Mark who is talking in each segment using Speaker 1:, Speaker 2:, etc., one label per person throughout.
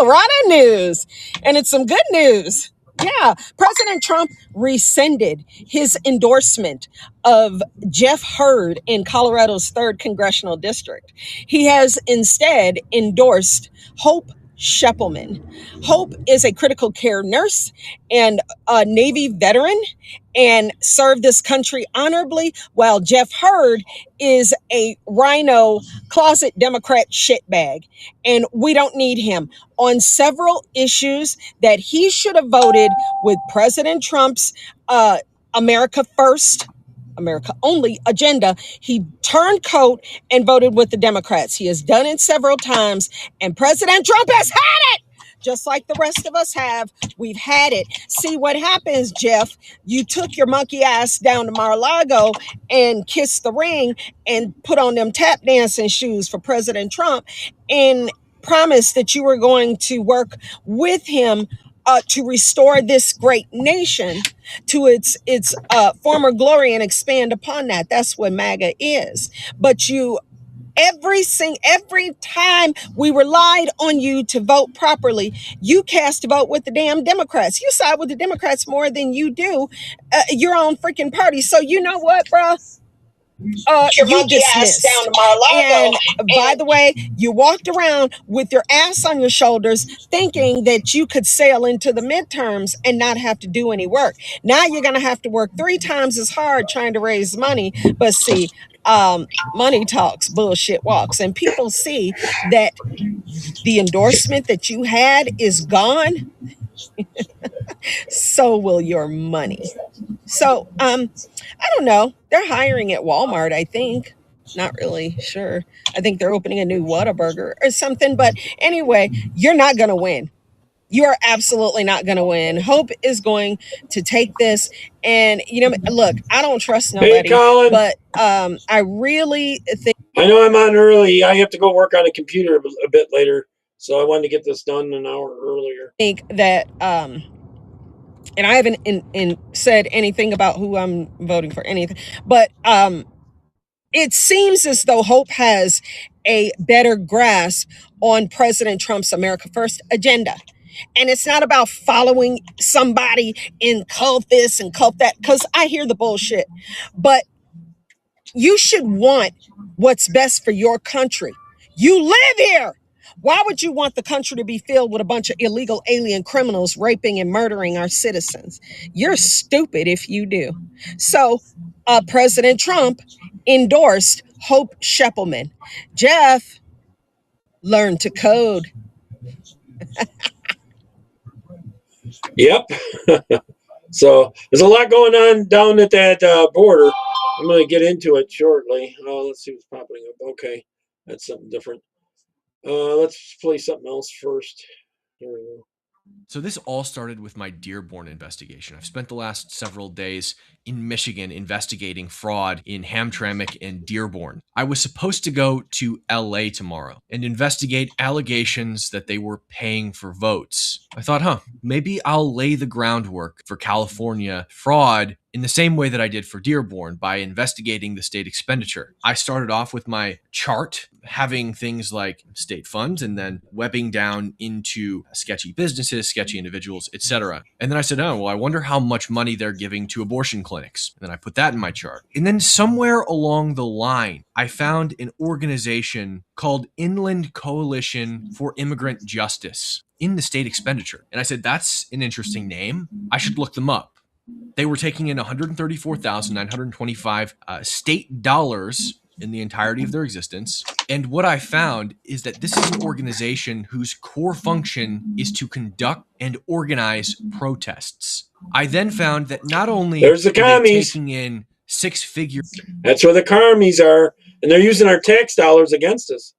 Speaker 1: Colorado news, and it's some good news. Yeah, President Trump rescinded his endorsement of Jeff Hurd in Colorado's 3rd congressional district. He has instead endorsed Hope Scheppelman. Hope is a critical care nurse and a Navy veteran and served this country honorably, while Jeff Hurd is a rhino closet Democrat shitbag. And we don't need him on several issues that he should have voted with President Trump's America First, America Only agenda. He turned coat and voted with the Democrats. He has done it several times, and President Trump has had it. Just like the rest of us have, we've had it. See what happens, Jeff. You took your monkey ass down to Mar-a-Lago and kissed the ring and put on them tap dancing shoes for President Trump and promised that you were going to work with him to restore this great nation to its former glory and expand upon that. That's what MAGA is. But you every time we relied on you to vote properly, you cast a vote with the damn Democrats. You side with the Democrats more than you do your own freaking party. So you know what, bro? You dismissed. Down to Mar-a-Lago. And by the way, you walked around with your ass on your shoulders thinking that you could sail into the midterms and not have to do any work. Now you're going to have to work 3 times as hard trying to raise money. But see, money talks, bullshit walks. And people see that the endorsement that you had is gone. So will your money. So, I don't know. They're hiring at Walmart, I think. Not really sure. I think they're opening a new Whataburger or something. But anyway, you're not going to win. You are absolutely not going to win. Hope is going to take this. And, you know, look, I don't trust nobody.
Speaker 2: Hey, Colin.
Speaker 1: But I really think...
Speaker 2: I know I'm on early. I have to go work on a computer a bit later. So I wanted to get this done an hour earlier.
Speaker 1: I think that... and I haven't said anything about who I'm voting for, anything. But it seems as though Hope has a better grasp on President Trump's America First agenda. And it's not about following somebody in cult this and cult that, because I hear the bullshit. But you should want what's best for your country. You live here. Why would you want the country to be filled with a bunch of illegal alien criminals raping and murdering our citizens? You're stupid if you do. So President Trump endorsed Hope Scheppelman. Jeff learned to code.
Speaker 2: Yep. So there's a lot going on down at that border. I'm going to get into it shortly. Let's see what's popping up. Okay, that's something different. Let's play something else first. There we go.
Speaker 3: So this all started with my Dearborn investigation. I've spent the last several days in Michigan investigating fraud in Hamtramck and Dearborn. I was supposed to go to LA tomorrow and investigate allegations that they were paying for votes. I thought, maybe I'll lay the groundwork for California fraud in the same way that I did for Dearborn by investigating the state expenditure. I started off with my chart, having things like state funds and then webbing down into sketchy businesses, sketchy individuals, etc. And then I said, I wonder how much money they're giving to abortion clinics. And then I put that in my chart. And then somewhere along the line, I found an organization called Inland Coalition for Immigrant Justice in the state expenditure. And I said, that's an interesting name. I should look them up. They were taking in $134,925 state dollars in the entirety of their existence. And what I found is that this is an organization whose core function is to conduct and organize protests. I then found that not only
Speaker 2: are they
Speaker 3: taking in 6 figures...
Speaker 2: That's where the commies are. And they're using our tax dollars against us.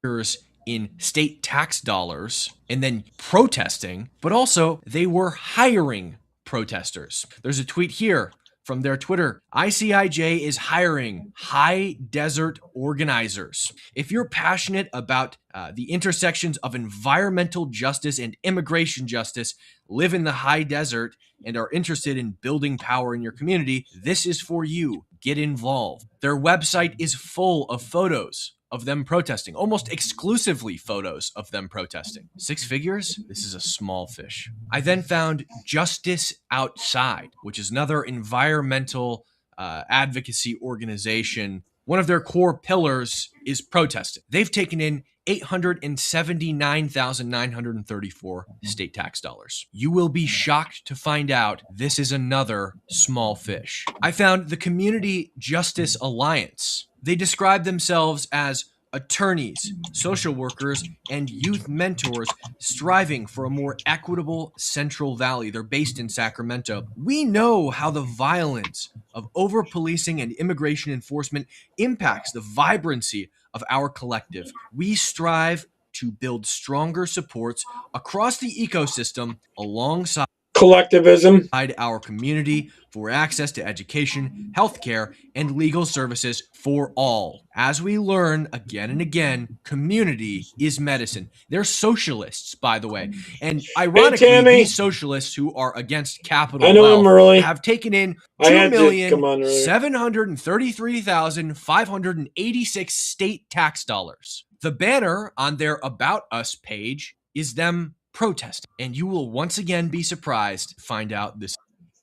Speaker 3: ...in state tax dollars and then protesting, but also they were hiring protesters. There's a tweet here from their Twitter. ICIJ is hiring high desert organizers. If you're passionate about the intersections of environmental justice and immigration justice, live in the high desert, and are interested in building power in your community, this is for you. Get involved. Their website is full of photos of them protesting, almost exclusively photos of them protesting. 6 figures? This is a small fish. I then found Justice Outside, which is another environmental advocacy organization. One of their core pillars is protesting. They've taken in $879,934 state tax dollars. You will be shocked to find out this is another small fish. I found the Community Justice Alliance. They describe themselves as attorneys, social workers, and youth mentors striving for a more equitable Central Valley. They're based in Sacramento. We know how the violence of over-policing and immigration enforcement impacts the vibrancy of our collective. We strive to build stronger supports across the ecosystem alongside
Speaker 2: collectivism,
Speaker 3: our community for access to education, healthcare, and legal services for all. As we learn again and again, community is medicine. They're socialists, by the way. And ironically, these socialists who are against capital wealth have taken in $2,733,586 state tax dollars. The banner on their About Us page is them protesting, and you will once again be surprised to find out this.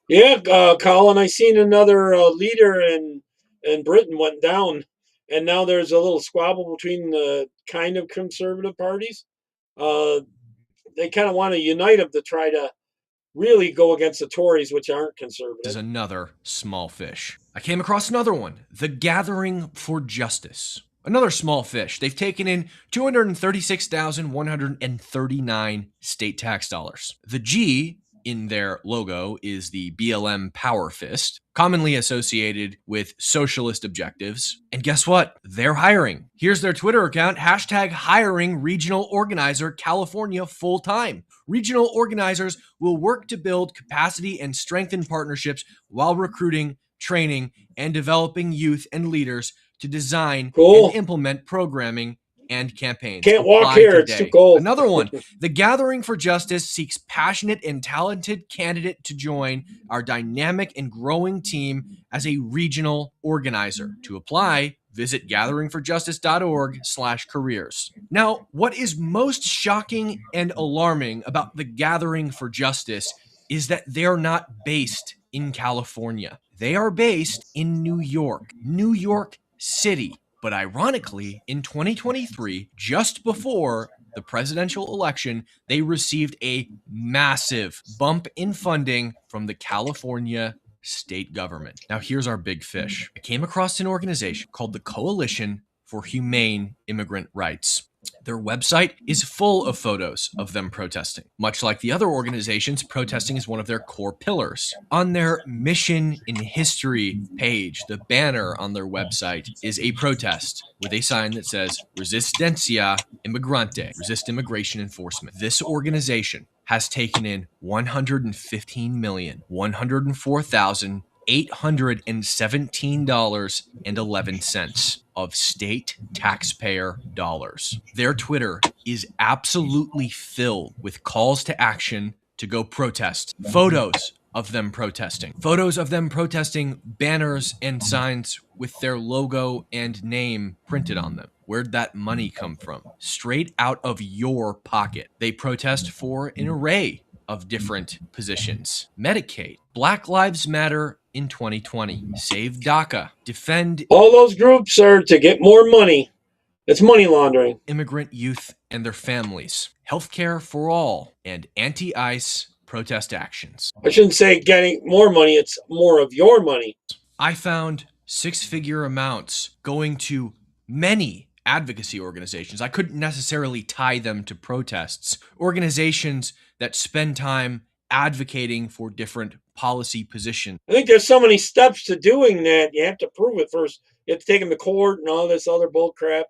Speaker 2: Yeah, Colin, I seen another leader in Britain went down, and now there's a little squabble between the kind of conservative parties. They kind of want to unite them to try to really go against the Tories, which aren't conservative.
Speaker 3: This is another small fish. I came across another one, the Gathering for Justice. Another small fish. They've taken in $236,139 state tax dollars. The G in their logo is the BLM Power Fist, commonly associated with socialist objectives. And guess what? They're hiring. Here's their Twitter account, #hiring regional organizer California full-time. Regional organizers will work to build capacity and strengthen partnerships while recruiting, training, and developing youth and leaders to design and implement programming and campaigns.
Speaker 2: Can't walk here, it's too cold.
Speaker 3: Another one, the Gathering for Justice seeks passionate and talented candidate to join our dynamic and growing team as a regional organizer. To apply, visit gatheringforjustice.org/careers. Now, what is most shocking and alarming about the Gathering for Justice is that they're not based in California. They are based in New York City. But ironically, in 2023, just before the presidential election, they received a massive bump in funding from the California state government. Now, here's our big fish. I came across an organization called the Coalition for Humane Immigrant Rights. Their website is full of photos of them protesting. Much like the other organizations, protesting is one of their core pillars. On their Mission in History page, the banner on their website is a protest with a sign that says Resistencia Immigrante, resist immigration enforcement. This organization has taken in $115,104,817.11 of state taxpayer dollars. Their Twitter is absolutely filled with calls to action to go protest. Photos of them protesting. Photos of them protesting, banners and signs with their logo and name printed on them. Where'd that money come from? Straight out of your pocket. They protest for an array of different positions. Medicaid, Black Lives Matter in 2020, Save DACA, Defend.
Speaker 2: All those groups are to get more money. It's money laundering.
Speaker 3: Immigrant youth and their families, healthcare for all, and anti-ICE protest actions.
Speaker 2: I shouldn't say getting more money, it's more of your money.
Speaker 3: I found 6-figure amounts going to many advocacy organizations. I couldn't necessarily tie them to protests. Organizations that spend time advocating for different policy positions.
Speaker 2: I think there's so many steps to doing that. You have to prove it first. You have to take them to court and all this other bull crap.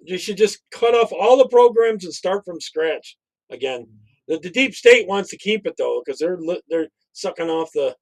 Speaker 2: You should just cut off all the programs and start from scratch again. The deep state wants to keep it though, because they're sucking off the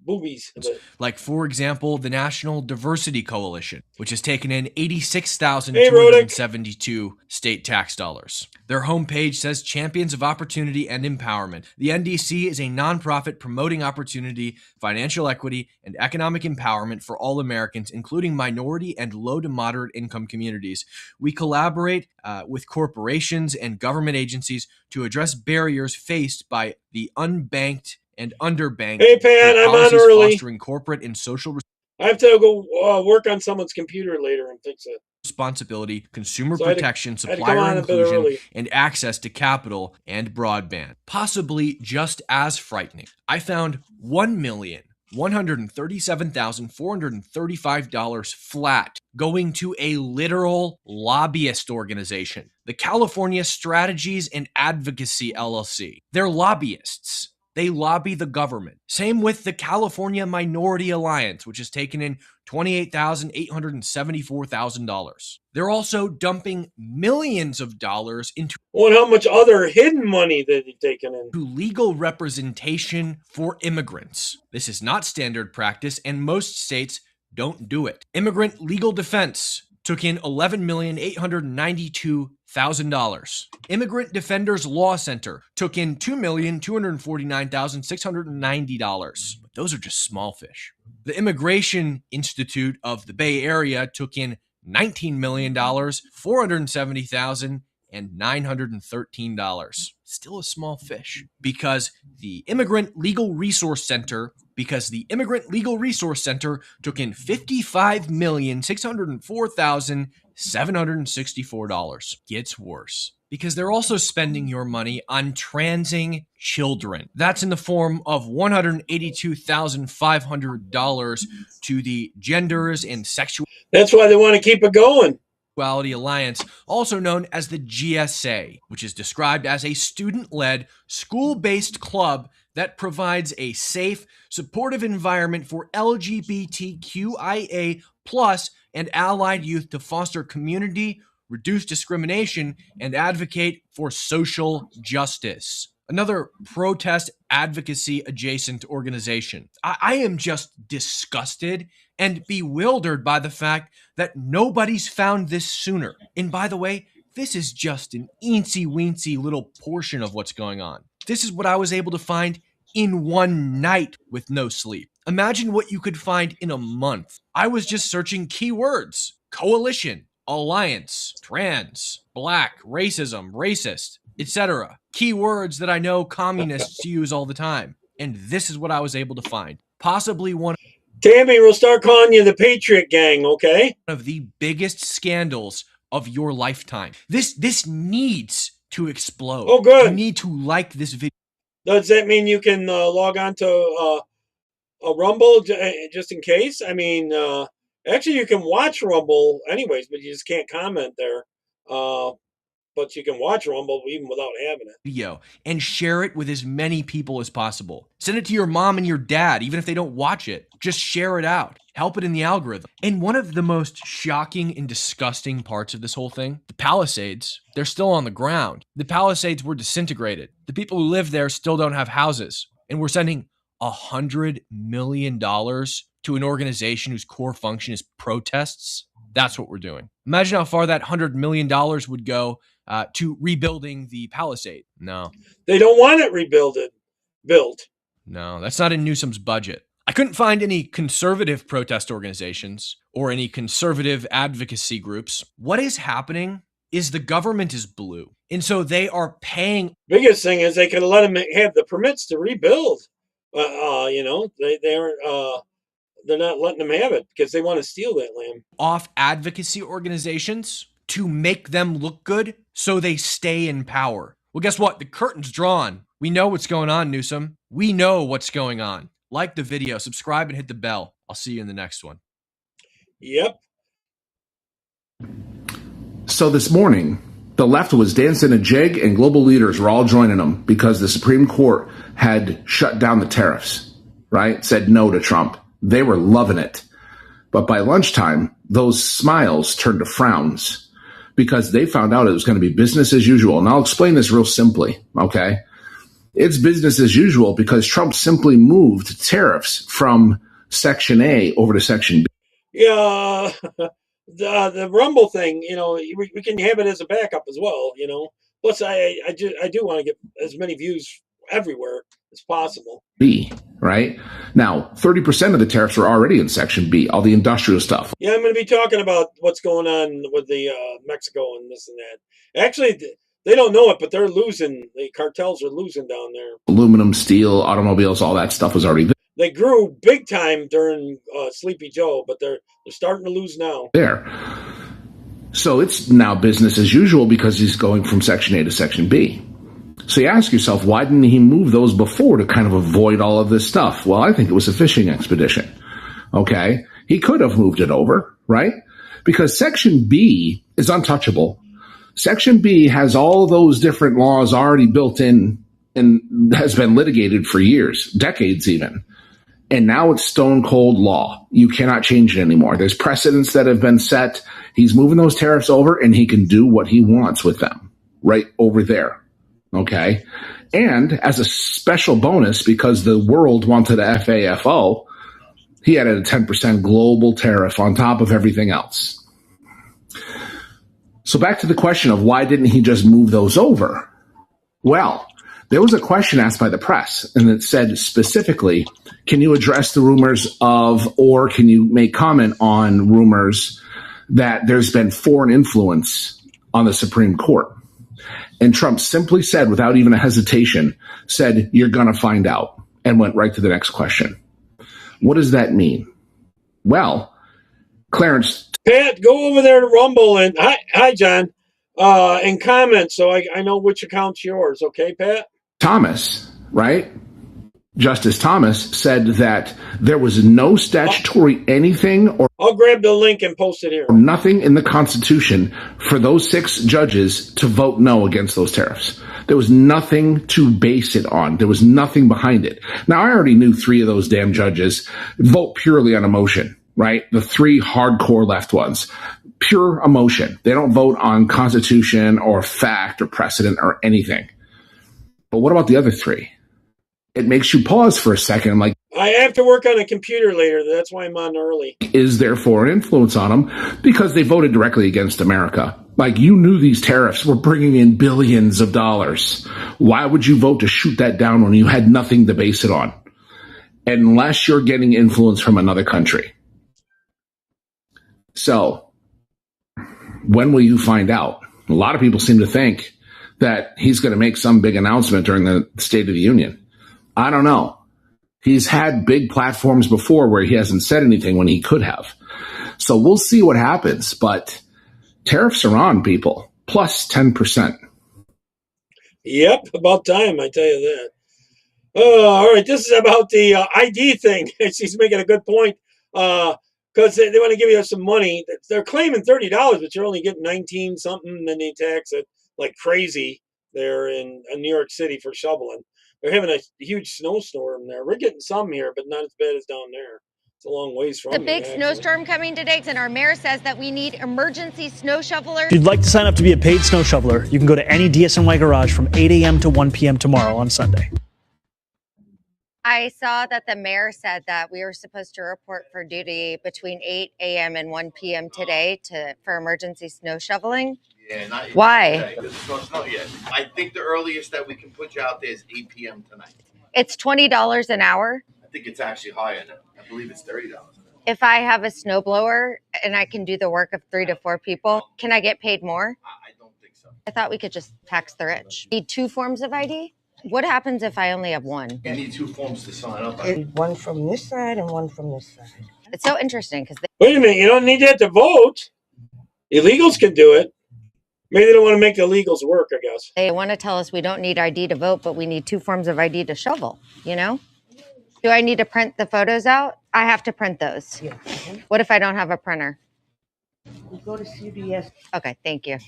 Speaker 2: boobies.
Speaker 3: Like, for example, the National Diversity Coalition, which has taken in $86,272 state tax dollars. Their homepage says Champions of Opportunity and Empowerment. The NDC is a nonprofit promoting opportunity, financial equity, and economic empowerment for all Americans, including minority and low to moderate income communities. We collaborate with corporations and government agencies to address barriers faced by the unbanked and underbanked.
Speaker 2: Hey, Pat, I'm on early.
Speaker 3: Fostering corporate and social
Speaker 2: I have to go work on someone's computer later and fix it.
Speaker 3: Responsibility, consumer protection, supplier inclusion, and access to capital and broadband. Possibly just as frightening, I found $1,137,435 flat going to a literal lobbyist organization, the California Strategies and Advocacy LLC. They're lobbyists. They lobby the government. Same with the California Minority Alliance, which has taken in $28,874,000. They're also dumping millions of dollars into
Speaker 2: how much other hidden money that they've taken in?
Speaker 3: Legal representation for immigrants. This is not standard practice, and most states don't do it. Immigrant legal defense took in $11,892,000. Immigrant Defenders Law Center took in $2,249,690. But those are just small fish. The Immigration Institute of the Bay Area took in $19,470,913. Still a small fish, because the Immigrant Legal Resource Center took in $55,604,764. Gets worse, because they're also spending your money on transing children. That's in the form of $182,500 to the Genders and Sexuality.
Speaker 2: That's why they want to keep it going.
Speaker 3: Alliance, also known as the GSA, which is described as a student-led, school-based club that provides a safe, supportive environment for LGBTQIA+ and allied youth to foster community, reduce discrimination, and advocate for social justice. Another protest advocacy adjacent organization. I am just disgusted and bewildered by the fact that nobody's found this sooner. And by the way, this is just an eensy-weensy little portion of what's going on. This is what I was able to find in one night with no sleep. Imagine what you could find in a month. I was just searching keywords: coalition, alliance, trans, black, racism, racist, etc. Keywords that I know communists use all the time. And this is what I was able to find. Possibly one
Speaker 2: Tammy, we'll start calling you the Patriot Gang, okay?
Speaker 3: of the biggest scandals of your lifetime. This needs to explode.
Speaker 2: Oh, good.
Speaker 3: You need to like this video.
Speaker 2: Does that mean you can log on to a Rumble just in case? I mean, actually, you can watch Rumble anyways, but you just can't comment there. But you can watch Rumble even without having it.
Speaker 3: Video and share it with as many people as possible. Send it to your mom and your dad, even if they don't watch it. Just share it out. Help it in the algorithm. And one of the most shocking and disgusting parts of this whole thing, the Palisades, they're still on the ground. The Palisades were disintegrated. The people who live there still don't have houses. And we're sending $100 million to an organization whose core function is protests. That's what we're doing. Imagine how far that $100 million would go to rebuilding the Palisade. No.
Speaker 2: They don't want it built.
Speaker 3: No, that's not in Newsom's budget. I couldn't find any conservative protest organizations or any conservative advocacy groups. What is happening is the government is blue. And so they are paying.
Speaker 2: Biggest thing is they could let them have the permits to rebuild. They're not letting them have it because they want to steal that land.
Speaker 3: Off advocacy organizations to make them look good so they stay in power. Well, guess what? The curtain's drawn. We know what's going on, Newsom. We know what's going on. Like the video, subscribe, and hit the bell. I'll see you in the next one.
Speaker 2: Yep.
Speaker 4: So this morning, the left was dancing a jig and global leaders were all joining them because the Supreme Court had shut down the tariffs, right? Said no to Trump. They were loving it. But by lunchtime, those smiles turned to frowns because they found out it was going to be business as usual. And I'll explain this real simply, okay? It's business as usual because Trump simply moved tariffs from Section A over to Section B.
Speaker 2: Yeah, the Rumble thing, we can have it as a backup as well, Plus, I do want to get as many views everywhere as possible.
Speaker 4: B, right? Now, 30% of the tariffs are already in Section B, all the industrial stuff.
Speaker 2: Yeah, I'm going to be talking about what's going on with the Mexico and this and that. Actually, they don't know it, but they're losing. The cartels are losing down there.
Speaker 4: Aluminum, steel, automobiles, all that stuff was already there.
Speaker 2: They grew big time during Sleepy Joe, but they're starting to lose now.
Speaker 4: There. So it's now business as usual because he's going from Section A to Section B. So you ask yourself, why didn't he move those before to kind of avoid all of this stuff? Well, I think it was a fishing expedition. Okay? He could have moved it over, right? Because Section B is untouchable. Section B has all those different laws already built in and has been litigated for years, decades even. And now it's stone cold law. You cannot change it anymore. There's precedents that have been set. He's moving those tariffs over and he can do what he wants with them right over there. Okay. And as a special bonus, because the world wanted a FAFO, he added a 10% global tariff on top of everything else. So back to the question of why didn't he just move those over? Well, there was a question asked by the press, and it said specifically, can you address the rumors of, or can you make comment on rumors that there's been foreign influence on the Supreme Court? And Trump simply said, without even a hesitation, said, you're going to find out, and went right to the next question. What does that mean? Well, Clarence.
Speaker 2: Pat, go over there to Rumble and hi, John, and comment so I know which account's yours. Okay, Pat?
Speaker 4: Thomas, right? Justice Thomas said that there was no statutory anything or
Speaker 2: I'll grab the link and post it here.
Speaker 4: Nothing in the Constitution for those 6 judges to vote no against those tariffs. There was nothing to base it on. There was nothing behind it. Now, I already knew 3 of those damn judges vote purely on emotion, right? The 3 hardcore left ones. Pure emotion. They don't vote on Constitution or fact or precedent or anything. But what about the other 3? It makes you pause for a second. I'm like,
Speaker 2: I have to work on a computer later. That's why I'm on early.
Speaker 4: Is there foreign influence on them? Because they voted directly against America. Like, you knew these tariffs were bringing in billions of dollars. Why would you vote to shoot that down when you had nothing to base it on? Unless you're getting influence from another country. So, when will you find out? A lot of people seem to think that he's going to make some big announcement during the State of the Union. I don't know. He's had big platforms before where he hasn't said anything when he could have. So we'll see what happens. But tariffs are on, people. Plus 10%.
Speaker 2: Yep, about time, I tell you that. All right, this is about the ID thing. She's making a good point. Because they want to give you some money. They're claiming $30, but you're only getting 19 something, and then they tax it like crazy there in New York City for shoveling. They're having a huge snowstorm there. We're getting some here, but not as bad as down there. It's a long ways from
Speaker 5: the big snowstorm coming today, and our mayor says that we need emergency snow shovelers.
Speaker 6: If you'd like to sign up to be a paid snow shoveler, you can go to any DSNY garage from 8 a.m. to 1 p.m. tomorrow on Sunday.
Speaker 5: I saw that the mayor said that we were supposed to report for duty between 8 a.m. and 1 p.m. today for emergency snow shoveling.
Speaker 7: Yeah, not yet.
Speaker 5: Why?
Speaker 7: Because not yet. I think the earliest that we can put you out there is 8 p.m. tonight.
Speaker 5: It's $20 an hour.
Speaker 7: I think it's actually higher now. I believe it's $30 an hour.
Speaker 5: If I have a snowblower and I can do the work of 3 to 4 people, can I get paid more?
Speaker 7: I don't think so.
Speaker 5: I thought we could just tax the rich. Need 2 forms of ID? What happens if I only have 1?
Speaker 7: You need 2 forms to sign up.
Speaker 8: One from this side and one from this side.
Speaker 5: It's so interesting because
Speaker 2: Wait a minute, you don't need that to vote. Illegals can do it. Maybe they don't want to make the illegals work, I guess.
Speaker 5: they want to tell us we don't need ID to vote, but we need 2 forms of ID to shovel, you know? Do I need to print the photos out? I have to print those.
Speaker 8: Yeah.
Speaker 5: What if I don't have a printer?
Speaker 8: You go to CVS.
Speaker 5: Okay, thank you.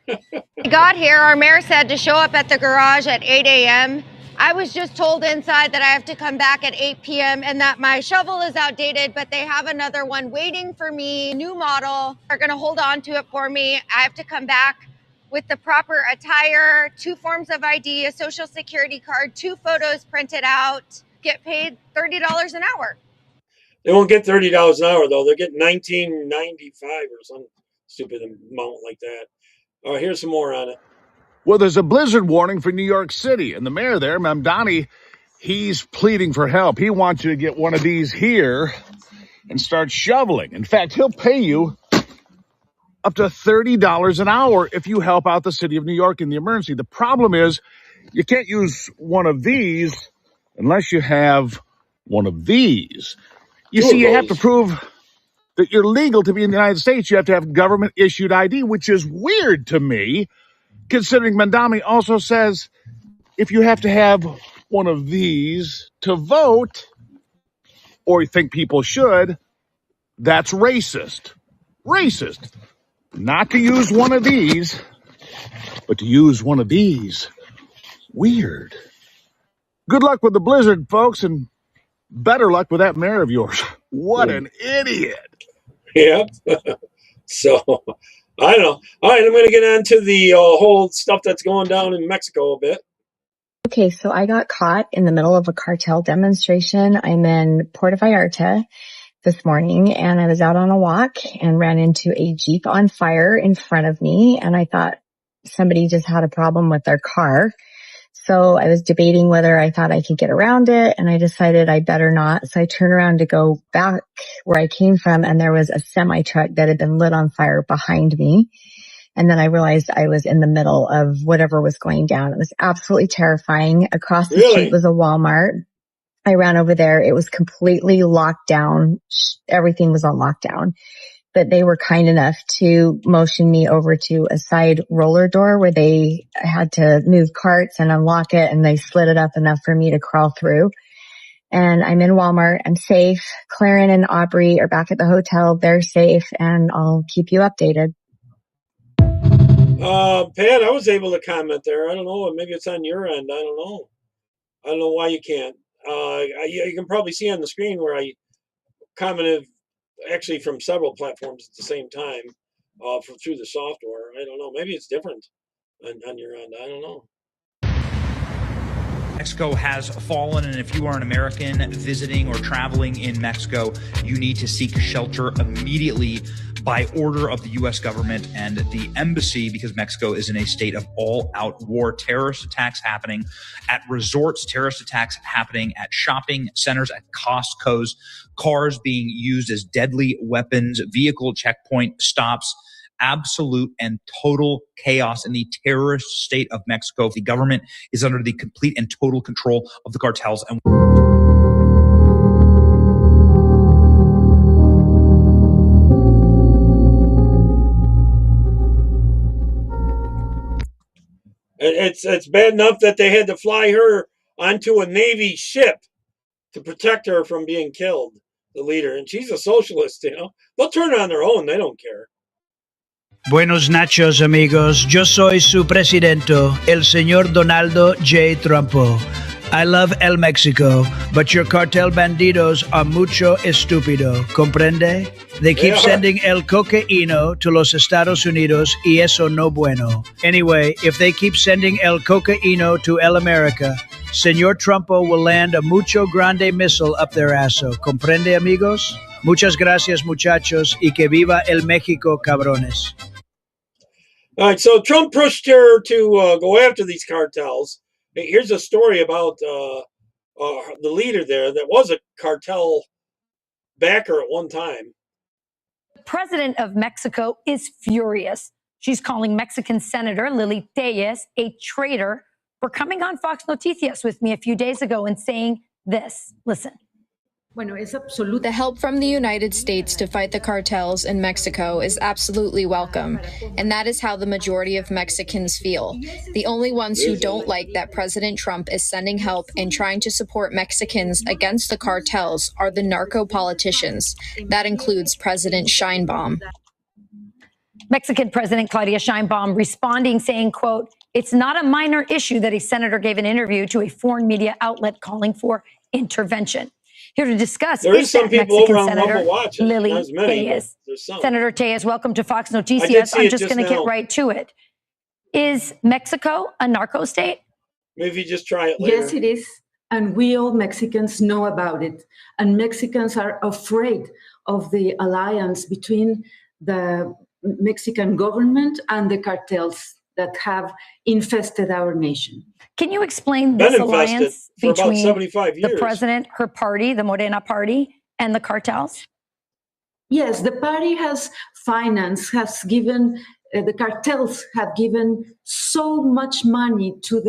Speaker 5: We got here, our mayor said to show up at the garage at 8 a.m. I was just told inside that I have to come back at 8 p.m. and that my shovel is outdated, but they have another one waiting for me, new model. They're gonna hold on to it for me. I have to come back with the proper attire, 2 forms of ID, a social security card, 2 photos printed out, get paid $30 an hour.
Speaker 2: They won't get $30 an hour though. They'll get $19.95 or some stupid amount like that. All right, here's some more on it.
Speaker 9: Well, there's a blizzard warning for New York City, and the mayor there, Mamdani, he's pleading for help. He wants you to get one of these here and start shoveling. In fact, he'll pay you up to $30 an hour if you help out the city of New York in the emergency. The problem is you can't use one of these unless you have one of these. You see, you have to prove that you're legal to be in the United States. You have to have government-issued ID, which is weird to me, considering Mamdani also says if you have to have one of these to vote, or you think people should, that's racist. Racist. Not to use one of these, but to use one of these. Weird. Good luck with the blizzard, folks, and better luck with that mayor of yours. What an idiot.
Speaker 2: Yep. So, I don't know. All right, I'm going to get on to the whole stuff that's going down in Mexico a bit.
Speaker 10: Okay, so I got caught in the middle of a cartel demonstration. I'm in Puerto Vallarta this morning, and I was out on a walk and ran into a Jeep on fire in front of me, and I thought somebody just had a problem with their car. So I was debating whether I thought I could get around it, and I decided I better not. So I turned around to go back where I came from, and there was a semi-truck that had been lit on fire behind me. And then I realized I was in the middle of whatever was going down. It was absolutely terrifying. Across the street was a Walmart. I ran over there. It was completely locked down. Everything was on lockdown. But they were kind enough to motion me over to a side roller door where they had to move carts and unlock it, and they slid it up enough for me to crawl through. And I'm in Walmart. I'm safe. Claren and Aubrey are back at the hotel. They're safe, and I'll keep you updated.
Speaker 2: Pat, I was able to comment there. I don't know. Maybe it's on your end. I don't know. I don't know why you can't. You can probably see on the screen where I commented actually from several platforms at the same time through the software. I don't know. Maybe it's different on your end. I don't know.
Speaker 11: Mexico has fallen, and if you are an American visiting or traveling in Mexico, you need to seek shelter immediately by order of the U.S. government and the embassy, because Mexico is in a state of all-out war. Terrorist attacks happening at resorts, terrorist attacks happening at shopping centers, at Costco's, cars being used as deadly weapons, vehicle checkpoint stops. Absolute and total chaos in the terrorist state of Mexico. The government is under the complete and total control of the cartels. And
Speaker 2: it's bad enough that they had to fly her onto a Navy ship to protect her from being killed, the leader. And she's a socialist, you know. They'll turn it on their own. They don't care.
Speaker 12: Buenos nachos, amigos. Yo soy su presidente, el señor Donaldo J. Trumpo. I love El Mexico, but your cartel bandidos are mucho estúpido. ¿Comprende? They keep sending el cocaíno to los Estados Unidos y eso no bueno. Anyway, if they keep sending el cocaíno to El America, Señor Trumpo will land a mucho grande missile up their asso. ¿Comprende, amigos? Muchas gracias, muchachos, y que viva el México, cabrones.
Speaker 2: All right, so Trump pushed her to go after these cartels. Here's a story about the leader there that was a cartel backer at one time.
Speaker 13: The president of Mexico is furious. She's calling Mexican Senator Lili Tellez a traitor for coming on Fox Noticias with me a few days ago and saying this. Listen.
Speaker 14: The help from the United States to fight the cartels in Mexico is absolutely welcome, and that is how the majority of Mexicans feel. The only ones who don't like that President Trump is sending help and trying to support Mexicans against the cartels are the narco politicians. That includes President Sheinbaum.
Speaker 13: Mexican President Claudia Sheinbaum responding, saying, quote, "It's not a minor issue that a senator gave an interview to a foreign media outlet calling for intervention." Here to discuss
Speaker 2: there is some people
Speaker 13: Mexican
Speaker 2: over on
Speaker 13: Senator
Speaker 2: Rumble watching.
Speaker 13: Lili
Speaker 2: Tellez.
Speaker 13: Tellez. Senator Tellez, welcome to Fox Noticias. I'm just going to get right to it. Is Mexico a narco state?
Speaker 2: Maybe just try it later.
Speaker 15: Yes, it is. And we all Mexicans know about it. And Mexicans are afraid of the alliance between the Mexican government and the cartels that have infested our nation.
Speaker 13: Can you explain this alliance
Speaker 2: for about
Speaker 13: between
Speaker 2: 75 years.
Speaker 13: the president, her party, the Morena party, and the cartels?
Speaker 15: Yes, the party has financed, has given, the cartels have given so much money to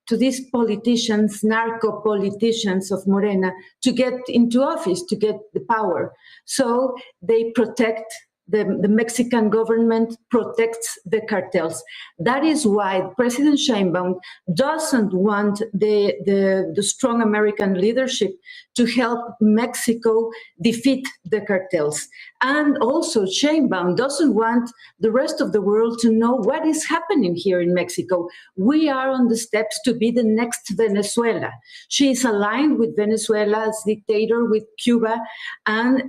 Speaker 15: these politicians, narco politicians of Morena, to get into office, to get the power. So they protect. The Mexican government protects the cartels. That is why President Sheinbaum doesn't want the strong American leadership to help Mexico defeat the cartels. And also Sheinbaum doesn't want the rest of the world to know what is happening here in Mexico. We are on the steps to be the next Venezuela. She is aligned with Venezuela's dictator, with Cuba, and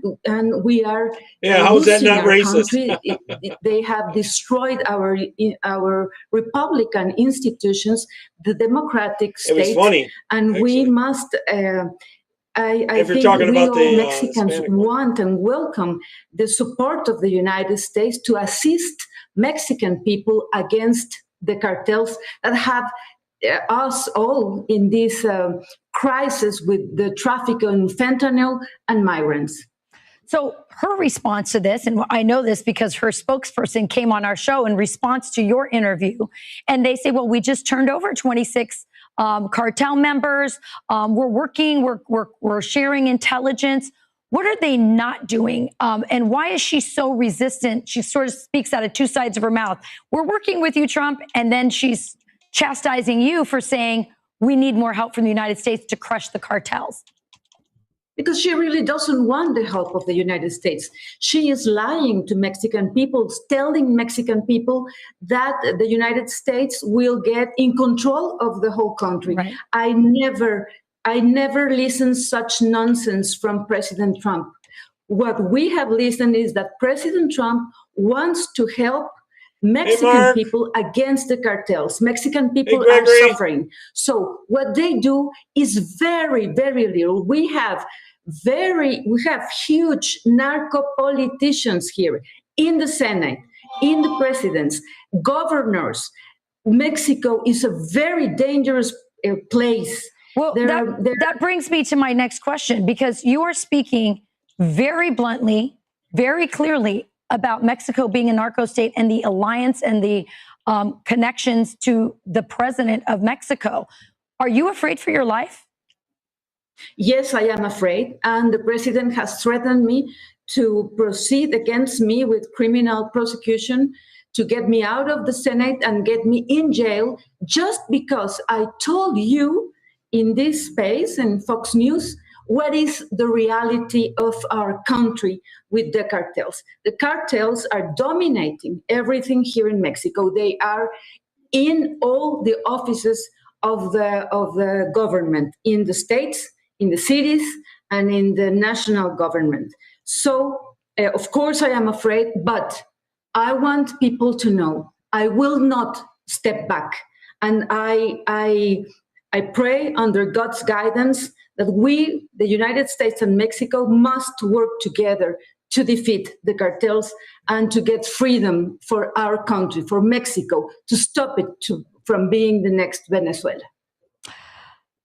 Speaker 15: we are
Speaker 2: how is that not racist?
Speaker 15: They have destroyed our republican institutions, the democratic state.
Speaker 2: It was funny,
Speaker 15: and
Speaker 2: actually.
Speaker 15: We must. I think we all Mexicans want and welcome the support of the United States to assist Mexican people against the cartels that have us all in this crisis with the traffic in fentanyl and migrants.
Speaker 13: So her response to this, and I know this because her spokesperson came on our show in response to your interview, and they say, well, we just turned over 26 cartel members. We're working, we're sharing intelligence. What are they not doing? And why is she so resistant? She sort of speaks out of two sides of her mouth. We're working with you, Trump, and then she's chastising you for saying we need more help from the United States to crush the cartels.
Speaker 15: Because she really doesn't want the help of the United States. She is lying to Mexican people, telling Mexican people that the United States will get in control of the whole country.
Speaker 13: Right.
Speaker 15: I never listened such nonsense from President Trump. What we have listened is that President Trump wants to help Mexican people against the cartels. Mexican people are suffering. So what they do is very, very little. We have huge narco politicians here in the Senate, in the presidents, governors. Mexico is a very dangerous place.
Speaker 13: Well, that brings me to my next question, because you are speaking very bluntly, very clearly about Mexico being a narco state and the alliance and the connections to the president of Mexico. Are you afraid for your life?
Speaker 15: Yes, I am afraid. And the president has threatened me to proceed against me with criminal prosecution, to get me out of the Senate and get me in jail, just because I told you in this space and Fox News what is the reality of our country with the cartels. The cartels are dominating everything here in Mexico. They are in all the offices of the government, in the states, in the cities, and in the national government. So, of course, I am afraid, but I want people to know I will not step back. And I pray under God's guidance that we, the United States and Mexico, must work together to defeat the cartels and to get freedom for our country, for Mexico, to stop it from being the next Venezuela.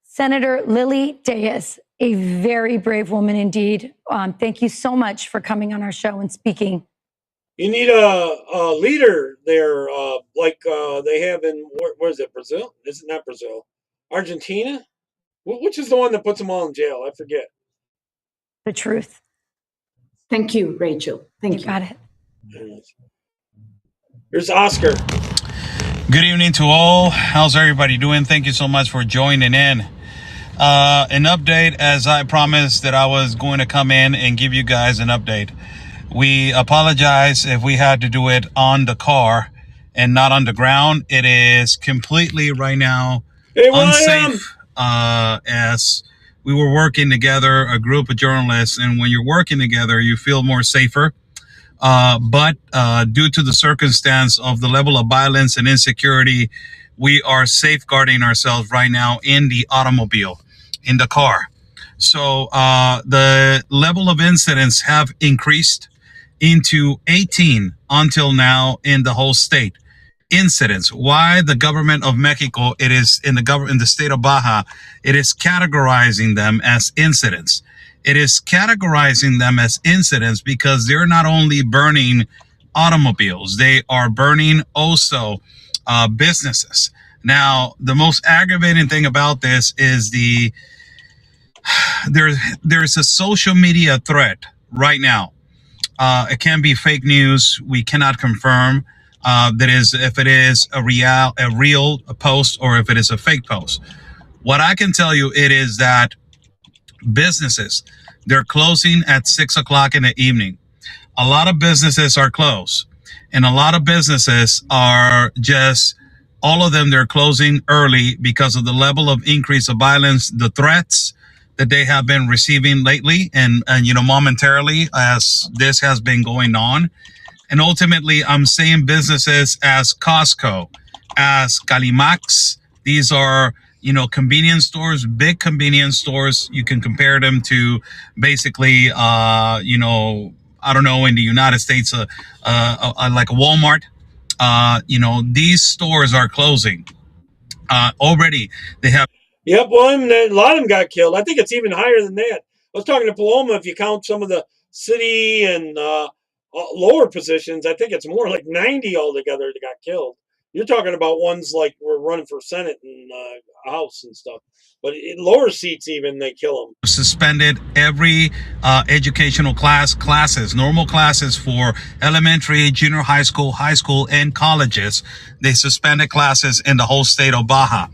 Speaker 13: Senator Lily Tellez, a very brave woman indeed. Thank you so much for coming on our show and speaking.
Speaker 2: You need a leader there, like they have in, where is it, Brazil? Is it not Brazil? Argentina? Which is the one that puts them all in jail? I forget.
Speaker 13: The truth.
Speaker 15: Thank you, Rachel. Thank you.
Speaker 13: Got it.
Speaker 2: Here's Oscar.
Speaker 16: Good evening to all. How's everybody doing? Thank you so much for joining in. An update, as I promised that I was going to come in and give you guys an update. We apologize if we had to do it on the car and not on the ground. It is completely right now unsafe, as we were working together, a group of journalists, and when you're working together, you feel more safer. But due to the circumstance of the level of violence and insecurity, we are safeguarding ourselves right now in the automobile, in the car. So the level of incidents have increased into 18 until now in the whole state. Incidents. Why the government of Mexico, it is in the state of Baja, it is categorizing them as incidents. It is categorizing them as incidents because they're not only burning automobiles, they are burning also businesses. Now, the most aggravating thing about this is there's a social media threat right now. It can be fake news. We cannot confirm that is if it is a real post or if it is a fake post. What I can tell you it is that businesses, they're closing at 6 o'clock in the evening. A lot of businesses are closed, and a lot of businesses are just all of them. They're closing early because of the level of increase of violence, the threats that they have been receiving lately, and momentarily as this has been going on. And ultimately, I'm saying businesses as Costco, as Calimax. These are, convenience stores, big convenience stores. You can compare them to basically, I don't know, in the United States, like a Walmart. These stores are closing. Already, they have.
Speaker 2: Yep, well, a lot of them got killed. I think it's even higher than that. I was talking to Paloma. If you count some of the city and lower positions, I think it's more like 90 altogether that got killed. You're talking about ones like we're running for Senate and House and stuff. But in lower seats even, they kill them.
Speaker 16: Suspended every educational classes, normal classes for elementary, junior high school, and colleges. They suspended classes in the whole state of Baja.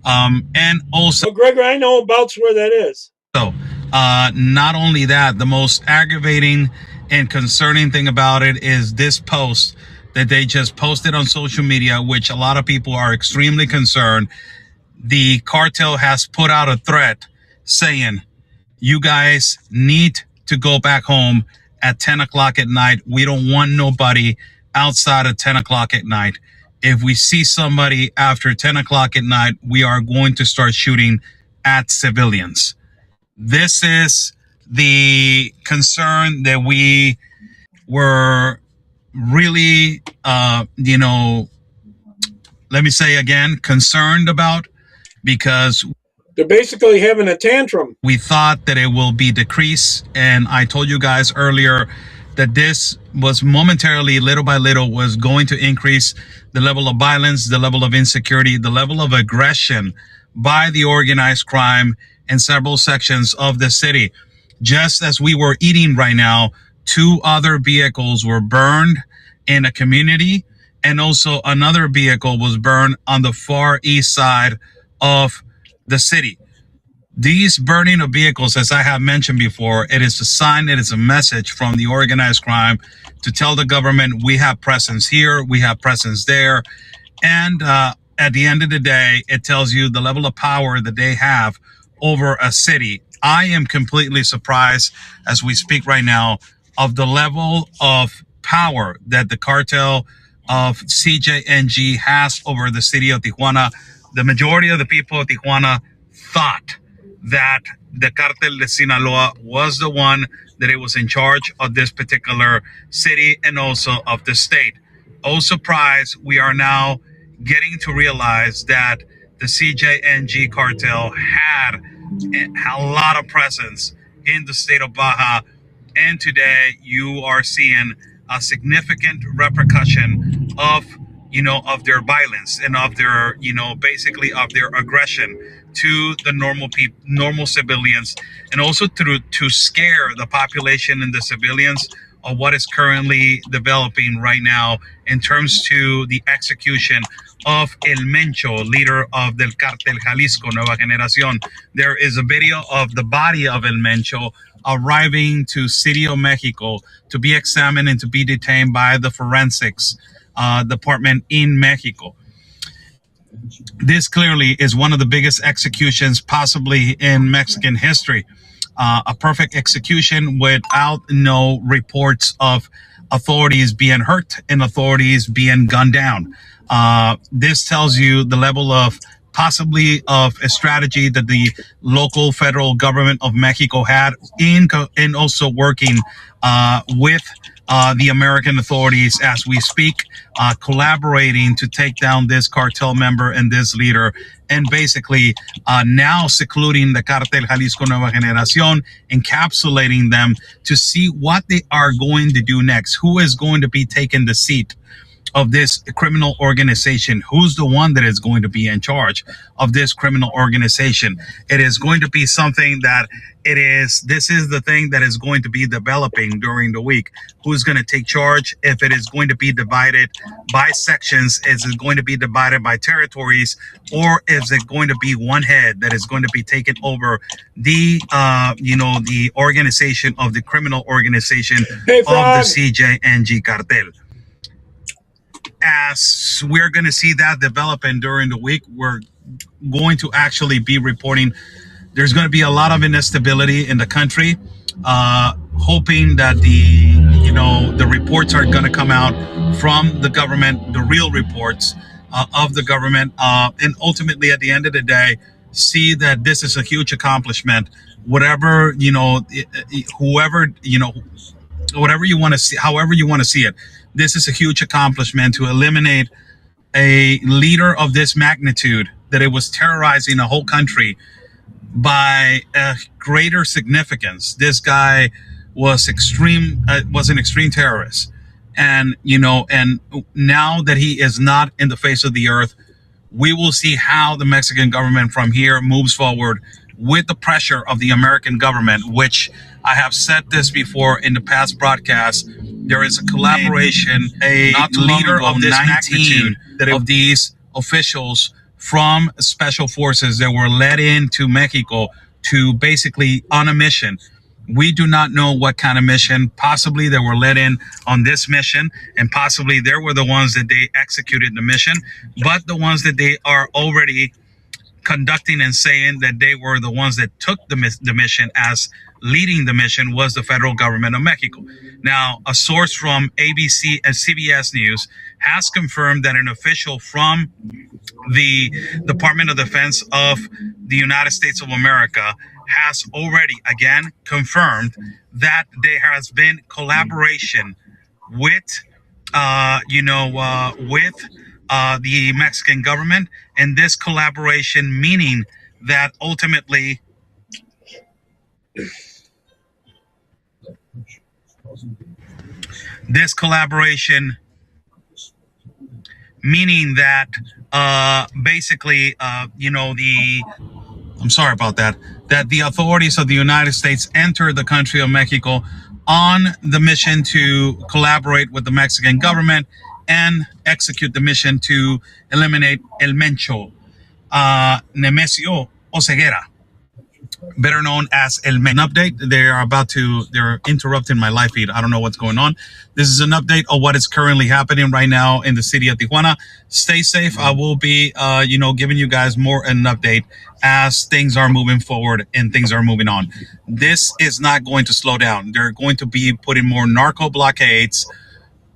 Speaker 16: And also,
Speaker 2: well, Gregor, I know about where that is.
Speaker 16: So, not only that, the most aggravating and concerning thing about it is this post that they just posted on social media, which a lot of people are extremely concerned. The cartel has put out a threat saying, you guys need to go back home at 10 o'clock at night. We don't want nobody outside of 10 o'clock at night. If we see somebody after 10 o'clock at night, we are going to start shooting at civilians. This is the concern that we were really, let me say again, concerned about, because
Speaker 2: they're basically having a tantrum.
Speaker 16: We thought that it will be decreased, and I told you guys earlier that this was momentarily, little by little, was going to increase the level of violence, the level of insecurity, the level of aggression by the organized crime in several sections of the city. Just as we were eating right now, 2 other vehicles were burned in a community, and also another vehicle was burned on the far east side of the city. These burning of vehicles, as I have mentioned before, it is a sign, it is a message from the organized crime to tell the government we have presence here, we have presence there. And at the end of the day, it tells you the level of power that they have over a city. I am completely surprised as we speak right now of the level of power that the cartel of CJNG has over the city of Tijuana. The majority of the people of Tijuana thought that the cartel de Sinaloa was the one that it was in charge of this particular city and also of the state. Oh, surprise, we are now getting to realize that the CJNG cartel had a lot of presence in the state of Baja. And today you are seeing a significant repercussion of their violence and of their, basically of their aggression to the normal civilians, and also to scare the population and the civilians of what is currently developing right now in terms to the execution of El Mencho, leader of del Cartel Jalisco Nueva Generación. There is a video of the body of El Mencho arriving to City of Mexico to be examined and to be detained by the forensics department in Mexico. This clearly is one of the biggest executions possibly in Mexican history. A perfect execution without no reports of authorities being hurt and authorities being gunned down. This tells you the level of possibly of a strategy that the local federal government of Mexico had in also working with the American authorities as we speak, collaborating to take down this cartel member and this leader, and basically now secluding the Cartel Jalisco Nueva Generación, encapsulating them to see what they are going to do next. Who is going to be taking the seat of this criminal organization? Who's the one that is going to be in charge of this criminal organization? It is going to be something that this is the thing that is going to be developing during the week. Who's going to take charge? If it is going to be divided by sections, is it going to be divided by territories, or is it going to be one head that is going to be taken over the the organization of the criminal organization of the CJNG cartel? As we're going to see that developing during the week, we're going to actually be reporting there's going to be a lot of instability in the country, hoping that the reports are going to come out from the government, the real reports of the government, and ultimately at the end of the day, see that this is a huge accomplishment. Whatever, whoever, whatever you want to see, however you want to see it, this is a huge accomplishment to eliminate a leader of this magnitude, that it was terrorizing a whole country by a greater significance. This guy was an extreme terrorist, and and now that he is not in the face of the earth, we will see how the Mexican government from here moves forward with the pressure of the American government, which I have said this before in the past broadcasts. There is a collaboration, a leader of this magnitude, of these officials from special forces that were led into Mexico to basically on a mission. We do not know what kind of mission. Possibly they were led in on this mission, and possibly they were the ones that they executed the mission, but the ones that they are already conducting and saying that they were the ones that took the mission as leading the mission was the federal government of Mexico. Now, a source from ABC and CBS News has confirmed that an official from the Department of Defense of the United States of America has already, again, confirmed that there has been collaboration with, the Mexican government, and this collaboration meaning that ultimately basically, I'm sorry about that, that the authorities of the United States entered the country of Mexico on the mission to collaborate with the Mexican government and execute the mission to eliminate El Mencho, Nemesio Oseguera, better known as El Mencho. An update, they're interrupting my live feed. I don't know what's going on. This is an update of what is currently happening right now in the city of Tijuana. Stay safe. I will be, giving you guys more an update as things are moving forward and things are moving on. This is not going to slow down. They're going to be putting more narco blockades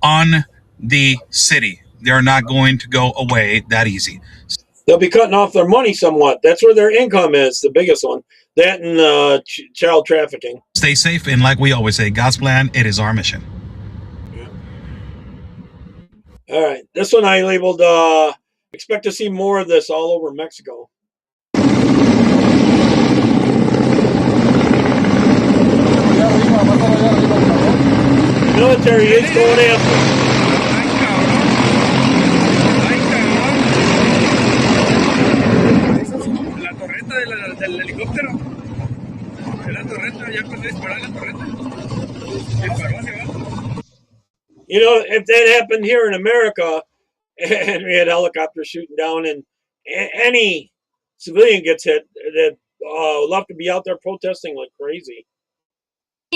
Speaker 16: on the city. They're not going to go away that easy.
Speaker 2: They'll be cutting off their money somewhat. That's where their income is, the biggest one. That and child trafficking.
Speaker 16: Stay safe, and like we always say, God's plan, it is our mission.
Speaker 2: Yeah. All right. This one I labeled, expect to see more of this all over Mexico. Military is going after.
Speaker 17: Del helicóptero de la torreta, ya cuando disparó la torreta, disparó hacia abajo.
Speaker 2: If that happened here in America, and we had helicopters shooting down, and any civilian gets hit, that will have to be out there protesting like crazy.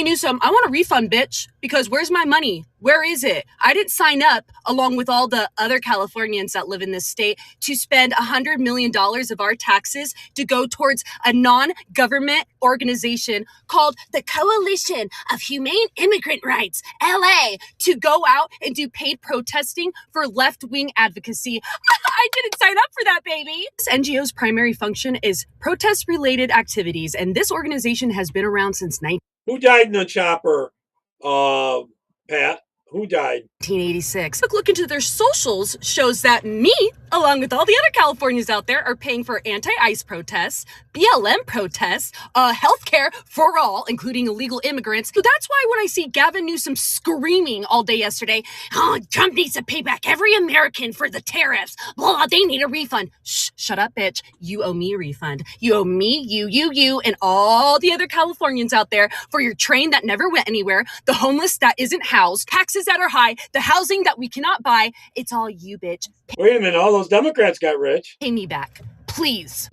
Speaker 18: Newsom, I want a refund, bitch, because where's my money? Where is it? I didn't sign up, along with all the other Californians that live in this state, to spend $100 million of our taxes to go towards a non-government organization called the Coalition of Humane Immigrant Rights, LA, to go out and do paid protesting for left-wing advocacy. I didn't sign up for that, baby. This NGO's primary function is protest-related activities, and this organization has been around since
Speaker 2: Who died in the chopper, Pat? Who died?
Speaker 18: 1986. Look into their socials shows that me, along with all the other Californians out there, are paying for anti-ICE protests, BLM protests, healthcare for all, including illegal immigrants. So that's why when I see Gavin Newsom screaming all day yesterday, oh, Trump needs to pay back every American for the tariffs. Blah, they need a refund. Shh, shut up, bitch. You owe me a refund. You owe me, you, and all the other Californians out there for your train that never went anywhere, the homeless that isn't housed, taxes that are high, the housing that we cannot buy. It's all you, bitch.
Speaker 2: Wait a minute, all those Democrats got rich.
Speaker 18: Pay me back, please.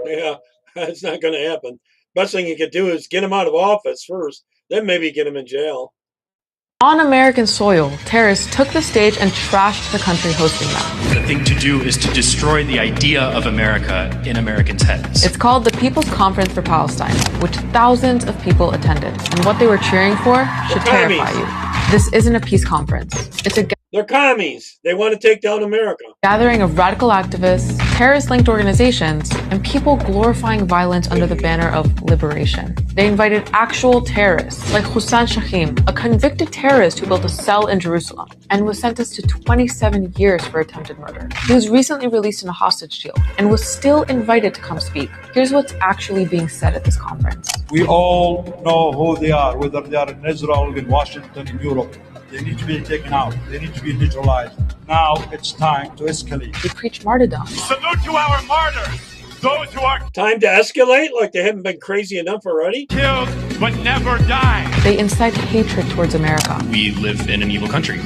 Speaker 2: Yeah, that's not going to happen. Best thing you could do is get him out of office first, then maybe get him in jail.
Speaker 19: On American soil, terrorists took the stage and trashed the country hosting them.
Speaker 20: The thing to do is to destroy the idea of America in Americans' heads.
Speaker 19: It's called the People's Conference for Palestine, which thousands of people attended. And what they were cheering for should terrify you. This isn't a peace conference. It's a
Speaker 2: They're commies. They want to take down America.
Speaker 19: Gathering of radical activists, terrorist-linked organizations, and people glorifying violence under the banner of liberation. They invited actual terrorists, like Hussein Shahim, a convicted terrorist who built a cell in Jerusalem and was sentenced to 27 years for attempted murder. He was recently released in a hostage deal and was still invited to come speak. Here's what's actually being said at this conference.
Speaker 21: We all know who they are, whether they are in Israel, in Washington, in Europe. They need to be taken out. They need to be neutralized. Now it's time to escalate.
Speaker 19: They preach martyrdom.
Speaker 17: Salute to our martyrs, those who are
Speaker 2: time to escalate, like they haven't been crazy enough already.
Speaker 17: Killed but never die.
Speaker 19: They incite hatred towards America.
Speaker 20: We live in an evil country.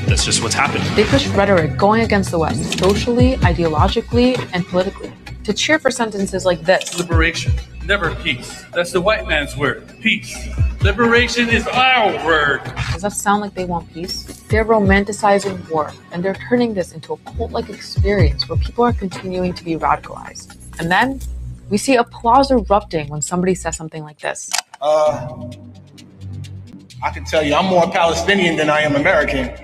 Speaker 20: That's just what's happened.
Speaker 19: They push rhetoric going against the West, socially, ideologically, and politically, to cheer for sentences like this.
Speaker 22: Liberation, never peace. That's the white man's word, peace. Liberation is our word.
Speaker 19: Does that sound like they want peace? They're romanticizing war, and they're turning this into a cult-like experience where people are continuing to be radicalized. And then we see applause erupting when somebody says something like this.
Speaker 23: I can tell you I'm more Palestinian than I am American.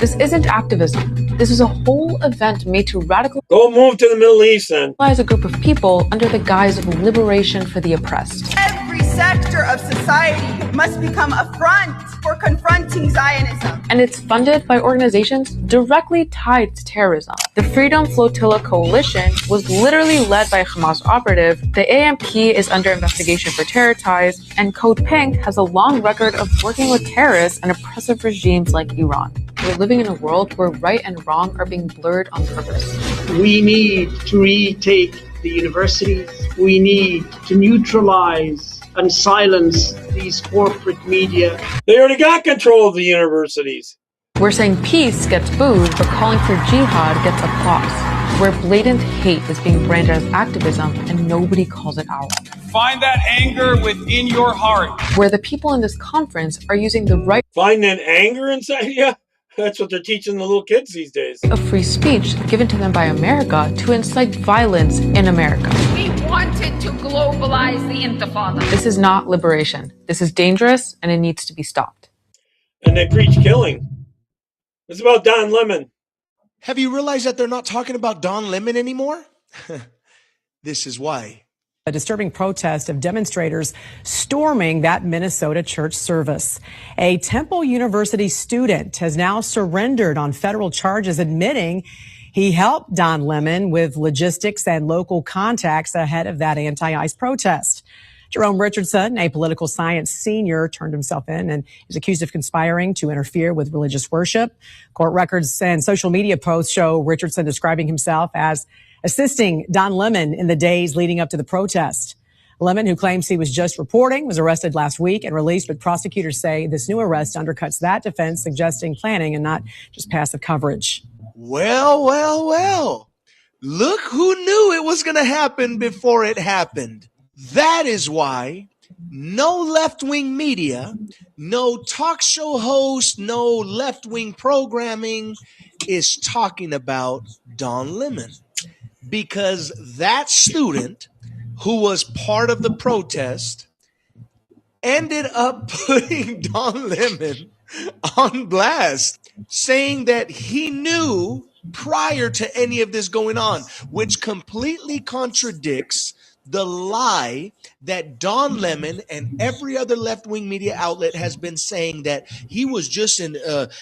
Speaker 19: This isn't activism. This is a whole event made to
Speaker 2: Go move to the Middle East then.
Speaker 19: radicalize a group of people under the guise of liberation for the oppressed.
Speaker 24: Every sector of society must become a front for confronting Zionism.
Speaker 19: And it's funded by organizations directly tied to terrorism. The Freedom Flotilla Coalition was literally led by a Hamas operative. The AMP is under investigation for terror ties, and Code Pink has a long record of working with terrorists and oppressive regimes like Iran. We're living in a world where right and wrong are being blurred on purpose.
Speaker 25: We need to retake the universities. We need to neutralize and silence these corporate media.
Speaker 2: They already got control of the universities.
Speaker 19: Where saying peace gets booed, but calling for jihad gets applause. Where blatant hate is being branded as activism and nobody calls it out.
Speaker 22: Find that anger within your heart.
Speaker 19: Where the people in this conference are using the right
Speaker 2: Find that anger inside you? That's what they're teaching the little kids these days.
Speaker 19: of free speech given to them by America to incite violence in America.
Speaker 26: We wanted to globalize the Intifada.
Speaker 19: This is not liberation. This is dangerous and it needs to be stopped.
Speaker 2: And they preach killing. It's about Don Lemon.
Speaker 27: Have you realized that they're not talking about Don Lemon anymore? This is why.
Speaker 28: A disturbing protest of demonstrators storming that Minnesota church service. A Temple University student has now surrendered on federal charges, admitting he helped Don Lemon with logistics and local contacts ahead of that anti-ICE protest. Jerome Richardson, a political science senior, turned himself in and is accused of conspiring to interfere with religious worship. Court records and social media posts show Richardson describing himself as assisting Don Lemon in the days leading up to the protest. Lemon, who claims he was just reporting, was arrested last week and released, but prosecutors say this new arrest undercuts that defense, suggesting planning and not just passive coverage.
Speaker 27: Well. Look who knew it was going to happen before it happened. That is why no left-wing media, no talk show host, no left-wing programming is talking about Don Lemon, because that student who was part of the protest ended up putting Don Lemon on blast, saying that he knew prior to any of this going on, which completely contradicts the lie that Don Lemon and every other left-wing media outlet has been saying, that he was just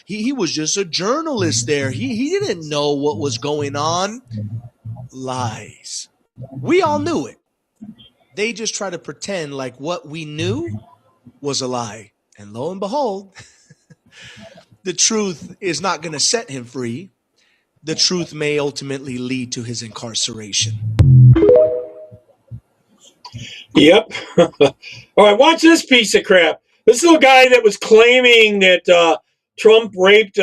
Speaker 27: he was just a journalist there. He didn't know what was going on. Lies. We all knew it. They just try to pretend like what we knew was a lie. And lo and behold, the truth is not going to set him free. The truth may ultimately lead to his incarceration.
Speaker 2: Yep. All right, watch this piece of crap. This little guy that was claiming that Trump raped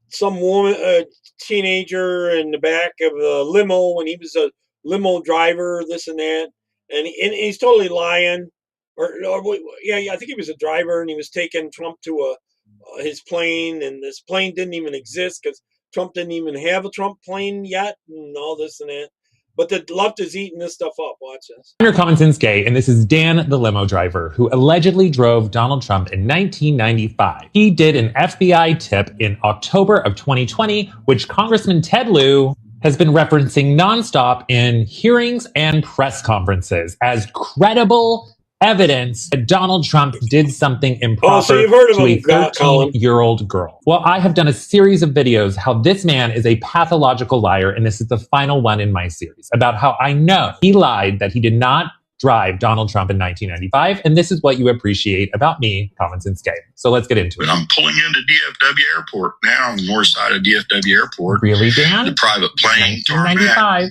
Speaker 2: some woman, teenager, in the back of a limo when he was a limo driver, this and that. And he's totally lying. Yeah, I think he was a driver, and he was taking Trump to his plane, and this plane didn't even exist because Trump didn't even have a Trump plane yet, and all this and that. But the left is eating this stuff up. Watch this.
Speaker 1: I'm your Common Sense Gay, and this is Dan, the limo driver, who allegedly drove Donald Trump in 1995. He did an FBI tip in October of 2020, which Congressman Ted Lieu has been referencing nonstop in hearings and press conferences as credible evidence that Donald Trump did something improper to a 13-year-old girl. Well, I have done a series of videos how this man is a pathological liar, and this is the final one in my series, about how I know he lied that he did not drive Donald Trump in 1995, and this is what you appreciate about me, Common Sense Gay. So let's get into it.
Speaker 3: I'm pulling into DFW Airport now, on the north side of DFW Airport.
Speaker 1: Really, Dan?
Speaker 3: The private plane,
Speaker 1: 1995.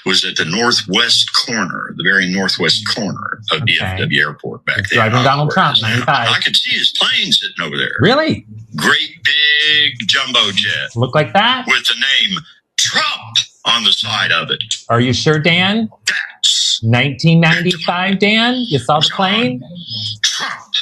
Speaker 3: Was at the northwest corner, the very northwest corner of DFW Airport back there.
Speaker 1: Driving Donald Trump, 95.
Speaker 3: I could see his plane sitting over there.
Speaker 1: Really?
Speaker 3: Great big jumbo jet.
Speaker 1: Look like that?
Speaker 3: With the name Trump on the side of it.
Speaker 1: Are you sure, Dan?
Speaker 3: That's
Speaker 1: 1995, Dan? You saw the plane?
Speaker 3: Trump.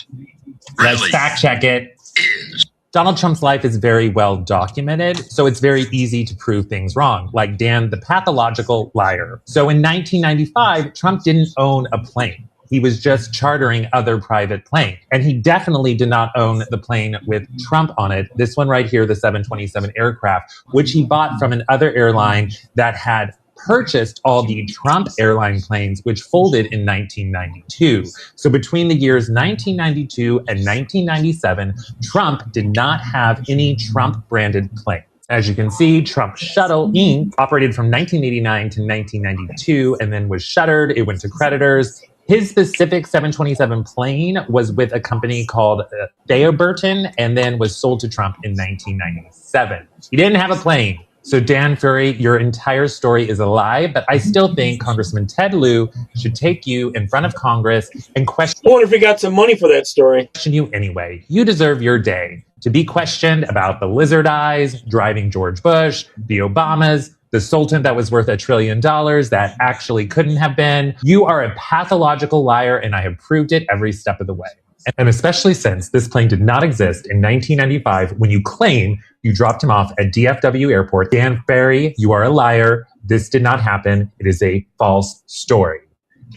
Speaker 1: Let's
Speaker 3: Really
Speaker 1: fact check it.
Speaker 3: is.
Speaker 1: Donald Trump's life is very well documented, so it's very easy to prove things wrong, like Dan, the pathological liar. So in 1995, Trump didn't own a plane. He was just chartering other private planes. And he definitely did not own the plane with Trump on it. This one right here, the 727 aircraft, which he bought from another airline that had purchased all the Trump airline planes, which folded in 1992. So between the years 1992 and 1997, Trump did not have any Trump-branded planes. As you can see, Trump Shuttle Inc. operated from 1989 to 1992 and then was shuttered. It went to creditors. His specific 727 plane was with a company called Theoburton and then was sold to Trump in 1997. He didn't have a plane. So Dan Furry, your entire story is a lie, but I still think Congressman Ted Lieu should take you in front of Congress and question.
Speaker 2: I wonder if he got some money for that story.
Speaker 1: Question you anyway. You deserve your day to be questioned about the lizard eyes, driving George Bush, the Obamas, the Sultan that was worth $1 trillion that actually couldn't have been. You are a pathological liar, and I have proved it every step of the way. And especially since this plane did not exist in 1995 when you claim you dropped him off at DFW Airport. Dan Ferry, you are a liar. This did not happen. It is a false story.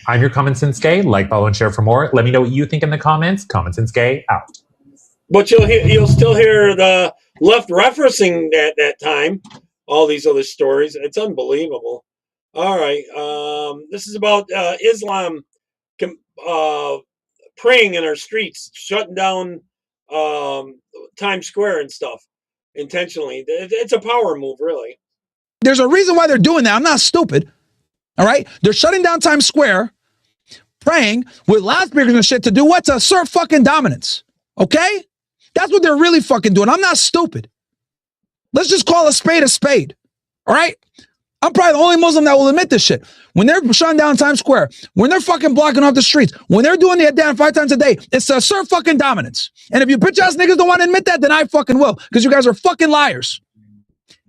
Speaker 1: I'm your Common Sense Gay. Like, follow, and share for more. Let me know what you think in the comments. Common Sense Gay out.
Speaker 2: But you'll still hear the left referencing that time, all these other stories. It's unbelievable. All right. This is about Islam praying in our streets, shutting down Times Square and stuff intentionally. It's a power move, really.
Speaker 4: There's a reason why they're doing that. I'm not stupid. All right? They're shutting down Times Square, praying with loudspeakers and shit to do what? To assert fucking dominance. Okay? That's what they're really fucking doing. I'm not stupid. Let's just call a spade a spade. All right? I'm probably the only Muslim that will admit this shit. When they're shutting down Times Square, when they're fucking blocking off the streets, when they're doing the Adhan 5 times a day, it's to assert fucking dominance. And if you bitch ass niggas don't want to admit that, then I fucking will, because you guys are fucking liars.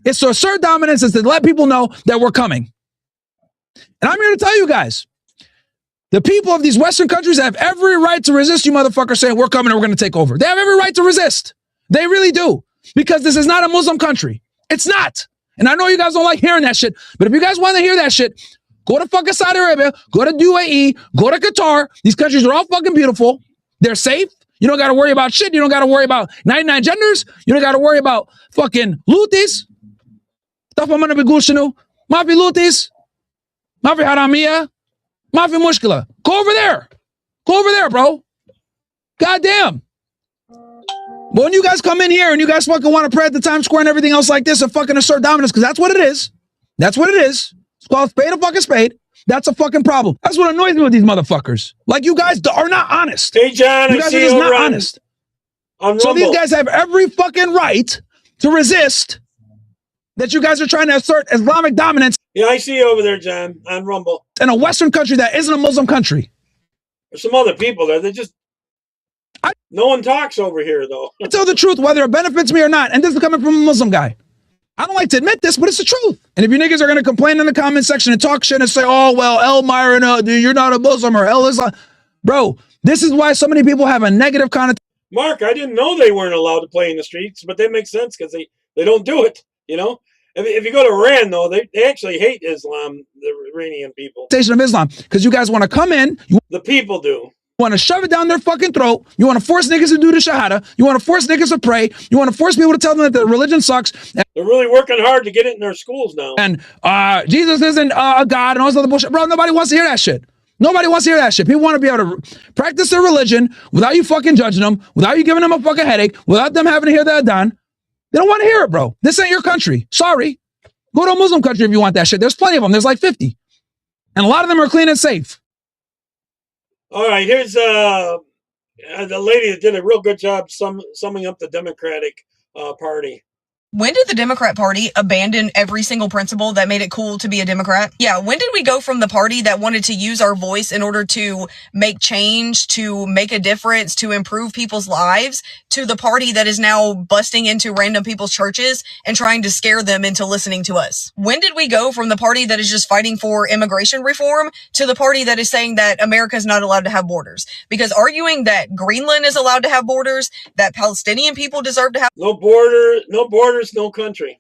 Speaker 4: It's to assert dominance, it's to let people know that we're coming. And I'm here to tell you guys, The people of these Western countries have every right to resist you motherfuckers saying, we're coming and we're going to take over. They have every right to resist. They really do. Because this is not a Muslim country. It's not. And I know you guys don't like hearing that shit, but if you guys want to hear that shit, go to fucking Saudi Arabia, go to UAE, go to Qatar. These countries are all fucking beautiful. They're safe. You don't got to worry about shit. You don't got to worry about 99 genders. You don't got to worry about fucking lutis. Stuff I'm going to be gushinu. Mafi lutis. Mafi haramia. Mafi mushkila. Go over there. Go over there, bro. Goddamn. But when you guys come in here and you guys fucking want to pray at the Times Square and everything else like this and fucking assert dominance, because that's what it is. That's what it is. It's called spade a fucking spade. That's a fucking problem. That's what annoys me with these motherfuckers. Like, you guys are not honest.
Speaker 2: Hey, John,
Speaker 4: you guys are just not honest. So these guys have every fucking right to resist that you guys are trying to assert Islamic dominance.
Speaker 2: Yeah, I see you over there, John, on Rumble.
Speaker 4: In a Western country that isn't a Muslim country.
Speaker 2: There's some other people there. They just... no one talks over here, though.
Speaker 4: I tell the truth, whether it benefits me or not. And this is coming from a Muslim guy. I don't like to admit this, but it's the truth. And if you niggas are going to complain in the comment section and talk shit and say, oh, well, El Myron, you're not a Muslim or El Islam. Bro, this is why so many people have a negative connotation.
Speaker 2: Mark, I didn't know they weren't allowed to play in the streets, but that makes sense because they don't do it, you know? If you go to Iran, though, they actually hate Islam, the Iranian people.
Speaker 4: Of Islam, because you guys want to come in.
Speaker 2: The people do.
Speaker 4: You want to shove it down their fucking throat. You want to force niggas to do the shahada. You want to force niggas to pray. You want to force people to tell them that their religion sucks.
Speaker 2: They're really working hard to get it in their schools now.
Speaker 4: And Jesus isn't a God and all this other bullshit. Bro, nobody wants to hear that shit. Nobody wants to hear that shit. People want to be able to practice their religion without you fucking judging them, without you giving them a fucking headache, without them having to hear the adhan. They don't want to hear it, bro. This ain't your country. Sorry. Go to a Muslim country if you want that shit. There's plenty of them. There's like 50. And a lot of them are clean and safe.
Speaker 2: All right, here's the lady that did a real good job summing up the Democratic Party.
Speaker 5: When did the Democrat Party abandon every single principle that made it cool to be a Democrat? Yeah, when did we go from the party that wanted to use our voice in order to make change, to make a difference, to improve people's lives, to the party that is now busting into random people's churches and trying to scare them into listening to us? When did we go from the party that is just fighting for immigration reform to the party that is saying that America is not allowed to have borders? Because arguing that Greenland is allowed to have borders, that Palestinian people deserve to have
Speaker 2: no borders, no country.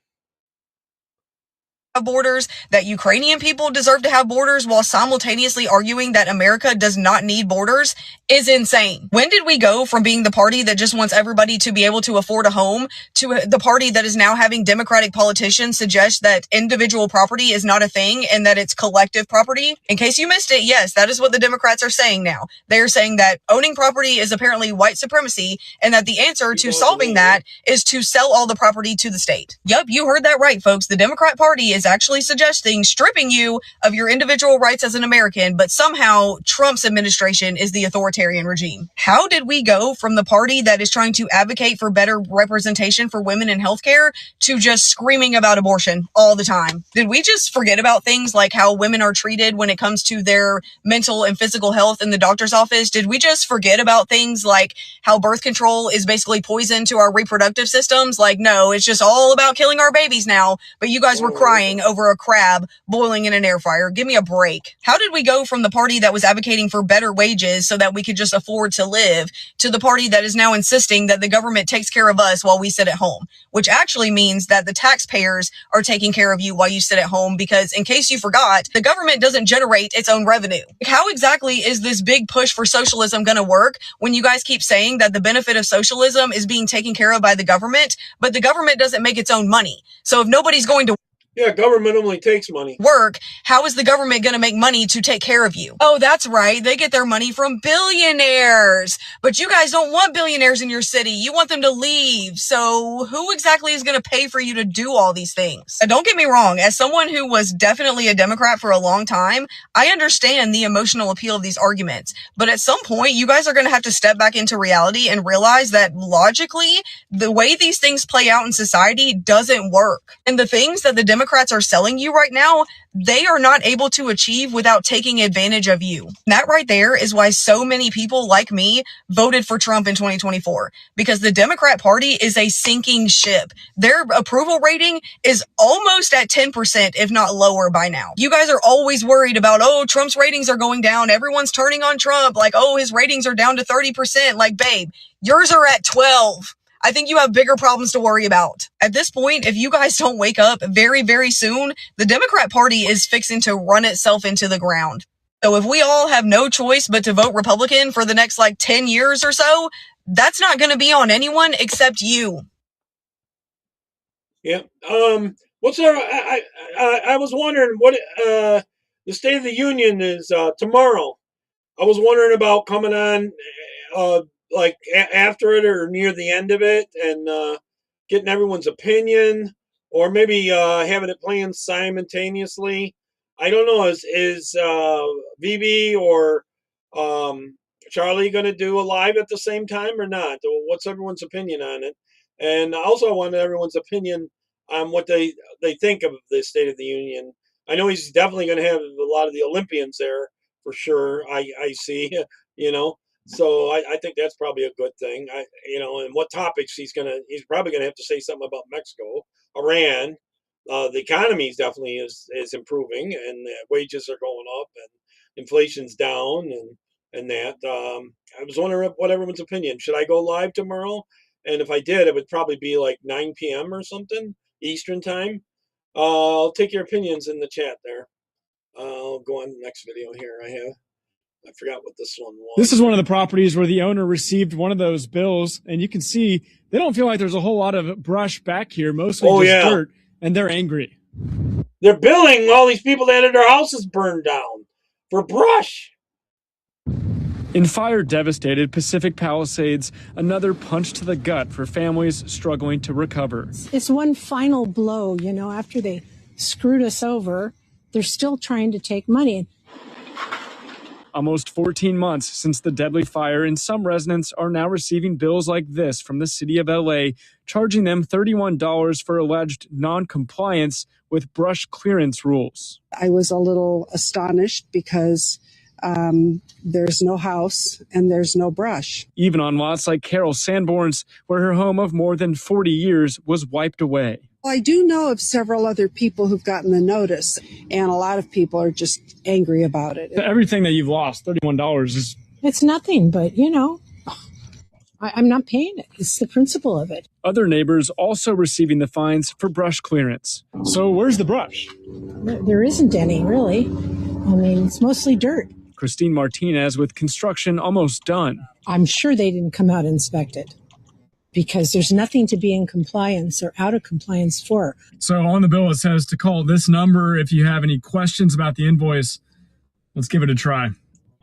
Speaker 5: Borders, that Ukrainian people deserve to have borders, while simultaneously arguing that America does not need borders, is insane. When did we go from being the party that just wants everybody to be able to afford a home to the party that is now having Democratic politicians suggest that individual property is not a thing and that it's collective property? In case you missed it, yes, that is what the Democrats are saying now. They are saying that owning property is apparently white supremacy and that the answer to solving that is to sell all the property to the state. Yup, you heard that right, folks. The Democrat Party is actually suggesting stripping you of your individual rights as an American, but somehow Trump's administration is the authoritarian regime. How did we go from the party that is trying to advocate for better representation for women in healthcare to just screaming about abortion all the time? Did we just forget about things like how women are treated when it comes to their mental and physical health in the doctor's office? Did we just forget about things like how birth control is basically poison to our reproductive systems? Like, no, it's just all about killing our babies now, but you guys were crying over a crab boiling in an air fryer. Give me a break. How did we go from the party that was advocating for better wages so that we could just afford to live to the party that is now insisting that the government takes care of us while we sit at home, which actually means that the taxpayers are taking care of you while you sit at home? Because in case you forgot, the government doesn't generate its own revenue. How exactly is this big push for socialism going to work when you guys keep saying that the benefit of socialism is being taken care of by the government, but the government doesn't make its own money? So if nobody's going to
Speaker 2: Yeah, government only takes money.
Speaker 5: Work, how is the government going to make money to take care of you? Oh, that's right. They get their money from billionaires. But you guys don't want billionaires in your city. You want them to leave. So who exactly is going to pay for you to do all these things? Don't get me wrong. As someone who was definitely a Democrat for a long time, I understand the emotional appeal of these arguments. But at some point, you guys are going to have to step back into reality and realize that logically, The way these things play out in society doesn't work. And the things that the Democrats are selling you right now, they are not able to achieve without taking advantage of you. That right there is why so many people like me voted for Trump in 2024, because the Democrat Party is a sinking ship. Their approval rating is almost at 10%, if not lower by now. You guys are always worried about, oh, Trump's ratings are going down. Everyone's turning on Trump. Like, oh, his ratings are down to 30%. Like, babe, yours are at 12. I think you have bigger problems to worry about. At this point, if you guys don't wake up very, very soon, the Democrat Party is fixing to run itself into the ground. So if we all have no choice but to vote Republican for the next 10 years or so, that's not going to be on anyone except you.
Speaker 2: Yeah. What's there? I was wondering what the State of the Union is tomorrow. I was wondering about coming on after it or near the end of it and getting everyone's opinion, or maybe having it playing simultaneously. I don't know. Is VB or Charlie going to do a live at the same time or not? What's everyone's opinion on it? And also, I want everyone's opinion on what they think of the State of the Union. I know he's definitely going to have a lot of the Olympians there for sure. I see, So I think that's probably a good thing. And what topics he's probably gonna have to say something about Mexico, Iran. The economy definitely is improving, and wages are going up, and inflation's down, and that. I was wondering what everyone's opinion. Should I go live tomorrow? And if I did, it would probably be 9 p.m. or something Eastern time. I'll take your opinions in the chat there. I'll go on the next video here. I forgot what this one was.
Speaker 6: This is one of the properties where the owner received one of those bills, and you can see they don't feel like there's a whole lot of brush back here, mostly just dirt, and they're angry.
Speaker 2: They're billing all these people that had their houses burned down for brush.
Speaker 6: In fire-devastated Pacific Palisades, another punch to the gut for families struggling to recover.
Speaker 7: It's one final blow, after they screwed us over, they're still trying to take money.
Speaker 6: Almost 14 months since the deadly fire, and some residents are now receiving bills like this from the city of LA, charging them $31 for alleged non-compliance with brush clearance rules.
Speaker 8: I was a little astonished because there's no house and there's no brush.
Speaker 6: Even on lots like Carol Sanborn's, where her home of more than 40 years was wiped away.
Speaker 8: Well, I do know of several other people who've gotten the notice, and a lot of people are just angry about it.
Speaker 6: Everything that you've lost, $31 is...
Speaker 7: It's nothing, but, I'm not paying it. It's the principle of it.
Speaker 6: Other neighbors also receiving the fines for brush clearance. So where's the brush?
Speaker 7: There isn't any, really. It's mostly dirt.
Speaker 6: Christine Martinez with construction almost done.
Speaker 7: I'm sure they didn't come out and inspect it, because there's nothing to be in compliance or out of compliance for.
Speaker 6: So on the bill, it says to call this number if you have any questions about the invoice. Let's give it a try.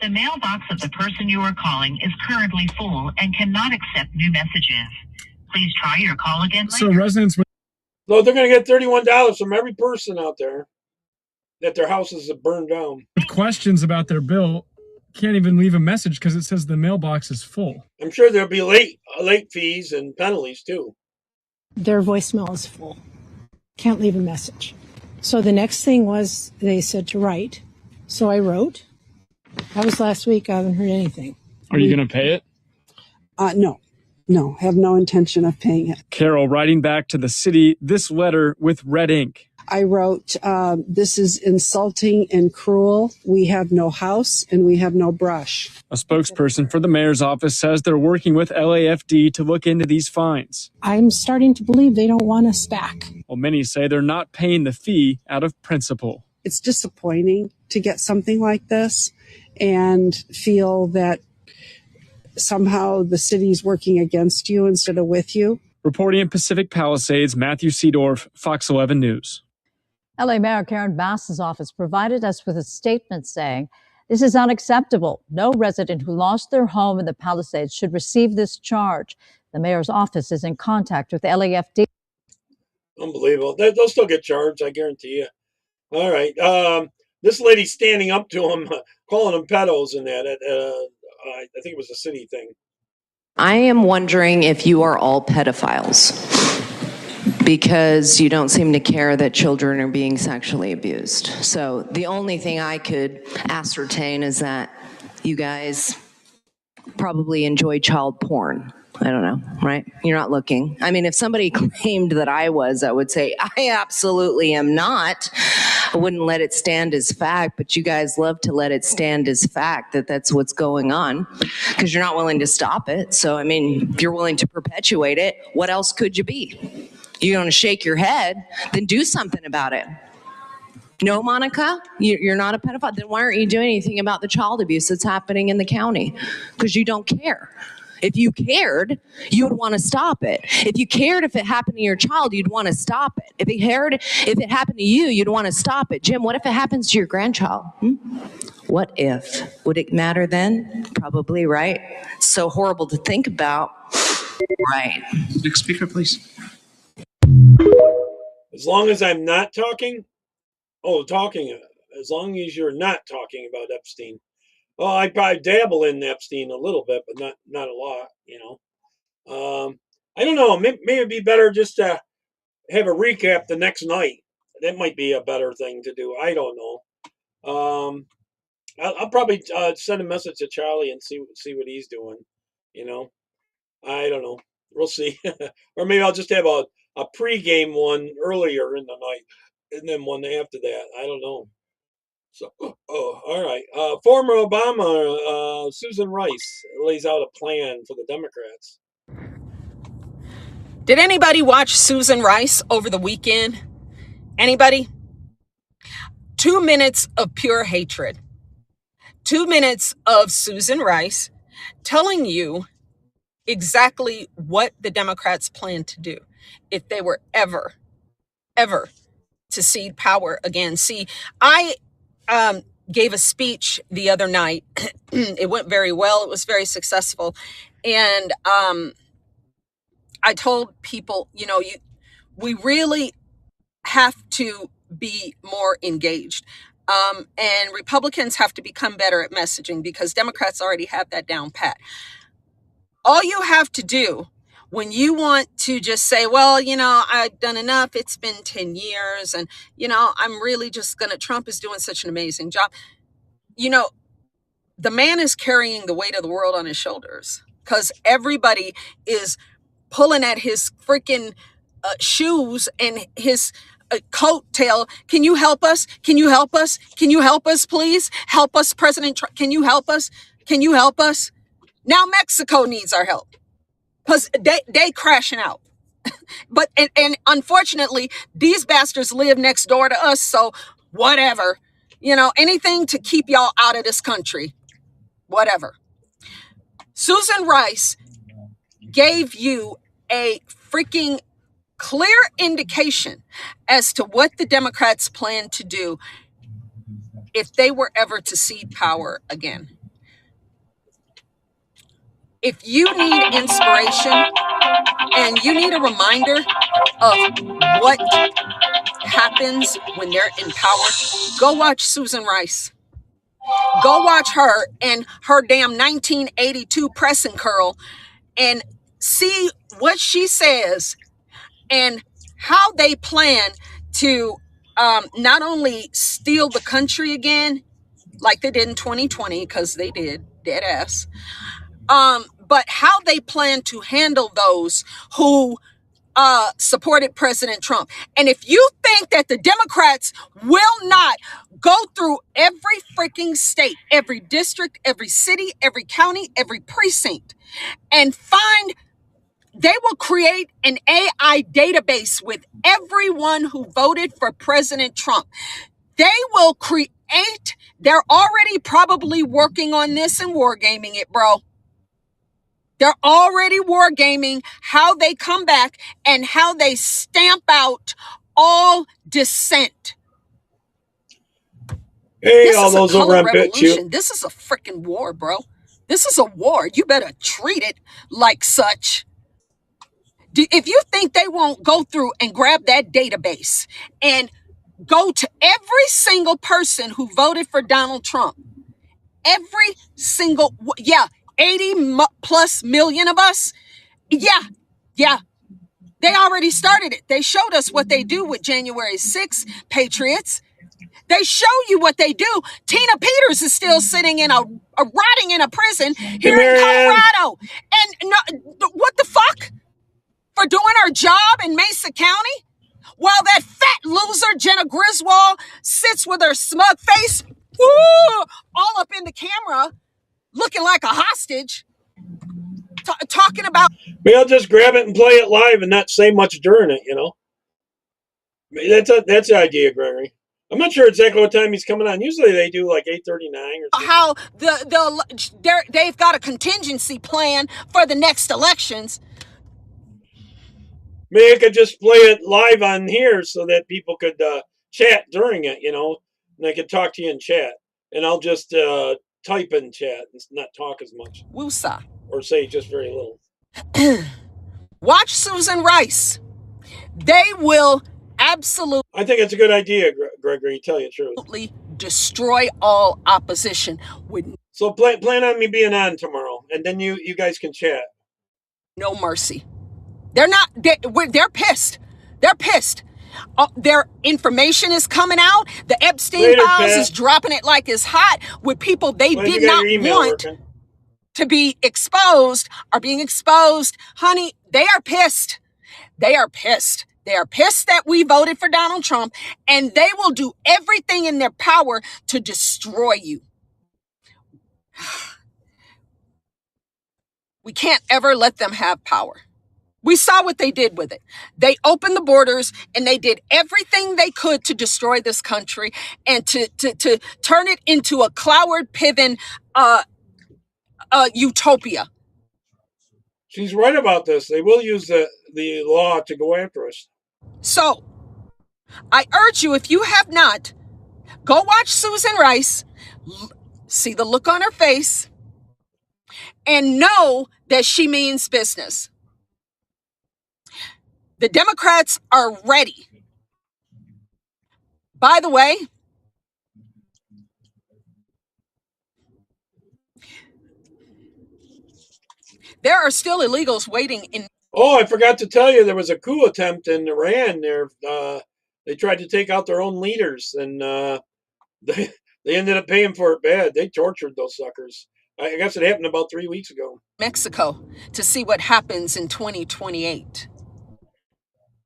Speaker 9: The mailbox of the person you are calling is currently full and cannot accept new messages. Please try your call again later.
Speaker 6: So residents...
Speaker 2: No, they're going to get $31 from every person out there that their houses have burned down.
Speaker 6: With questions about their bill, can't even leave a message because it says the mailbox is full.
Speaker 2: I'm sure there'll be late fees and penalties too.
Speaker 7: Their voicemail is full. Can't leave a message. So the next thing was they said to write. So I wrote. That was last week. I haven't heard anything.
Speaker 6: Are you going to pay it?
Speaker 8: No, have no intention of paying it.
Speaker 6: Carol writing back to the city this letter with red ink.
Speaker 8: I wrote, this is insulting and cruel. We have no house and we have no brush.
Speaker 6: A spokesperson for the mayor's office says they're working with LAFD to look into these fines.
Speaker 7: I'm starting to believe they don't want us back.
Speaker 6: Well, many say they're not paying the fee out of principle.
Speaker 8: It's disappointing to get something like this and feel that somehow the city's working against you instead of with you.
Speaker 6: Reporting in Pacific Palisades, Matthew Seedorf, Fox 11 News.
Speaker 10: LA Mayor Karen Bass's office provided us with a statement saying, "This is unacceptable. No resident who lost their home in the Palisades should receive this charge." The mayor's office is in contact with LAFD.
Speaker 2: Unbelievable. They'll still get charged, I guarantee you. All right. This lady's standing up to them, calling them pedos and that. I think it was a city thing.
Speaker 11: I am wondering if you are all pedophiles, because you don't seem to care that children are being sexually abused. So the only thing I could ascertain is that you guys probably enjoy child porn. I don't know, right? You're not looking. I mean, if somebody claimed that I was, I would say, I absolutely am not. I wouldn't let it stand as fact, but you guys love to let it stand as fact that that's what's going on, because you're not willing to stop it. So, I mean, if you're willing to perpetuate it, what else could you be? You're going to shake your head, then do something about it. No, Monica, you're not a pedophile. Then why aren't you doing anything about the child abuse that's happening in the county? Because you don't care. If you cared, you would want to stop it. If you cared if it happened to your child, you'd want to stop it. If it happened to you, you'd want to stop it. Jim, what if it happens to your grandchild? What if? Would it matter then? Probably, right? It's so horrible to think about. Right.
Speaker 20: Next speaker, please.
Speaker 2: As long as I'm not talking, as long as you're not talking about Epstein. Oh, I probably dabble in Epstein a little bit, but not a lot, you know. I don't know. Maybe it'd be better just to have a recap the next night. That might be a better thing to do. I don't know. I'll probably send a message to Charlie and see what he's doing. You know, I don't know. We'll see. Or maybe I'll just have a pregame one earlier in the night, and then one after that. I don't know. So, all right. Former Obama, Susan Rice, lays out a plan for the Democrats.
Speaker 12: Did anybody watch Susan Rice over the weekend? Anybody? 2 minutes of pure hatred. 2 minutes of Susan Rice telling you exactly what the Democrats plan to do if they were ever to cede power again. See, I gave a speech the other night. It went very well. It was very successful. And I told people, you know, we really have to be more engaged. And Republicans have to become better at messaging, because Democrats already have that down pat. All you have to do when you want to just say, well, you know, I've done enough. It's been 10 years. And, you know, I'm really just Trump is doing such an amazing job. You know, the man is carrying the weight of the world on his shoulders, because everybody is pulling at his freaking shoes and his coattail. Can you help us? Can you help us? Can you help us, please? Help us, President Trump. Can you help us? Can you help us? Now Mexico needs our help, because they crashing out. But and unfortunately, these bastards live next door to us. So whatever, you know, anything to keep y'all out of this country, whatever. Susan Rice gave you a freaking clear indication as to what the Democrats plan to do if they were ever to cede power again. If you need inspiration and you need a reminder of what happens when they're in power, go watch Susan Rice. Go watch her and her damn 1982 press and curl and see what she says and how they plan to not only steal the country again, like they did in 2020, because they did, dead ass, but how they plan to handle those who supported President Trump. And if you think that the Democrats will not go through every freaking state, every district, every city, every county, every precinct, and find, they will create an AI database with everyone who voted for President Trump. They will create, they're already probably working on this and wargaming it, bro. They're already wargaming how they come back and how they stamp out all dissent.
Speaker 2: Hey,
Speaker 12: this
Speaker 2: all
Speaker 12: is
Speaker 2: those
Speaker 12: a color
Speaker 2: over on
Speaker 12: revolution. This is a freaking war, bro. This is a war. You better treat it like such. If you think they won't go through and grab that database and go to every single person who voted for Donald Trump, every single, yeah, plus million of us. Yeah. They already started it. They showed us what they do with January 6th Patriots. They show you what they do. Tina Peters is still sitting in rotting in a prison here in Colorado. And what the fuck? For doing her job in Mesa County? While that fat loser, Jenna Griswold, sits with her smug face, all up in the camera, looking like a hostage, talking about...
Speaker 2: Maybe I'll just grab it and play it live and not say much during it, you know? That's the idea, Gregory. I'm not sure exactly what time he's coming on. Usually they do like 8:39 or something.
Speaker 12: How they've got a contingency plan for the next elections.
Speaker 2: Maybe I could just play it live on here so that people could chat during it, you know, and I could talk to you in chat. And I'll just type in chat and not talk as much.
Speaker 12: Woosah.
Speaker 2: Or say just very little.
Speaker 12: Watch Susan Rice. They will absolutely...
Speaker 2: I think it's a good idea, Gregory, tell you the truth.
Speaker 12: Destroy all opposition.
Speaker 2: So plan on me being on tomorrow, and then you guys can chat.
Speaker 12: No mercy. They're not... They're pissed. They're pissed. Their information is coming out. The Epstein files is dropping it like it's hot with people they did not want to be exposed are being exposed. Honey, they are pissed. They are pissed. They are pissed that we voted for Donald Trump, and they will do everything in their power to destroy you. We can't ever let them have power. We saw what they did with it. They opened the borders and they did everything they could to destroy this country and to turn it into a Cloward Piven utopia.
Speaker 2: She's right about this. They will use the law to go after us.
Speaker 12: So, I urge you, if you have not, go watch Susan Rice, see the look on her face, and know that she means business. The Democrats are ready. By the way, there are still illegals waiting in...
Speaker 2: Oh, I forgot to tell you, there was a coup attempt in Iran there. They tried to take out their own leaders, and they ended up paying for it bad. They tortured those suckers. I guess it happened about 3 weeks ago.
Speaker 12: Mexico to see what happens in 2028.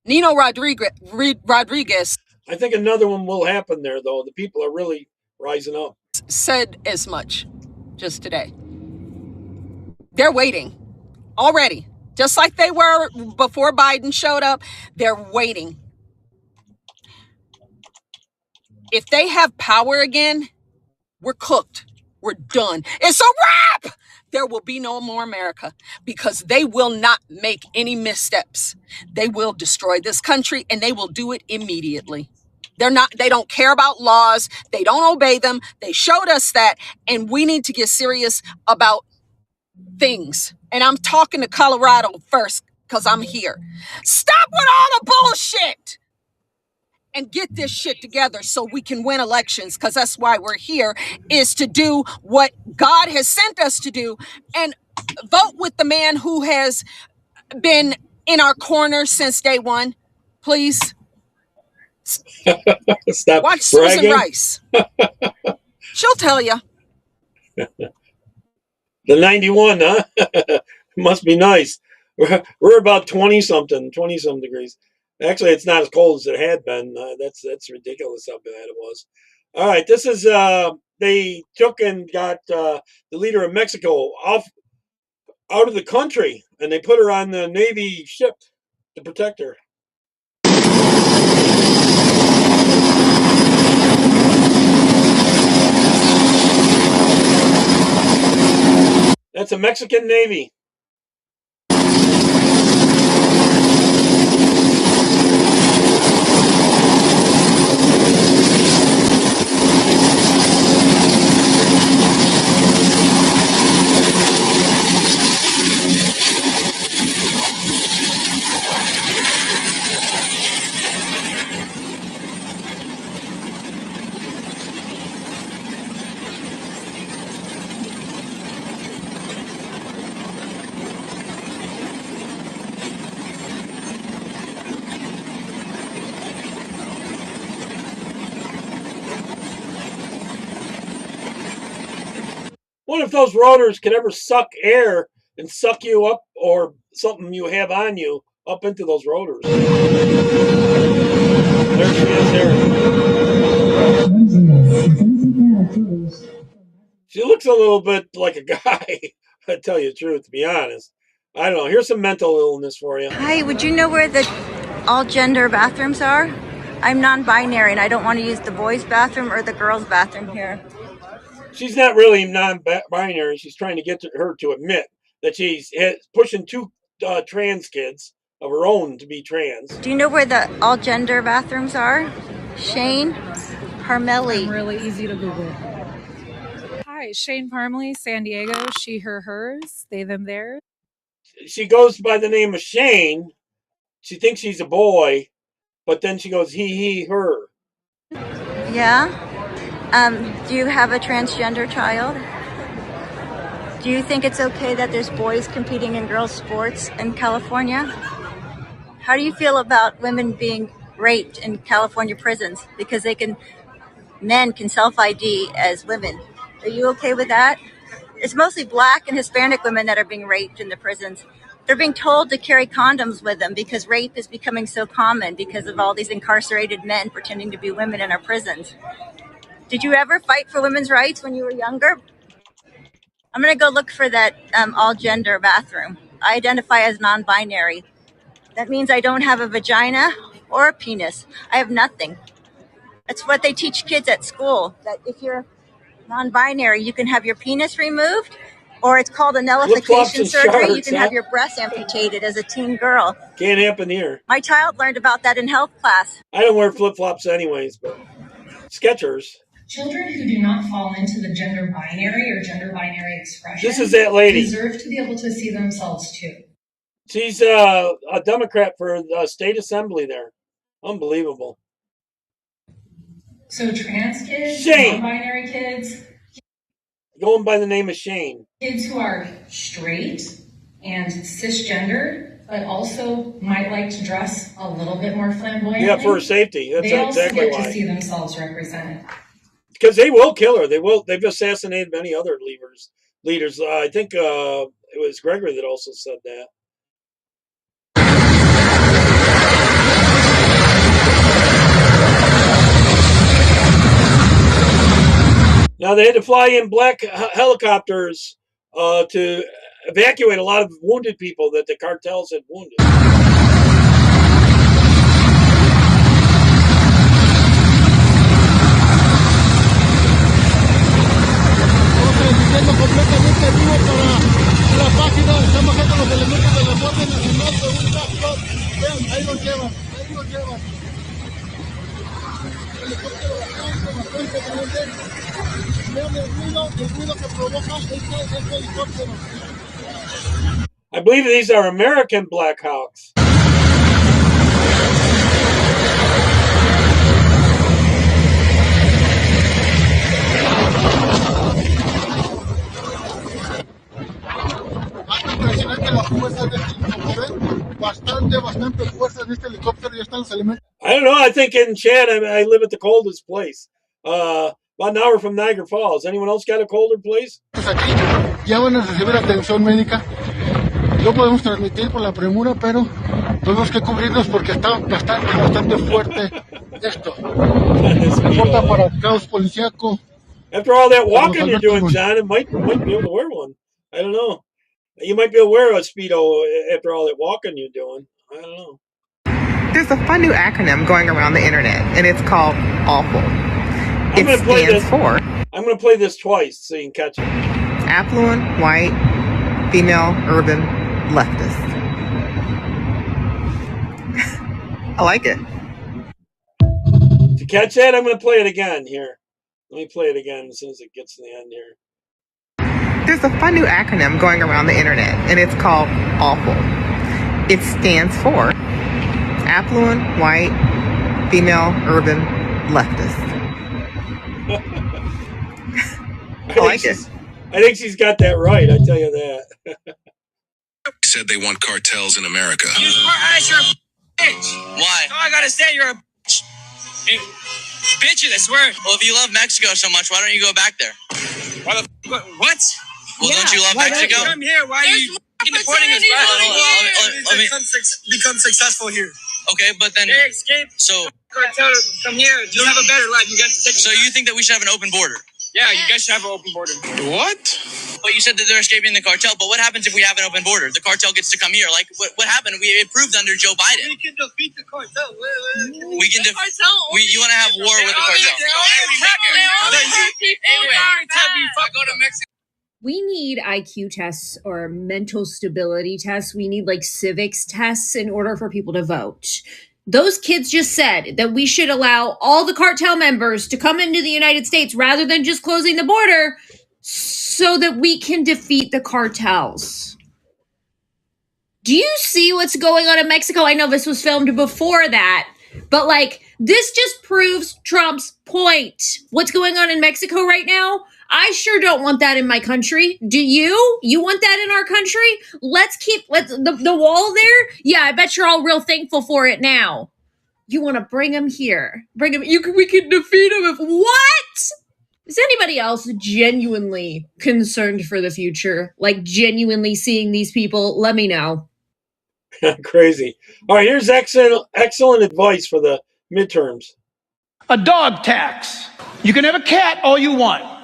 Speaker 12: Nino Rodriguez.
Speaker 2: I think another one will happen there, though. The people are really rising up.
Speaker 12: Said as much just today. They're waiting already. Just like they were before Biden showed up, they're waiting. If they have power again, we're cooked. We're done. It's a wrap! There will be no more America because they will not make any missteps. They will destroy this country and they will do it immediately. They don't care about laws. They don't obey them. They showed us that, and we need to get serious about things. And I'm talking to Colorado first because I'm here. Stop with all the bullshit and get this shit together so we can win elections, because that's why we're here, is to do what God has sent us to do and vote with the man who has been in our corner since day one. Please.
Speaker 2: Stop
Speaker 12: watch
Speaker 2: bragging.
Speaker 12: Susan Rice. She'll tell you.
Speaker 2: The 91, huh? Must be nice. We're about 20-something degrees. Actually, it's not as cold as it had been. That's ridiculous how bad it was. All right, this is, they took and got the leader of Mexico out of the country, and they put her on the Navy ship to protect her. That's a Mexican Navy. What if those rotors could ever suck air and suck you up, or something you have on you, up into those rotors? There she is there. She looks a little bit like a guy, I tell you the truth, to be honest. I don't know. Here's some mental illness for you.
Speaker 13: Hi, would you know where the all-gender bathrooms are? I'm non-binary and I don't want to use the boys' bathroom or the girls' bathroom here.
Speaker 2: She's not really non-binary. She's trying to get her to admit that she's pushing two trans kids of her own to be trans.
Speaker 13: Do you know where the all-gender bathrooms are? Shane Parmelli.
Speaker 14: I'm really easy to Google. Hi, Shane Parmelli, San Diego. She, her, hers. They, them, theirs.
Speaker 2: She goes by the name of Shane. She thinks she's a boy, but then she goes he, her.
Speaker 13: Yeah? Do you have a transgender child? Do you think it's okay that there's boys competing in girls' sports in California? How do you feel about women being raped in California prisons because men can self-ID as women? Are you okay with that? It's mostly Black and Hispanic women that are being raped in the prisons. They're being told to carry condoms with them because rape is becoming so common because of all these incarcerated men pretending to be women in our prisons. Did you ever fight for women's rights when you were younger? I'm going to go look for that all-gender bathroom. I identify as non-binary. That means I don't have a vagina or a penis. I have nothing. That's what they teach kids at school, that if you're non-binary, you can have your penis removed, or it's called a nullification surgery. You can have your breast amputated as a teen girl.
Speaker 2: Can't happen here.
Speaker 13: My child learned about that in health class.
Speaker 2: I don't wear flip-flops anyways, but Skechers.
Speaker 15: Children who do not fall into the gender binary or gender binary expression
Speaker 2: This is that lady.
Speaker 15: deserve to be able to see themselves too.
Speaker 2: She's a Democrat for the state assembly there. Unbelievable.
Speaker 15: So trans kids,
Speaker 2: Shane.
Speaker 15: non-binary kids,
Speaker 2: Going by the name of Shane.
Speaker 15: kids who are straight and cisgendered, but also might like to dress a little bit more flamboyantly.
Speaker 2: Yeah, for her safety. That's
Speaker 15: they also
Speaker 2: exactly
Speaker 15: get
Speaker 2: why.
Speaker 15: to see themselves represented.
Speaker 2: Because they will kill her. They've assassinated many other leaders. I think it was Gregory that also said that. Now they had to fly in black helicopters to evacuate a lot of wounded people that the cartels had wounded.
Speaker 16: Completamente vivo para la página, estamos acá con los elementos de la Guardia Nacional de un tractor. Vean, ahí los llevan, ahí los llevan. Helicóptero bastante grande. Vean el ruido que provoca este helicóptero.
Speaker 2: I believe these are American Black Hawks.
Speaker 16: Bastante fuerza en este helicóptero. Ya están los elementos.
Speaker 2: I don't know. I think in Chad, I live at the coldest place. About an hour from Niagara Falls. Anyone else got a colder place?
Speaker 16: Aquí ya van a recibir atención médica. No podemos transmitir por la premura, pero tenemos que cubrirnos porque está bastante fuerte esto. Reporta para caos policíaco.
Speaker 2: After all that walking you're doing, John, it might be able to wear one. I don't know. You might be able to wear a Speedo after all that walking you're doing. I don't know.
Speaker 17: There's a fun new acronym going around the internet, and it's called AWFUL.
Speaker 2: I'm going to play this twice so you can catch it.
Speaker 17: Affluent, white, female, urban, leftist. I like it.
Speaker 2: To catch that, I'm going to play it again here. Let me play it again as soon as it gets to the end here.
Speaker 17: There's a fun new acronym going around the internet, and it's called AWFUL. It stands for Affluent, White, Female, Urban, Leftist. I like it.
Speaker 2: I think she's got that right, I tell you that.
Speaker 3: Said they want cartels in America.
Speaker 18: You smart ass, you're a bitch. Why? All I gotta say, you're a bitch. Bitch, I swear. Well, if you love Mexico so much, why don't you go back there? What? Well, don't you love Mexico? Come here. Why are you deporting us back? Become successful here. Okay, but then they escape. So cartel, come here. You have a better life. You guys. So you think that we should have an open border? Yeah, you guys should have an open border. What? But you said that they're escaping the cartel. But what happens if we have an open border? The cartel gets to come here. Like what happened? It proved under Joe Biden. We can defeat the cartel. We can defeat. You want to have war with the cartel?
Speaker 19: We need IQ tests or mental stability tests. We need like civics tests in order for people to vote. Those kids just said that we should allow all the cartel members to come into the United States rather than just closing the border so that we can defeat the cartels. Do you see what's going on in Mexico? I know this was filmed before that, but like this just proves Trump's point. What's going on in Mexico right now? I sure don't want that in my country. Do you? You want that in our country? Let's the wall there. Yeah, I bet you're all real thankful for it now. You want to bring him here? Bring him. We can defeat him. What? Is anybody else genuinely concerned for the future? Like genuinely seeing these people? Let me know.
Speaker 2: Crazy. All right, here's excellent advice for the midterms.
Speaker 21: A dog tax. You can have a cat all you want.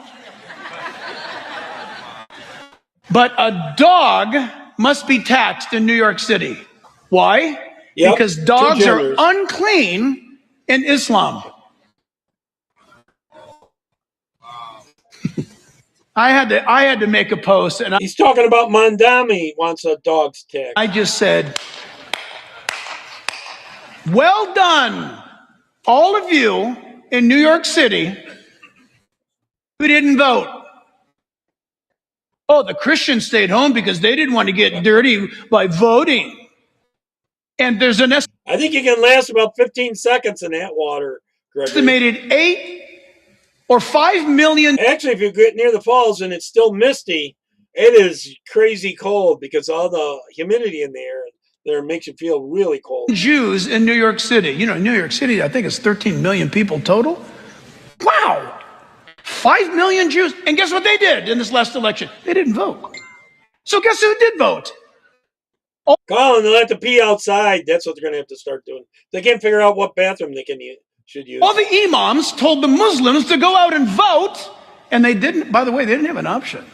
Speaker 21: But a dog must be taxed in New York City. Why?
Speaker 2: Yep,
Speaker 21: because dogs are unclean in Islam. I had to make a post, and
Speaker 2: he's talking about Mondami wants a dog's tax.
Speaker 21: I just said, well done, all of you in New York City who didn't vote. Oh, the Christians stayed home because they didn't want to get dirty by voting. And there's an
Speaker 2: I think you can last about 15 seconds in that water, Gregory.
Speaker 21: Estimated 8 or 5 million.
Speaker 2: Actually, if you get near the falls and it's still misty, it is crazy cold because all the humidity in the air there makes you feel really cold.
Speaker 21: Jews in New York City. You know, New York City, I think it's 13 million people total. Wow. 5 million Jews. And guess what they did in this last election? They didn't vote. So guess who did vote?
Speaker 2: Colin, they'll have to pee outside. That's what they're going to have to start doing. They can't figure out what bathroom they should use.
Speaker 21: All the imams told the Muslims to go out and vote, and they didn't. By the way, they didn't have an option.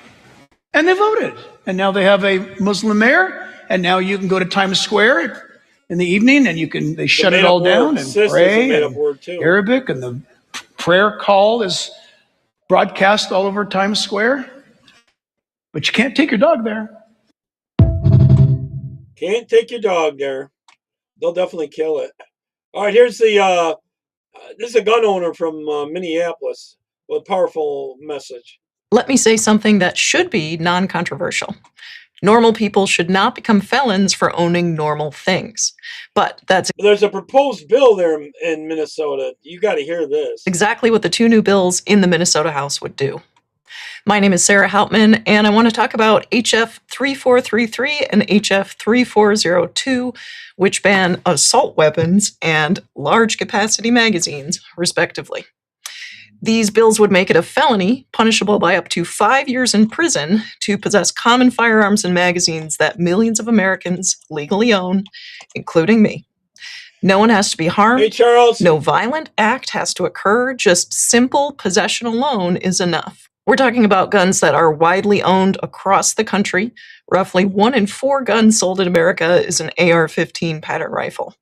Speaker 21: And they voted. And now they have a Muslim mayor, and now you can go to Times Square in the evening, and they shut it all down and pray in Arabic, and the prayer call is broadcast all over Times Square. But you can't take your dog there.
Speaker 2: Can't take your dog there. They'll definitely kill it. All right, here's this is a gun owner from Minneapolis with a powerful message.
Speaker 22: Let me say something that should be non-controversial. Normal people should not become felons for owning normal things. But there's a proposed bill there in Minnesota. You got to hear this. Exactly what the two new bills in the Minnesota House would do. My name is Sarah Hauptman, and I want to talk about HF 3433 and HF 3402, which ban assault weapons and large capacity magazines, respectively. These bills would make it a felony, punishable by up to 5 years in prison, to possess common firearms and magazines that millions of Americans legally own, including me. No one has to be harmed. Hey, Charles. No violent act has to occur. Just simple possession alone is enough. We're talking about guns that are widely owned across the country. Roughly 1 in 4 guns sold in America is an AR-15 pattern rifle.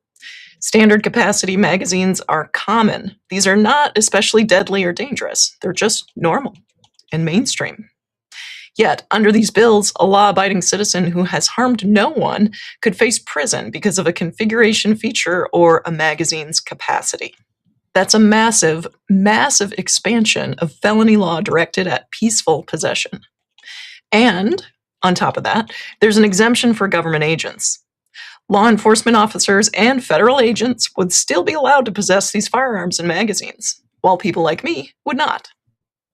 Speaker 22: Standard capacity magazines are common. These are not especially deadly or dangerous. They're just normal and mainstream. Yet, under these bills, a law-abiding citizen who has harmed no one could face prison because of a configuration feature or a magazine's capacity. That's a massive, massive expansion of felony law directed at peaceful possession. And, on top of that, there's an exemption for government agents. Law enforcement officers and federal agents would still be allowed to possess these firearms and magazines, while people like me would not.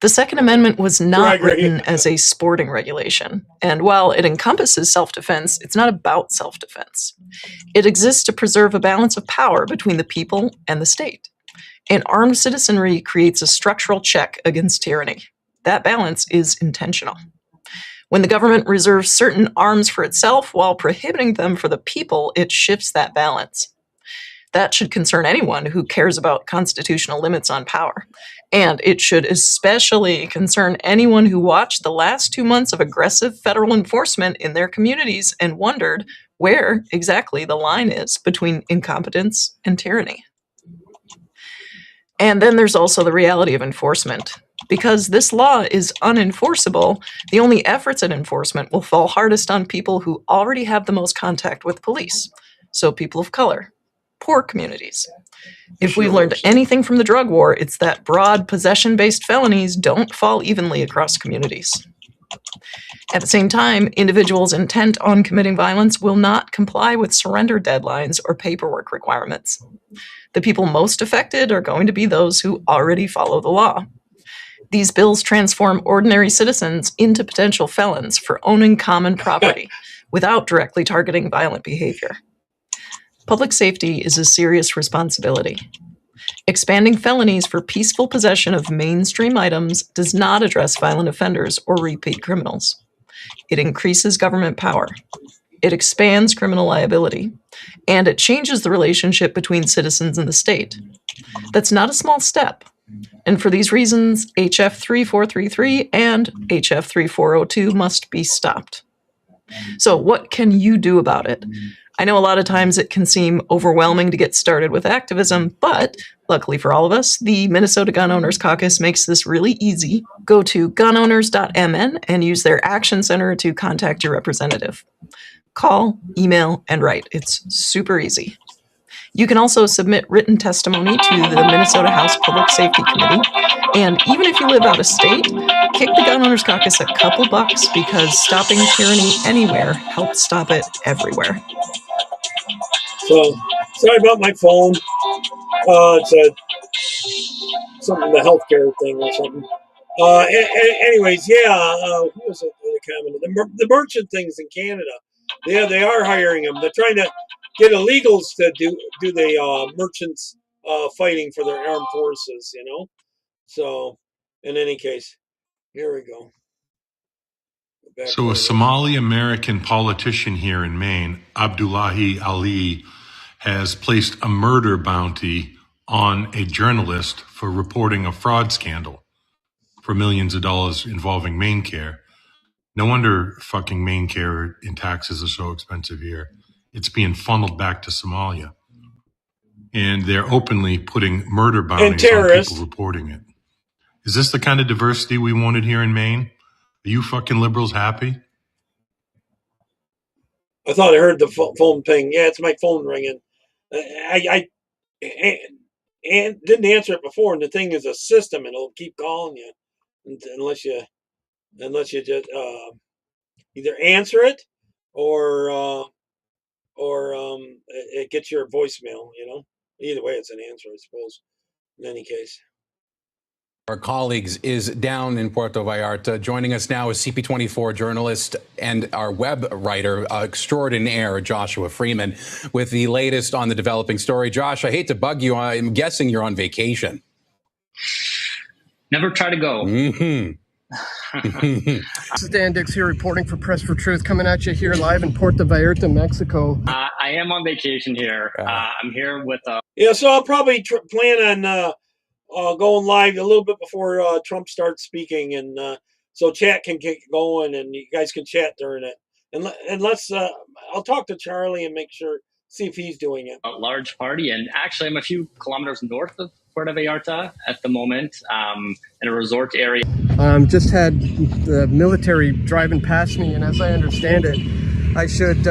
Speaker 22: The Second Amendment was not written as a sporting regulation, and while it encompasses self-defense, it's not about self-defense. It exists to preserve a balance of power between the people and the state. And armed citizenry creates a structural check against tyranny. That balance is intentional. When the government reserves certain arms for itself while prohibiting them for the people, it shifts that balance. That should concern anyone who cares about constitutional limits on power. And it should especially concern anyone who watched the last 2 months of aggressive federal enforcement in their communities and wondered where exactly the line is between incompetence and tyranny. And then there's also the reality of enforcement. Because this law is unenforceable, the only efforts at enforcement will fall hardest on people who already have the most contact with police. So people of color, poor communities. If we've learned anything from the drug war, it's that broad possession-based felonies don't fall evenly across communities. At the same time, individuals intent on committing violence will not comply with surrender deadlines or paperwork requirements. The people most affected are going to be those who already follow the law. These bills transform ordinary citizens into potential felons for owning common property without directly targeting violent behavior. Public safety is a serious responsibility. Expanding felonies for peaceful possession of mainstream items does not address violent offenders or repeat criminals. It increases government power. It expands criminal liability. And it changes the relationship between citizens and the state. That's not a small step. And for these reasons, HF 3433 and HF 3402 must be stopped. So what can you do about it? I know a lot of times it can seem overwhelming to get started with activism, but luckily for all of us, the Minnesota Gun Owners Caucus makes this really easy. Go to gunowners.mn and use their Action Center to contact your representative. Call, email, and write. It's super easy. You can also submit written testimony to the Minnesota House Public Safety Committee. And even if you live out of state, kick the Gun Owners Caucus a couple bucks because stopping tyranny anywhere helps stop it everywhere.
Speaker 2: So, sorry about my phone. It's something, the healthcare thing or something. Anyways, yeah, who was it in the comment? The merchant things in Canada. Yeah, they are hiring them. They're trying to get illegals to do the merchants fighting for their armed forces, you know? So, in any case, here we go.
Speaker 1: So a Somali-American politician here in Maine, Abdullahi Ali, has placed a murder bounty on a journalist for reporting a fraud scandal for millions of dollars involving Maine Care. No wonder fucking Maine Care and taxes are so expensive here. It's being funneled back to Somalia. And they're openly putting murder bounties on people reporting it. Is this the kind of diversity we wanted here in Maine? Are you fucking liberals happy?
Speaker 2: I thought I heard the phone ping. Yeah, it's my phone ringing. I didn't answer it before, and the thing is a system, and it'll keep calling you unless you just either answer it or it gets your voicemail. You know, either way, it's an answer, I suppose. In any case.
Speaker 4: Our colleagues is down in Puerto Vallarta. Joining us now is CP24 journalist and our web writer extraordinaire, Joshua Freeman, with the latest on the developing story. Josh, I hate to bug you. I'm guessing you're on vacation.
Speaker 23: Never try to go.
Speaker 24: This is Dan Dix here reporting for Press for Truth, coming at you here live in Puerto Vallarta, Mexico.
Speaker 23: I am on vacation here. I'm here with...
Speaker 2: Yeah, so I'll probably plan on... going live a little bit before Trump starts speaking, and so chat can get going, and you guys can chat during it. And let's I'll talk to Charlie and see if he's doing it.
Speaker 23: A large party, and actually I'm a few kilometers north of Puerto Vallarta at the moment, in a resort area.
Speaker 24: Just had the military driving past me, and as I understand it, I should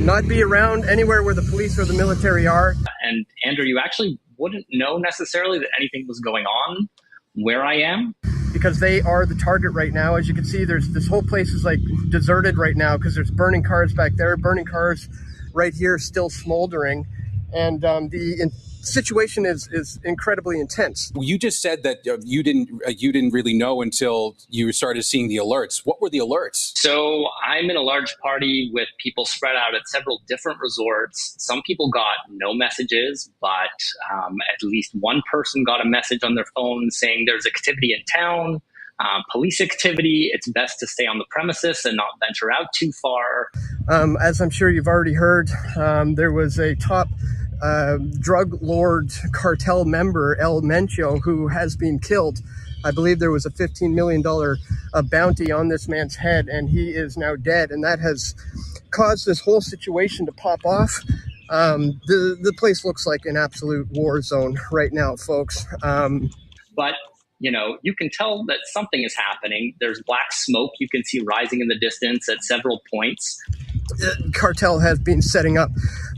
Speaker 24: not be around anywhere where the police or the military are.
Speaker 23: And Andrew, you actually wouldn't know necessarily that anything was going on where I am.
Speaker 24: Because they are the target right now. As you can see, this whole place is like deserted right now because there's burning cars back there, burning cars right here still smoldering. And the situation is incredibly intense.
Speaker 4: You just said that you didn't really know until you started seeing the alerts. What were the alerts?
Speaker 23: So I'm in a large party with people spread out at several different resorts. Some people got no messages, but at least one person got a message on their phone saying there's activity in town. police activity, it's best to stay on the premises and not venture out too far.
Speaker 24: As I'm sure you've already heard, there was a top drug lord cartel member, El Mencho, who has been killed. I believe there was a $15 million bounty on this man's head, and he is now dead. And that has caused this whole situation to pop off. The place looks like an absolute war zone right now, folks.
Speaker 23: But you know, you can tell that something is happening. There's black smoke you can see rising in the distance at several points.
Speaker 24: Cartel has been setting up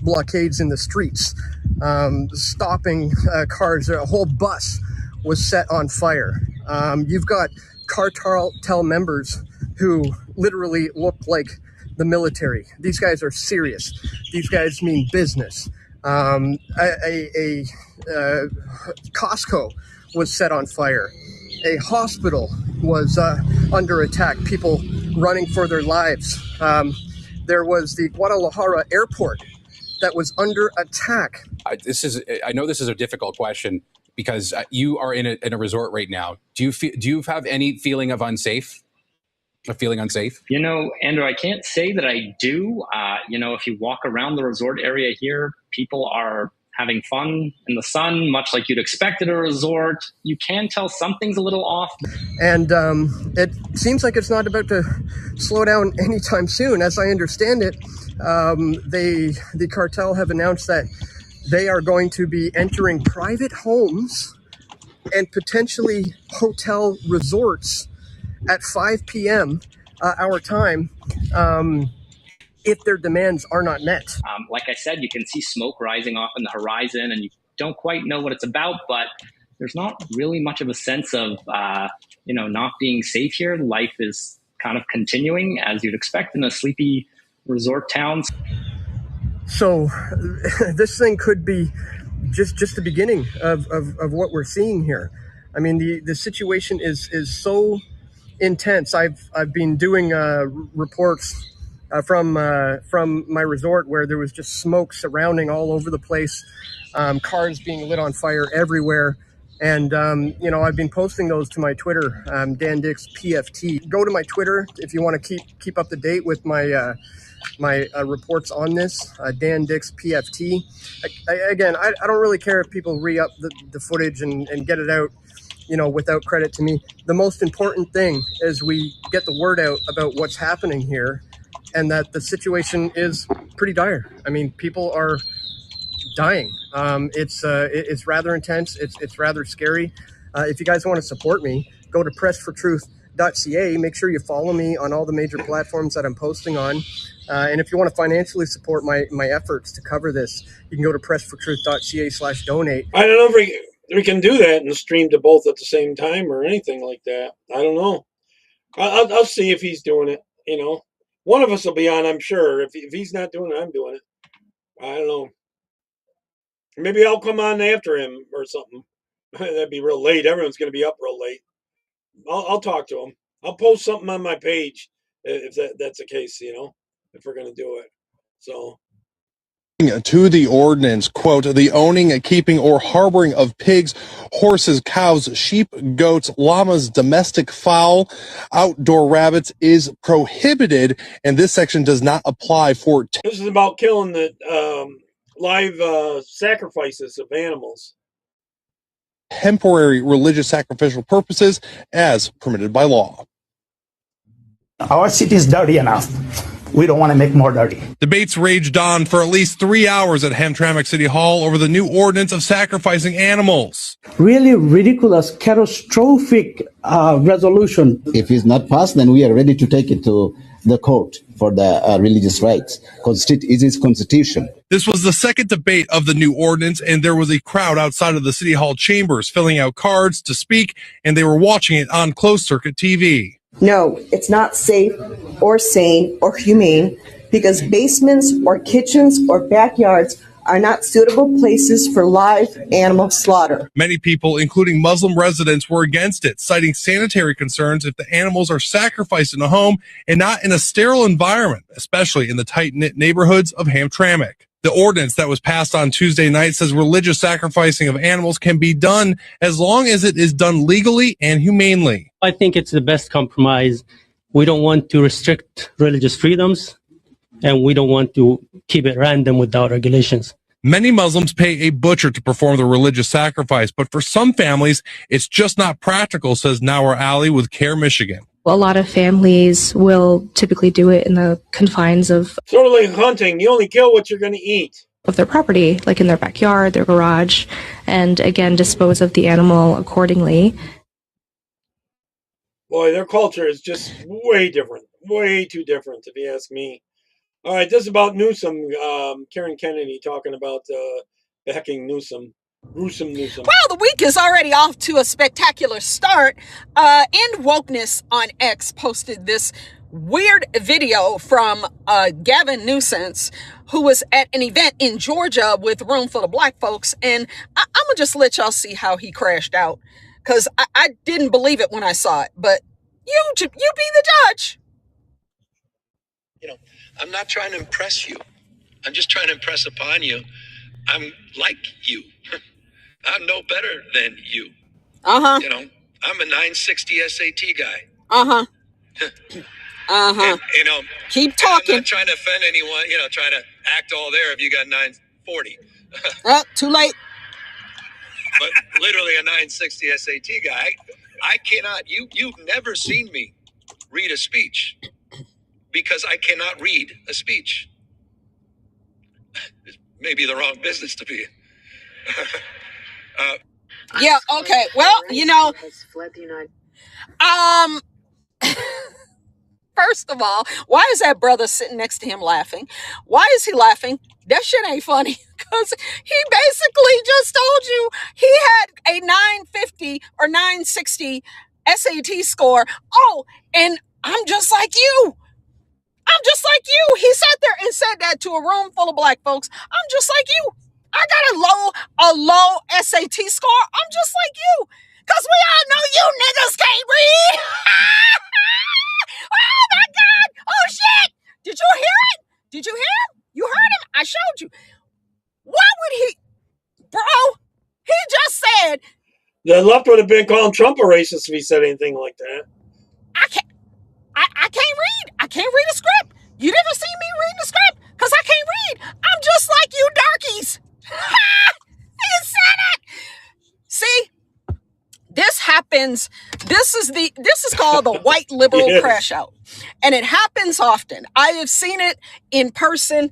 Speaker 24: blockades in the streets, stopping cars. A whole bus was set on fire. You've got cartel members who literally look like the military. These guys are serious. These guys mean business. Costco was set on fire. A hospital was under attack. People running for their lives. There was the Guadalajara airport that was under attack.
Speaker 4: I know this is a difficult question because you are in a resort right now. Do you have any feeling of unsafe? A feeling unsafe?
Speaker 23: You know, Andrew, I can't say that I do. You know, if you walk around the resort area here, people are having fun in the sun, much like you'd expect at a resort. You can tell something's a little off.
Speaker 24: And it seems like it's not about to slow down anytime soon. As I understand it, the cartel have announced that they are going to be entering private homes and potentially hotel resorts at 5 p.m. Our time, if their demands are not met.
Speaker 23: Like I said, you can see smoke rising off in the horizon, and you don't quite know what it's about, but there's not really much of a sense of, you know, not being safe here. Life is kind of continuing as you'd expect in a sleepy resort town.
Speaker 24: So this thing could be just the beginning of what we're seeing here. I mean, the situation is so intense. I've been doing reports from my resort where there was just smoke surrounding all over the place, cars being lit on fire everywhere. And, you know, I've been posting those to my Twitter, Dan Dix PFT. Go to my Twitter if you want to keep up to date with my reports on this, Dan Dix PFT. Again, I don't really care if people re-up the footage and get it out, you know, without credit to me. The most important thing is we get the word out about what's happening here and that the situation is pretty dire. I mean, people are dying. It's rather intense. It's rather scary. If you guys want to support me, go to pressfortruth.ca. Make sure you follow me on all the major platforms that I'm posting on. And if you want to financially support my efforts to cover this, you can go to pressfortruth.ca/donate.
Speaker 2: I don't know if we can do that and stream to both at the same time or anything like that. I don't know. I'll see if he's doing it. You know, one of us will be on, I'm sure. If he's not doing it, I'm doing it. I don't know. Maybe I'll come on after him or something. That'd be real late. Everyone's going to be up real late. I'll talk to him. I'll post something on my page if that's the case, you know, if we're going to do it. So.
Speaker 5: To the ordinance, quote, the owning, keeping, or harboring of pigs, horses, cows, sheep, goats, llamas, domestic fowl, outdoor rabbits is prohibited, and this section does not apply for...
Speaker 2: This is about killing the live sacrifices of animals.
Speaker 5: Temporary religious sacrificial purposes as permitted by law.
Speaker 7: Our city is dirty enough. We don't want to make more dirty.
Speaker 5: Debates raged on for at least 3 hours at Hamtramck City Hall over the new ordinance of sacrificing animals.
Speaker 7: Really ridiculous, catastrophic resolution.
Speaker 8: If it's not passed, then we are ready to take it to the court for the religious rights. It is constitution.
Speaker 5: This was the second debate of the new ordinance, and there was a crowd outside of the City Hall chambers filling out cards to speak, and they were watching it on closed-circuit TV.
Speaker 9: No, it's not safe or sane or humane because basements or kitchens or backyards are not suitable places for live animal slaughter.
Speaker 5: Many people, including Muslim residents, were against it, citing sanitary concerns if the animals are sacrificed in a home and not in a sterile environment, especially in the tight-knit neighborhoods of Hamtramck. The ordinance that was passed on Tuesday night says religious sacrificing of animals can be done as long as it is done legally and humanely.
Speaker 6: I think it's the best compromise. We don't want to restrict religious freedoms, and we don't want to keep it random without regulations.
Speaker 5: Many Muslims pay a butcher to perform the religious sacrifice, but for some families, it's just not practical, says Nawar Ali with CARE Michigan.
Speaker 10: A lot of families will typically do it in the confines of
Speaker 2: sort of like hunting. You only kill what you're going to eat.
Speaker 10: Of their property, like in their backyard, their garage, and again, dispose of the animal accordingly.
Speaker 2: Boy, their culture is just way different. Way too different, if you ask me. All right, this is about Newsom. Karen Kennedy talking about backing Newsom. Gruesome Newsom.
Speaker 12: Well, the week is already off to a spectacular start. End Wokeness on X posted this weird video from Gavin Newsom, who was at an event in Georgia with a room full of black folks. And I'm going to just let y'all see how he crashed out, because I didn't believe it when I saw it. But you be the judge.
Speaker 11: You know, I'm not trying to impress you. I'm just trying to impress upon you. I'm like you. I'm no better than you.
Speaker 12: Uh-huh.
Speaker 11: You know, I'm a 960 SAT guy.
Speaker 12: Uh-huh. Uh-huh.
Speaker 11: And, you know,
Speaker 12: keep talking.
Speaker 11: I'm not trying to offend anyone, you know, trying to act all there if you got 940.
Speaker 12: Too late.
Speaker 11: But literally a 960 SAT guy. I cannot, you've never seen me read a speech because I cannot read a speech. It's maybe the wrong business to be in.
Speaker 12: Yeah, okay. Well, you know, first of all, why is that brother sitting next to him laughing? Why is he laughing? That shit ain't funny, because he basically just told you he had a 950 or 960 SAT score. Oh, and I'm just like you. I'm just like you. He sat there and said that to a room full of black folks. I'm just like you. I got a low SAT score. I'm just like you. Because we all know you niggas can't read. Oh my God. Oh shit. Did you hear it? Did you hear him? You heard him? I showed you. Why would he? Bro, he just said.
Speaker 2: The left would have been calling Trump a racist if he said anything like that.
Speaker 12: I can't read. I can't read a script. You never see me reading a script because I can't read. I'm just like you darkies. He said it. See, this happens. This is called the white liberal
Speaker 2: Yes.
Speaker 12: crash out. And it happens often. I have seen it in person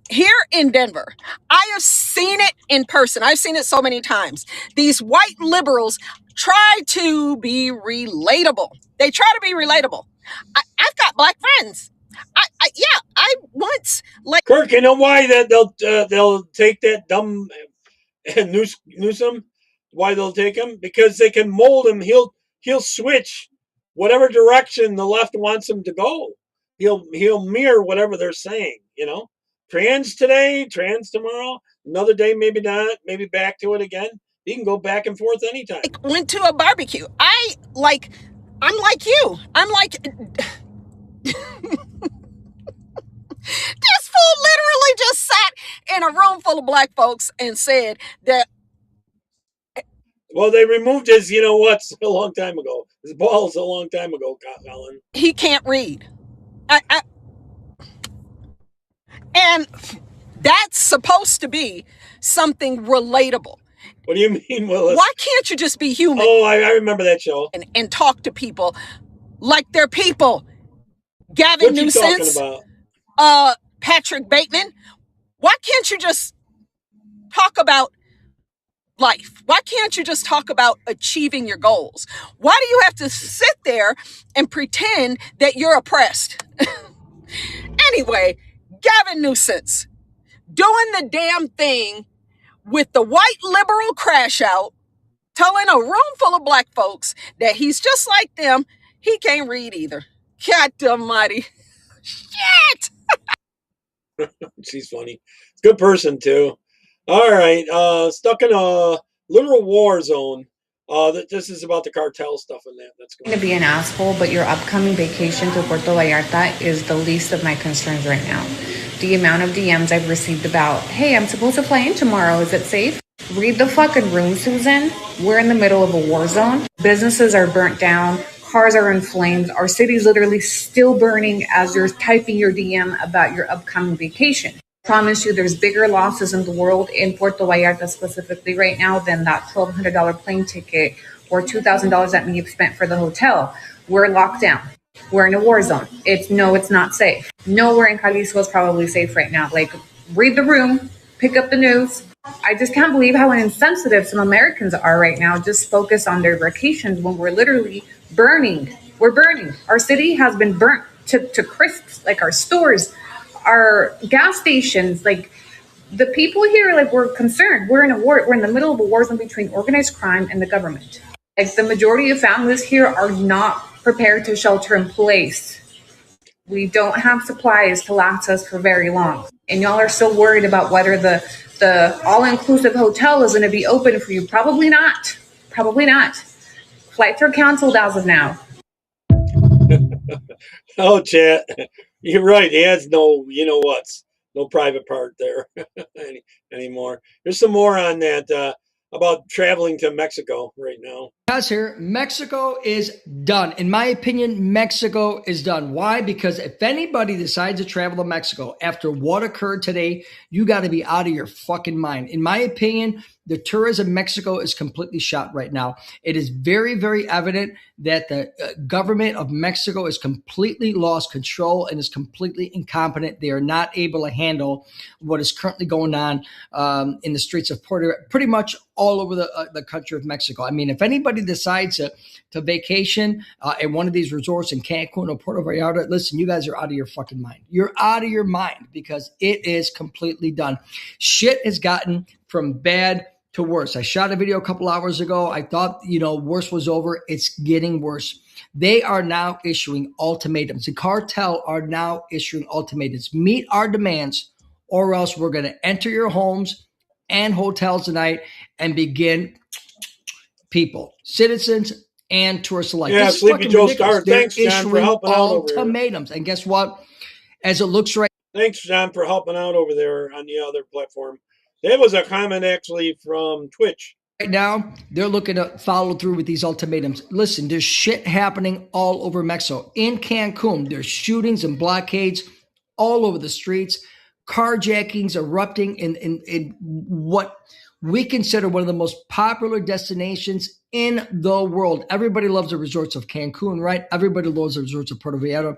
Speaker 12: here in Denver. I have seen it in person. I've seen it so many times. These white liberals try to be relatable. They try to be relatable. I've got black friends. I once like
Speaker 2: Kirk, you know why that they'll take that dumb Newsom? Why they'll take him? Because they can mold him. He'll switch whatever direction the left wants him to go. He'll mirror whatever they're saying. You know, trans today, trans tomorrow, another day maybe not, maybe back to it again. He can go back and forth anytime.
Speaker 12: went to a barbecue. I'm like you. I'm like. This fool literally just sat in a room full of black folks and said that.
Speaker 2: Well, they removed his, you know what, a long time ago. His balls a long time ago, Colin.
Speaker 12: He can't read. And that's supposed to be something relatable.
Speaker 2: What do you mean, Willis?
Speaker 12: Why can't you just be human?
Speaker 2: Oh, I remember that show.
Speaker 12: And talk to people like they're people. Gavin Newsom, Patrick Bateman. Why can't you just talk about life? Why can't you just talk about achieving your goals? Why do you have to sit there and pretend that you're oppressed? Anyway, Gavin Newsom doing the damn thing with the white liberal crash out, telling a room full of black folks that he's just like them. He can't read either. God almighty. Shit!
Speaker 2: She's funny. Good person, too. All right. Stuck in a literal war zone. This is about the cartel stuff and that. That's
Speaker 20: going to be an asshole, but your upcoming vacation to Puerto Vallarta is the least of my concerns right now.
Speaker 13: the amount of DMs I've received about, hey, I'm supposed to fly in tomorrow. Is it safe? Read the fucking room, Susan. We're in the middle of a war zone. Businesses are burnt down. Cars are in flames. Our city's literally still burning as you're typing your DM about your upcoming vacation. Promise you there's bigger losses in the world in Puerto Vallarta specifically right now than that $1,200 plane ticket or $2,000 that we've spent for the hotel. We're locked down. We're in a war zone. It's not safe. Nowhere in Jalisco is probably safe right now. Like, read the room, pick up the news. I just can't believe how insensitive some Americans are right now, just focus on their vacations when we're literally burning. We're burning. Our city has been burnt to crisps, like our stores, our gas stations, like the people here, like, we're concerned. We're in a war. We're in the middle of a war zone between organized crime and the government. Like, the majority of families here are not prepared to shelter in place. We don't have supplies to last us for very long. And y'all are still worried about whether the all-inclusive hotel is going to be open for you. Probably not. Probably not. Flights are canceled as of now.
Speaker 2: Oh, chat. You're right. He has no, no private part there anymore. There's some more on that about traveling to Mexico right now.
Speaker 14: Guys, here, Mexico is done. In my opinion, Mexico is done. Why? Because if anybody decides to travel to Mexico after what occurred today, you got to be out of your fucking mind. In my opinion, the tourism in Mexico is completely shot right now. It is very, very evident that the government of Mexico is completely lost control and is completely incompetent. They are not able to handle what is currently going on in the streets of pretty much all over the country of Mexico. I mean, if anybody decides to vacation at one of these resorts in Cancun or Puerto Vallarta, listen, you guys are out of your fucking mind. You're out of your mind because it is completely done. Shit has gotten from bad to worse. I shot a video a couple hours ago. I thought, worse was over. It's getting worse. They are now issuing ultimatums. The cartel are now issuing ultimatums. Meet our demands, or else we're going to enter your homes and hotels tonight and begin people, citizens, and tourists alike.
Speaker 2: Yeah, Sleepy Joe Star. Thanks, John, for helping out over here.
Speaker 14: Ultimatums. And guess what? As it looks right.
Speaker 2: Thanks, John, for helping out over there on the other platform. That was a comment actually from Twitch.
Speaker 14: Right now, they're looking to follow through with these ultimatums. Listen, there's shit happening all over Mexico. In Cancun, there's shootings and blockades all over the streets, carjackings erupting in what we consider one of the most popular destinations in the world. Everybody loves the resorts of Cancun, right? Everybody loves the resorts of Puerto Vallarta.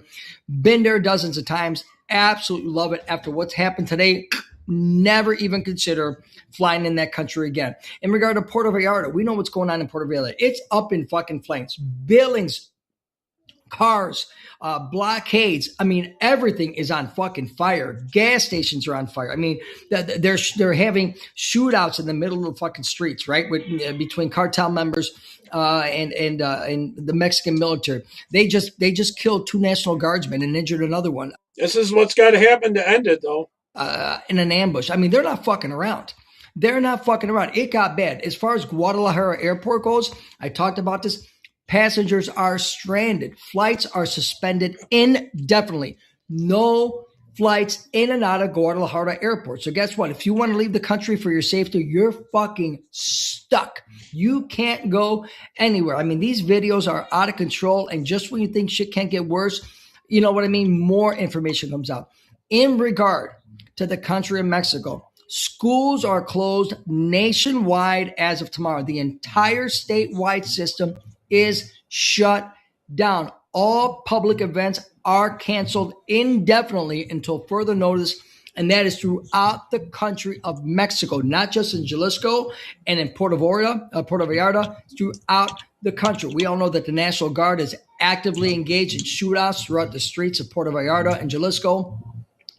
Speaker 14: Been there dozens of times. Absolutely love it. After what's happened today, never even consider flying in that country again. In regard to Puerto Vallarta, we know what's going on in Puerto Vallarta. It's up in fucking flames. Buildings, cars, blockades. I mean, everything is on fucking fire. Gas stations are on fire. I mean, they're having shootouts in the middle of the fucking streets, right? Between cartel members and the Mexican military. They just killed 2 National Guardsmen and injured another one.
Speaker 2: This is what's got to happen to end it, though.
Speaker 14: In an ambush. I mean, they're not fucking around. They're not fucking around. It got bad. As far as Guadalajara Airport goes, I talked about this. Passengers are stranded. Flights are suspended indefinitely. No flights in and out of Guadalajara Airport. So guess what? If you want to leave the country for your safety, you're fucking stuck. You can't go anywhere. I mean, these videos are out of control. And just when you think shit can't get worse, you know what I mean? More information comes out. In regard to the country of Mexico, schools are closed nationwide as of tomorrow. The entire statewide system is shut down. All public events are canceled indefinitely until further notice, and that is throughout the country of Mexico, not just in Jalisco and in Puerto Vallarta, throughout the country. We all know that the National Guard is actively engaged in shootouts throughout the streets of Puerto Vallarta and Jalisco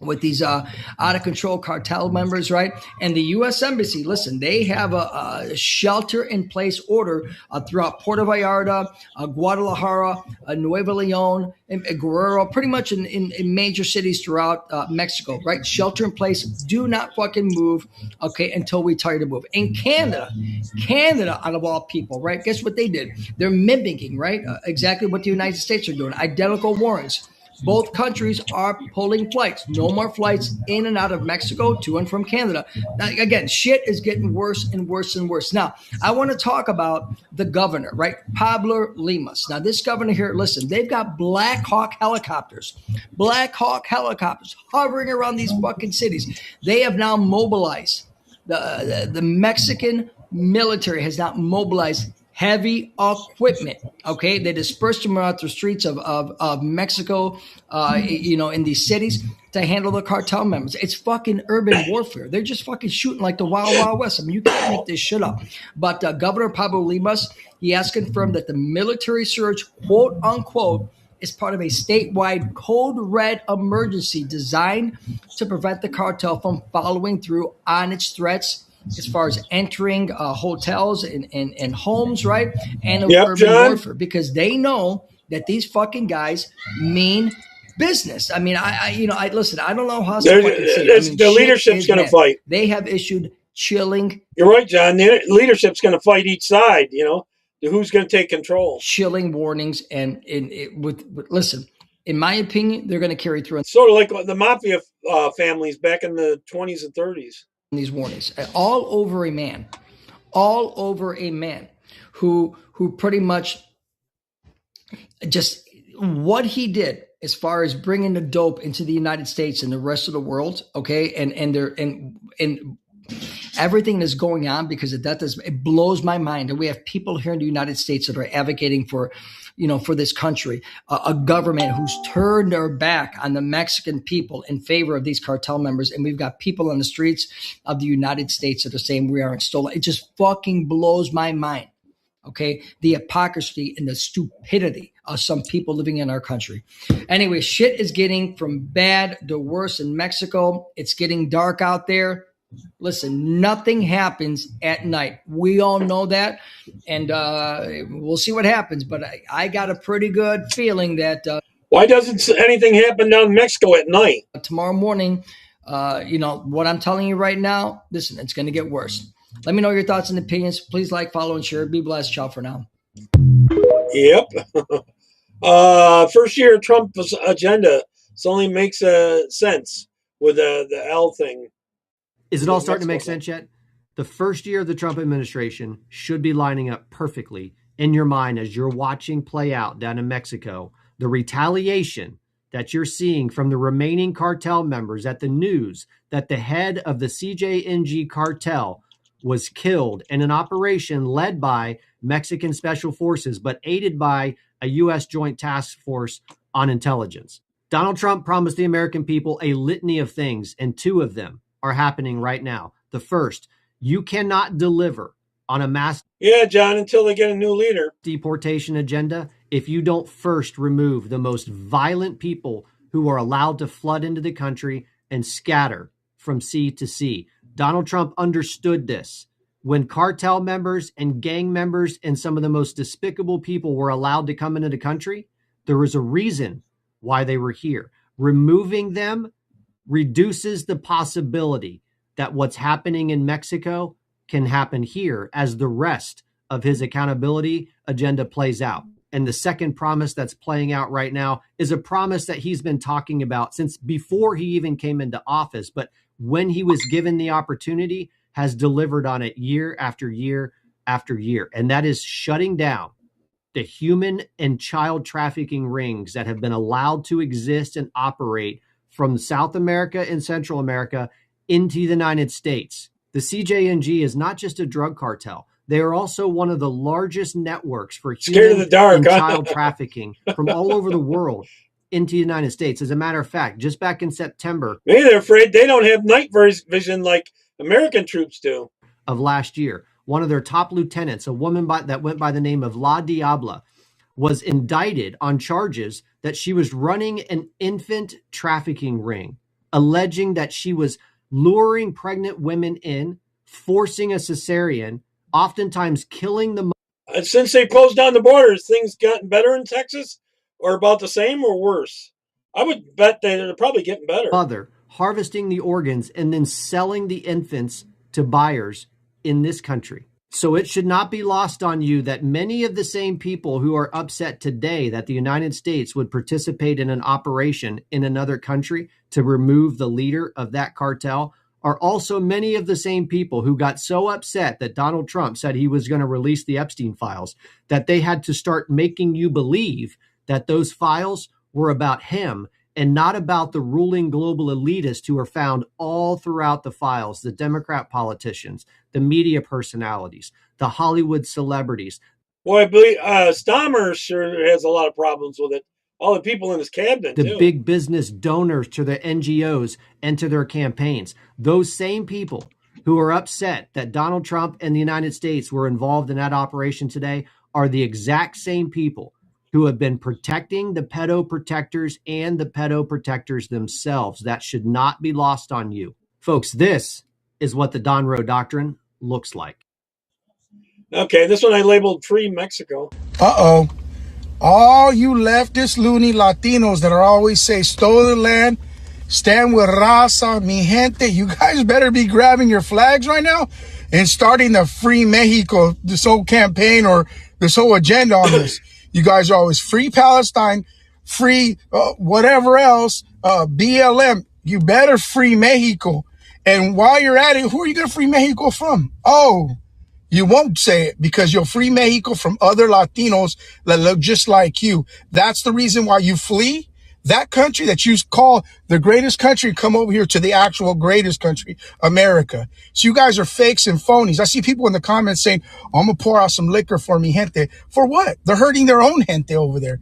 Speaker 14: with these out-of-control cartel members, right? And the U.S. Embassy, listen, they have a shelter-in-place order throughout Puerto Vallarta, Guadalajara, Nuevo Leon, and Guerrero, pretty much in major cities throughout Mexico, right? Shelter-in-place, do not fucking move, okay, until we tell you to move. In Canada, out of all people, right? Guess what they did? They're mimicking, right? Exactly what the United States are doing. Identical warrants. Both countries are pulling flights. No more flights in and out of Mexico, to and from Canada. Now, again, shit is getting worse and worse and worse. Now, I want to talk about the governor, right? Pablo Lemus. Now, this governor here, listen, they've got Black Hawk helicopters hovering around these fucking cities. They have now mobilized. The Mexican military has now mobilized heavy equipment. Okay, they dispersed them out the streets of Mexico, in these cities to handle the cartel members. It's fucking urban warfare. They're just fucking shooting like the Wild Wild West. I mean, you can't make this shit up. But Governor Pablo Lemus, he has confirmed that the military surge, quote unquote, is part of a statewide code red emergency designed to prevent the cartel from following through on its threats as far as entering hotels and homes, right? And urban warfare, because they know that these fucking guys mean business. I mean, I listen, I don't know how to fucking see it. I mean,
Speaker 2: the leadership's going to fight.
Speaker 14: They have issued chilling.
Speaker 2: You're right, John. The leadership's going to fight each side, Who's going to take control?
Speaker 14: Chilling warnings, and listen, in my opinion, they're going to carry through.
Speaker 2: Sort of like the mafia families back in the 20s and 30s.
Speaker 14: These warnings all over a man who pretty much just what he did as far as bringing the dope into the United States and the rest of the world. Okay, and everything that's going on, because it blows my mind. And we have people here in the United States that are advocating for this country, a government who's turned their back on the Mexican people in favor of these cartel members. And we've got people on the streets of the United States that are saying we aren't stolen. It just fucking blows my mind. Okay. The hypocrisy and the stupidity of some people living in our country. Anyway, shit is getting from bad to worse in Mexico. It's getting dark out there. Listen, nothing happens at night. We all know that. And we'll see what happens. But I got a pretty good feeling that.
Speaker 2: Why doesn't anything happen down in Mexico at night?
Speaker 14: Tomorrow morning, what I'm telling you right now, listen, it's going to get worse. Let me know your thoughts and opinions. Please like, follow, and share. Be blessed. Ciao for now.
Speaker 2: Yep. First year Trump's agenda. This only makes sense with the L thing.
Speaker 15: Is it all starting to make sense yet? The first year of the Trump administration should be lining up perfectly in your mind as you're watching play out down in Mexico. The retaliation that you're seeing from the remaining cartel members at the news that the head of the CJNG cartel was killed in an operation led by Mexican special forces, but aided by a U.S. Joint Task Force on Intelligence. Donald Trump promised the American people a litany of things, and two of them are happening right now. The first, you cannot deliver on a mass
Speaker 2: John, until they get a new leader
Speaker 15: deportation agenda if you don't first remove the most violent people who are allowed to flood into the country and scatter from sea to sea. Donald Trump understood this. When cartel members and gang members and some of the most despicable people were allowed to come into the country, there was a reason why they were here. Removing them reduces the possibility that what's happening in Mexico can happen here as the rest of his accountability agenda plays out. And the second promise that's playing out right now is a promise that he's been talking about since before he even came into office, but when he was given the opportunity, has delivered on it year after year after year. And that is shutting down the human and child trafficking rings that have been allowed to exist and operate from South America and Central America into the United States. The CJNG is not just a drug cartel. They are also one of the largest networks for human and child trafficking from all over the world into the United States. As a matter of fact, just back in September,
Speaker 2: maybe they're afraid they don't have night vision like American troops do.
Speaker 15: Of last year, one of their top lieutenants, a woman that went by the name of La Diabla, was indicted on charges that she was running an infant trafficking ring, alleging that she was luring pregnant women in, forcing a cesarean, oftentimes killing the mother.
Speaker 2: Since they closed down the borders, things gotten better in Texas, or about the same or worse? I would bet they're probably getting better.
Speaker 15: Mother harvesting the organs and then selling the infants to buyers in this country. So it should not be lost on you that many of the same people who are upset today that the United States would participate in an operation in another country to remove the leader of that cartel are also many of the same people who got so upset that Donald Trump said he was going to release the Epstein files that they had to start making you believe that those files were about him and not about the ruling global elitists who are found all throughout the files, the Democrat politicians, the media personalities, the Hollywood celebrities.
Speaker 2: Well, I believe Stammer sure has a lot of problems with it. All the people in his cabinet,
Speaker 15: The
Speaker 2: too.
Speaker 15: big business donors to the NGOs and to their campaigns. Those same people who are upset that Donald Trump and the United States were involved in that operation today are the exact same people who have been protecting the pedo protectors and the pedo protectors themselves. That should not be lost on you. Folks, this is what the Don Roe Doctrine looks like.
Speaker 2: Okay, this one I labeled Free Mexico.
Speaker 3: Uh-oh. All you leftist loony Latinos that are always say stole the land, stand with raza, mi gente, you guys better be grabbing your flags right now and starting the Free Mexico, this whole campaign or this whole agenda on this. You guys are always free Palestine, free whatever else, BLM. You better free Mexico. And while you're at it, who are you going to free Mexico from? Oh, you won't say it because you'll free Mexico from other Latinos that look just like you. That's the reason why you flee. That country that you call the greatest country, come over here to the actual greatest country, America. So you guys are fakes and phonies. I see people in the comments saying, I'm going to pour out some liquor for mi gente. For what? They're hurting their own gente over there.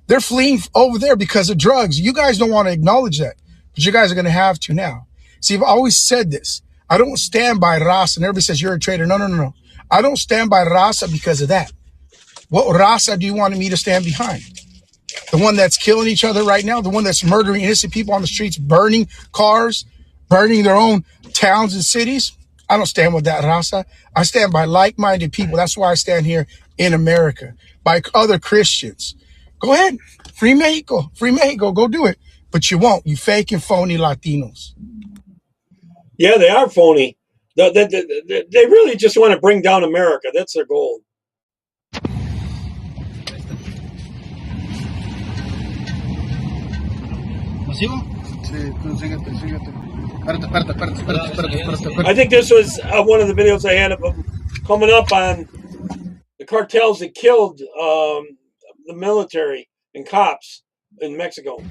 Speaker 3: They're fleeing over there because of drugs. You guys don't want to acknowledge that, but you guys are going to have to now. See, I've always said this. I don't stand by raza, and everybody says you're a traitor. No. I don't stand by raza because of that. What raza do you want me to stand behind? The one that's killing each other right now? The one that's murdering innocent people on the streets, burning cars, burning their own towns and cities? I don't stand with that raza. I stand by like-minded people. That's why I stand here in America, by other Christians. Go ahead. Free Mexico. Free Mexico. Go do it. But you won't. You fake and phony Latinos.
Speaker 2: Yeah, they are phony. They really just want to bring down America. That's their goal. I think this was one of the videos I had of them coming up on the cartels that killed the military and cops in Mexico.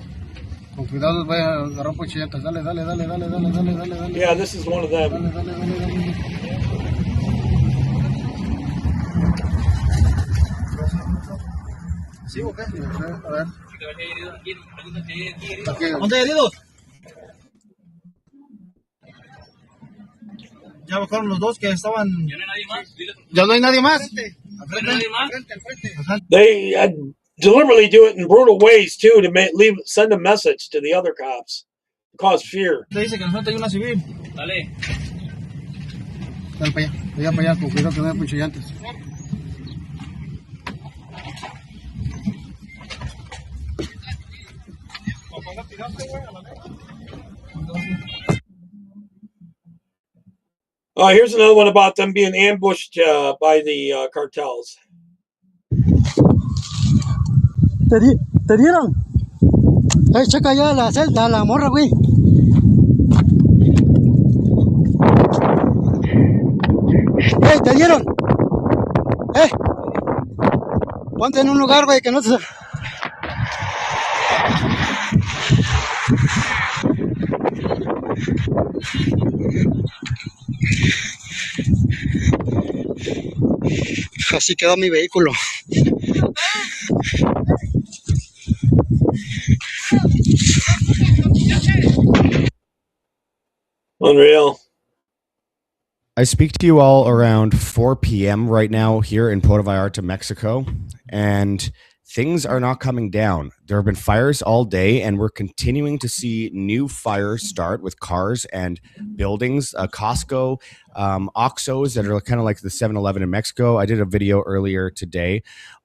Speaker 2: Yeah, this is one of them.
Speaker 16: ¿Dónde heridos? Ya bajaron los dos que estaban. ¿Ya no hay nadie más? ¿Ya no hay nadie más? ¿Ya no hay nadie más?
Speaker 2: They deliberately do it in brutal ways too to send a message to the other cops, cause fear.
Speaker 16: Te dice que enfrente hay una civil. Dale. Dale para allá, con cuidado que no haya cuchillantes.
Speaker 2: Here's another one about them being ambushed by the cartels.
Speaker 16: ¿Te dieron? Checa ya la celda, la morra, güey. ¿Te dieron? Ponte en un lugar, güey, que no te... Así quedó mi vehículo.
Speaker 2: Unreal.
Speaker 17: I speak to you all around 4 p.m. right now here in Puerto Vallarta, Mexico, and things are not coming down. There have been fires all day, and we're continuing to see new fires start with cars and buildings, Costco, Oxxos that are kind of like the 7-Eleven in Mexico. I did a video earlier today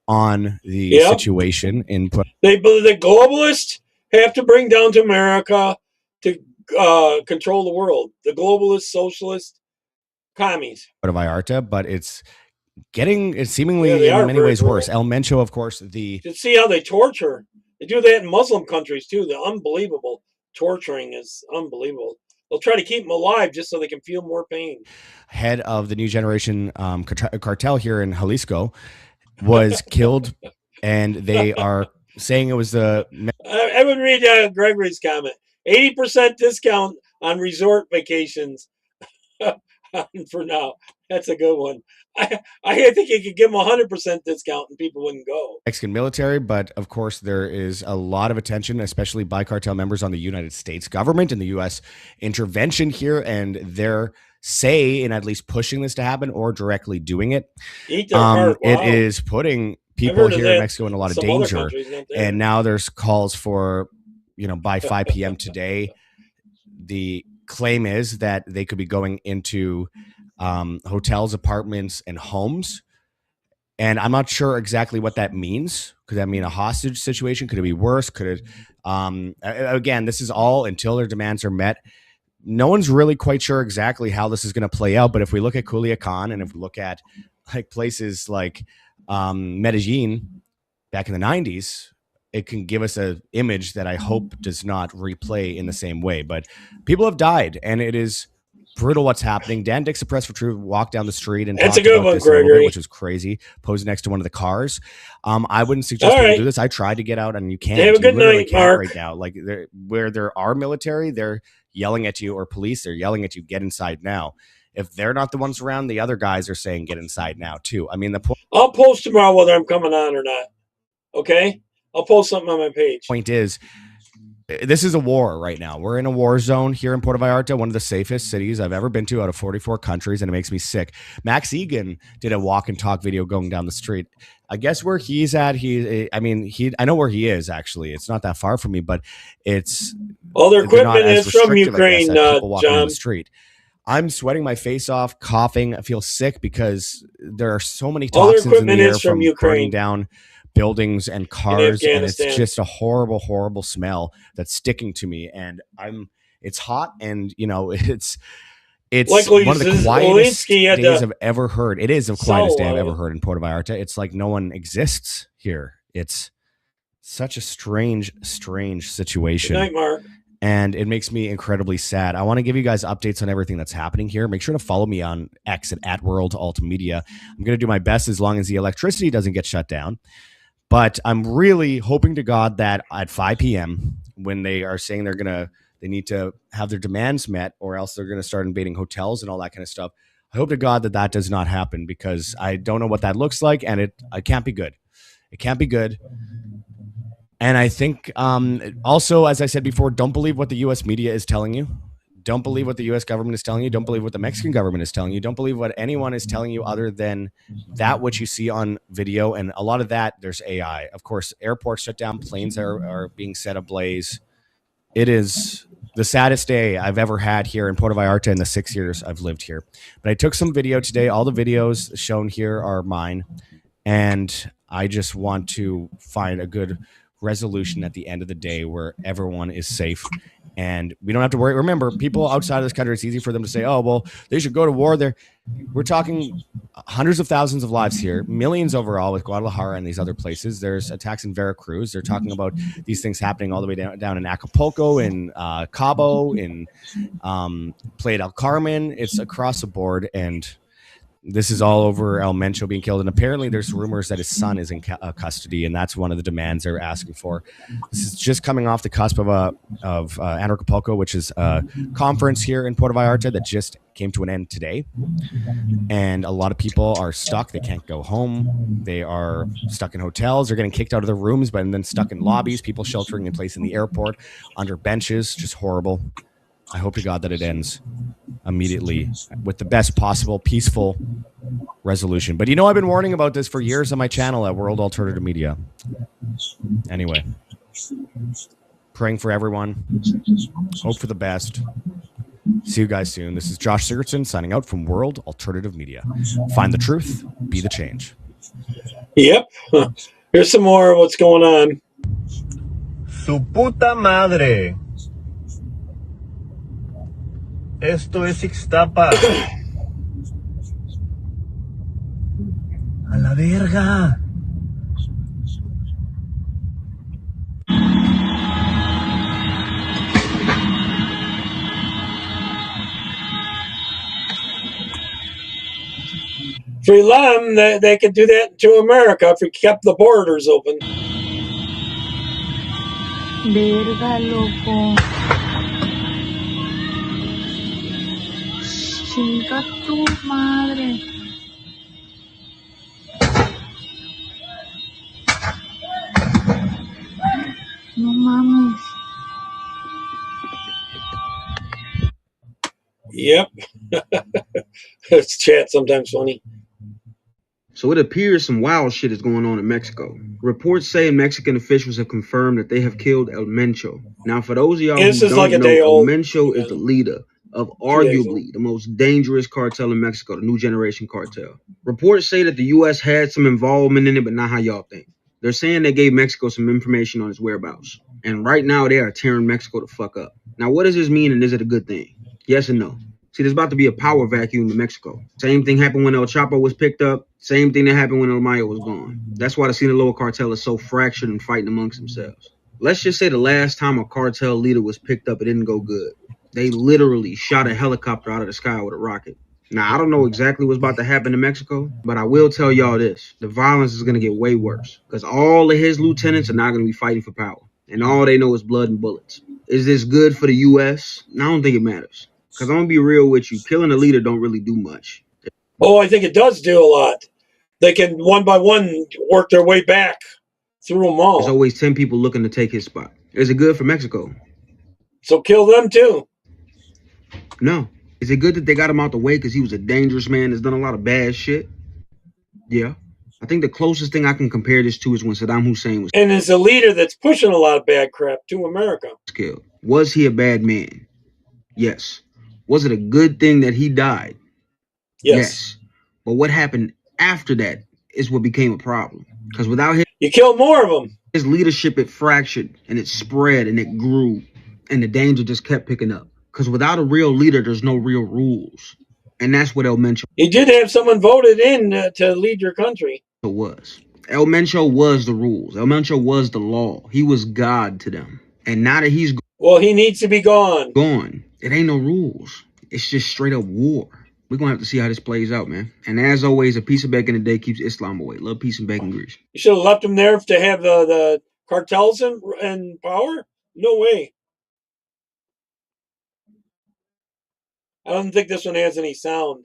Speaker 17: on the situation in
Speaker 2: the globalists have to bring down to America to control the world. The globalists, socialists, commies.
Speaker 17: Puerto Vallarta, but it's getting seemingly in many ways
Speaker 2: brutal.
Speaker 17: worse. El Mencho, of course,
Speaker 2: You should see how they torture. They do that in Muslim countries too. The unbelievable torturing is unbelievable. They'll try to keep them alive just so they can feel more pain.
Speaker 17: head of the New Generation cartel here in Jalisco was killed, and they are saying it was the.
Speaker 2: I would read Gregory's comment. 80% discount on resort vacations for now. That's a good one. I think you could give them 100% discount and people wouldn't go.
Speaker 17: Mexican military, but of course there is a lot of attention, especially by cartel members, on the United States government and the U.S. intervention here, and their say in at least pushing this to happen or directly doing it.
Speaker 2: Eat their heart. Wow.
Speaker 17: It is putting people here in Mexico in a lot of danger, and now there's calls for, by 5 p.m. today, the claim is that they could be going into hotels, apartments, and homes. And I'm not sure exactly what that means. Could that mean a hostage situation? Could it be worse? Could it, again, this is all until their demands are met. No one's really quite sure exactly how this is going to play out. But if we look at Culiacan, and if we look at places like Medellin back in the 90s, it can give us an image that I hope does not replay in the same way. But people have died, and it is brutal what's happening. Dan Dixon, Press for Truth, walked down the street and
Speaker 2: That's
Speaker 17: talked
Speaker 2: a good
Speaker 17: about
Speaker 2: one,
Speaker 17: this a little
Speaker 2: Gregory.
Speaker 17: bit, which was crazy, posed next to one of the cars. I wouldn't suggest people do this. I tried to get out, and you can't.
Speaker 2: Have a good night, Mark.
Speaker 17: Right now, like where there are military, they're yelling at you, or police, they're yelling at you, get inside now. If they're not the ones around, the other guys are saying get inside now too. I mean,
Speaker 2: I'll post tomorrow whether I'm coming on or not. Okay? I'll post something on my page.
Speaker 17: Point is, this is a war right now. We're in a war zone here in Puerto Vallarta, one of the safest cities I've ever been to out of 44 countries, and it makes me sick. Max Egan did a walk and talk video going down the street. I guess where he's at, I know where he is, actually. It's not that far from me, but it's...
Speaker 2: All their equipment is from Ukraine,
Speaker 17: John.
Speaker 2: John.
Speaker 17: The street. I'm sweating my face off, coughing. I feel sick because there are so many toxins in the air from burning down buildings and cars, and it's just a horrible, horrible smell that's sticking to me. And it's hot, and it's like one of the quietest days I've ever heard. It is the quietest day I've ever heard in Puerto Vallarta. It's like no one exists here. It's such a strange situation.
Speaker 2: Good night, Mark.
Speaker 17: And it makes me incredibly sad. I want to give you guys updates on everything that's happening here. Make sure to follow me on X at @WorldAltMedia. I'm going to do my best as long as the electricity doesn't get shut down. But I'm really hoping to God that at 5 p.m., when they are saying they need to have their demands met, or else they're going to start invading hotels and all that kind of stuff. I hope to God that does not happen, because I don't know what that looks like, and it can't be good. It can't be good. And I think also, as I said before, don't believe what the U.S. media is telling you. Don't believe what the U.S. government is telling you. Don't believe what the Mexican government is telling you. Don't believe what anyone is telling you other than that which you see on video. And a lot of that, there's AI. Of course, airports shut down, planes are being set ablaze. It is the saddest day I've ever had here in Puerto Vallarta in the 6 years I've lived here. But I took some video today. All the videos shown here are mine. And I just want to find a good resolution at the end of the day where everyone is safe and we don't have to worry. Remember, people outside of this country, it's easy for them to say, oh, well, they should go to war there. We're talking hundreds of thousands of lives here, millions overall with Guadalajara and these other places. There's attacks in Veracruz. They're talking about these things happening all the way down in Acapulco, in Cabo, in Playa del Carmen. It's across the board, and this is all over El Mencho being killed. And apparently there's rumors that his son is in custody, and that's one of the demands they're asking for. This is just coming off the cusp of Acapulco, which is a conference here in Puerto Vallarta that just came to an end today. And a lot of people are stuck. They can't go home. They are stuck in hotels. They're getting kicked out of their rooms, but then stuck in lobbies, people sheltering in place in the airport, under benches. Just horrible. I hope to God that it ends immediately with the best possible peaceful resolution. But I've been warning about this for years on my channel at World Alternative Media. Anyway, praying for everyone. Hope for the best. See you guys soon. This is Josh Sigurdsson signing out from World Alternative Media. Find the truth, be the change.
Speaker 2: Yep. Here's some more of what's going on.
Speaker 18: Su puta madre. Esto es Ixtapa. A la verga.
Speaker 2: If we let them, they could do that to America if we kept the borders open.
Speaker 19: Verga, loco. Chinga tu madre. No mames.
Speaker 2: Yep. It's chat sometimes funny.
Speaker 20: So it appears some wild shit is going on in Mexico. Reports say Mexican officials have confirmed that they have killed El Mencho. Now, for those of y'all who don't
Speaker 2: like a
Speaker 20: know,
Speaker 2: day
Speaker 20: El
Speaker 2: old.
Speaker 20: Mencho is the leader of
Speaker 2: 2 days old.
Speaker 20: arguably the most dangerous cartel in Mexico, the New Generation Cartel. Reports say that the U.S. had some involvement in it, but not how y'all think. They're saying they gave Mexico some information on its whereabouts. And right now, they are tearing Mexico the fuck up. Now, what does this mean, and is it a good thing? Yes and no. See, there's about to be a power vacuum in Mexico. Same thing happened when El Chapo was picked up. Same thing that happened when El Mayo was gone. That's why the Sinaloa cartel is so fractured and fighting amongst themselves. Let's just say the last time a cartel leader was picked up, it didn't go good. They literally shot a helicopter out of the sky with a rocket. Now, I don't know exactly what's about to happen in Mexico, but I will tell y'all this. The violence is going to get way worse because all of his lieutenants are not going to be fighting for power. And all they know is blood and bullets. Is this good for the U.S.? I don't think it matters. Because I'm going to be real with you. Killing a leader don't really do much.
Speaker 2: Oh, I think it does do a lot. They can, one by one, work their way back through them all.
Speaker 20: There's always 10 people looking to take his spot. Is it good for Mexico?
Speaker 2: So kill them too.
Speaker 20: No. Is it good that they got him out the way because he was a dangerous man that's done a lot of bad shit? Yeah. I think the closest thing I can compare this to is when Saddam Hussein was
Speaker 2: And is a leader that's pushing a lot of bad crap to America.
Speaker 20: killed. Was he a bad man? Yes. Was it a good thing that he died? Yes. But what happened after that is what became a problem. Because without him,
Speaker 2: you killed more of them.
Speaker 20: His leadership, it fractured and it spread and it grew. And the danger just kept picking up. Because without a real leader, there's no real rules. And that's what El Mencho
Speaker 2: You did have someone voted in to lead your country.
Speaker 20: was. El Mencho was the rules. El Mencho was the law. He was God to them. And now that he's
Speaker 2: well, he needs to be gone.
Speaker 20: Gone. It ain't no rules. It's just straight up war. We're going to have to see how this plays out, man. And as always, a piece of bacon a day keeps Islam away. Love, peace, and bacon grease.
Speaker 2: You should have left him there to have the cartels in power? No way. I don't think this one has any sound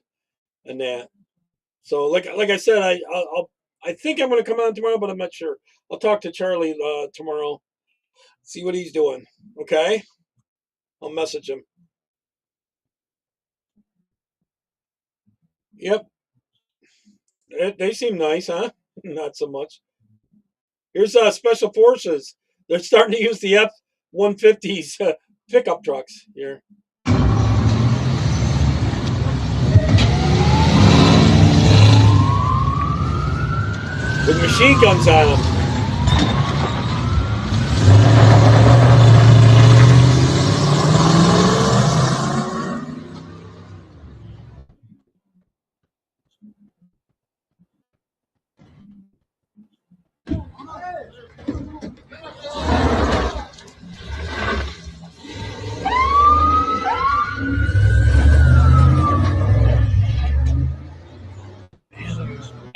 Speaker 2: in that. So, like I said, I think I'm going to come on tomorrow, but I'm not sure. I'll talk to Charlie tomorrow, see what he's doing. Okay, I'll message him. Yep, they seem nice, huh? Not so much. Here's special forces. They're starting to use the F-150s pickup trucks here. With machine guns on them.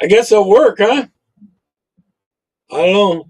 Speaker 2: I guess it'll work, huh? I don't know.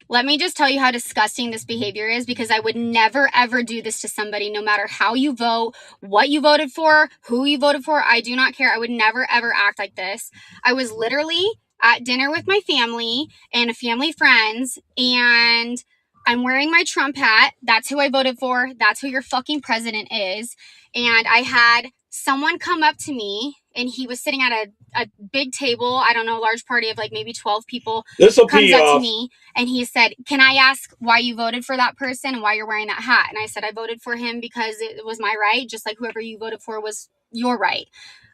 Speaker 21: Let me just tell you how disgusting this behavior is, because I would never, ever do this to somebody, no matter how you vote, what you voted for, who you voted for. I do not care. I would never, ever act like this. I was literally at dinner with my family and a family friends, and I'm wearing my Trump hat. That's who I voted for. That's who your fucking president is. And I had someone come up to me, and he was sitting at a big table. I don't know, a large party of like maybe 12 people.
Speaker 2: This'll
Speaker 21: comes
Speaker 2: pee
Speaker 21: up
Speaker 2: off.
Speaker 21: to me and he said, "Can I ask why you voted for that person and why you're wearing that hat?" And I said, "I voted for him because it was my right, just like whoever you voted for was your right."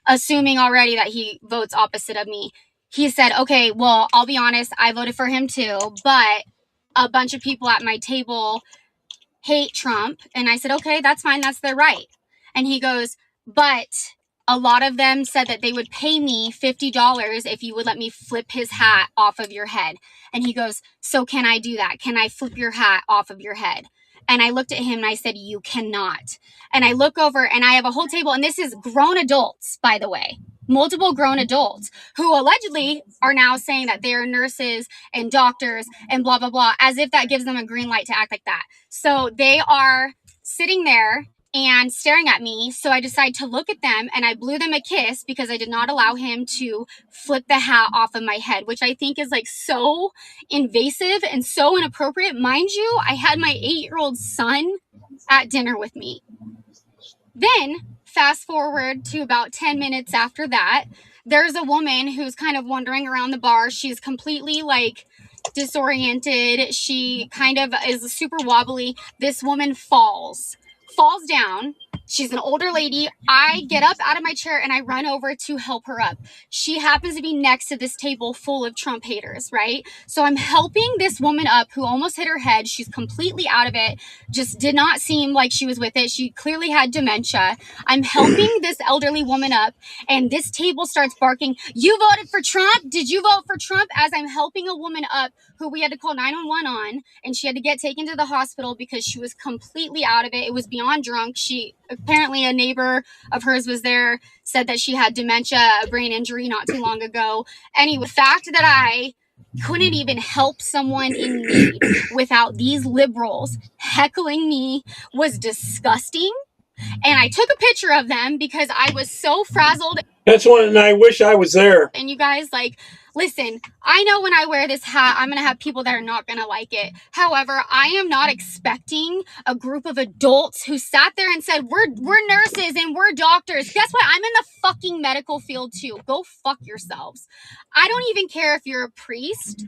Speaker 21: Assuming already that he votes opposite of me. He said, "Okay, well, I'll be honest, I voted for him too, but a bunch of people at my table hate Trump." And I said, "Okay, that's fine, that's their right." And he goes, "But a lot of them said that they would pay me $50 if you would let me flip his hat off of your head. And he goes, so can I do that? Can I flip your hat off of your head? And I looked at him and I said, you cannot. And I look over and I have a whole table, and this is grown adults, by the way, multiple grown adults who allegedly are now saying that they're nurses and doctors and blah, blah, blah, as if that gives them a green light to act like that. So they are sitting there and staring at me. So I decided to look at them and I blew them a kiss because I did not allow him to flip the hat off of my head, which I think is like so invasive and so inappropriate. Mind you, I had my 8-year-old son at dinner with me. Then fast forward to about 10 minutes after that, there's a woman who's kind of wandering around the bar. She's completely like disoriented. She kind of is super wobbly. This woman falls down. She's an older lady. I get up out of my chair and I run over to help her up. She happens to be next to this table full of Trump haters, right? So I'm helping this woman up who almost hit her head. She's completely out of it. Just did not seem like she was with it. She clearly had dementia. I'm helping this elderly woman up, and this table starts barking, you voted for Trump? Did you vote for Trump? As I'm helping a woman up who we had to call 911 on, and she had to get taken to the hospital because she was completely out of it. It was beyond drunk. Apparently a neighbor of hers was there, said that she had dementia, a brain injury not too long ago. Anyway, the fact that I couldn't even help someone in need without these liberals heckling me was disgusting. And I took a picture of them because I was so frazzled.
Speaker 2: That's one, and I wish I was there.
Speaker 21: And you guys, like, listen, I know when I wear this hat, I'm going to have people that are not going to like it. However, I am not expecting a group of adults who sat there and said, we're nurses and we're doctors. Guess what? I'm in the fucking medical field too. Go fuck yourselves. I don't even care if you're a priest.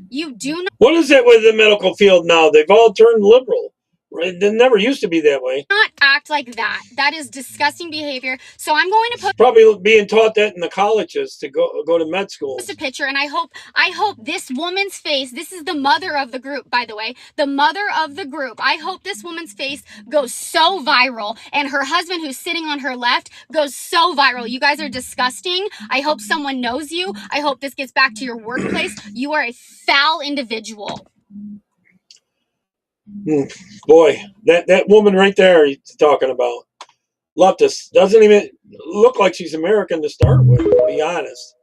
Speaker 21: You do not.
Speaker 2: What is it with the medical field now? They've all turned liberal. Right? They never used to be that way.
Speaker 21: Not act like that. That is disgusting behavior. So I'm going to put
Speaker 2: probably being taught that in the colleges to go to med school.
Speaker 21: A picture, and I hope this woman's face, this is the mother of the group, by the way, the mother of the group, I hope this woman's face goes so viral, and her husband who's sitting on her left goes so viral. You guys are disgusting. I hope someone knows you. I hope this gets back to your workplace. You are a foul individual.
Speaker 2: Boy, that woman right there he's talking about, leftist, doesn't even look like she's American to start with, to be honest.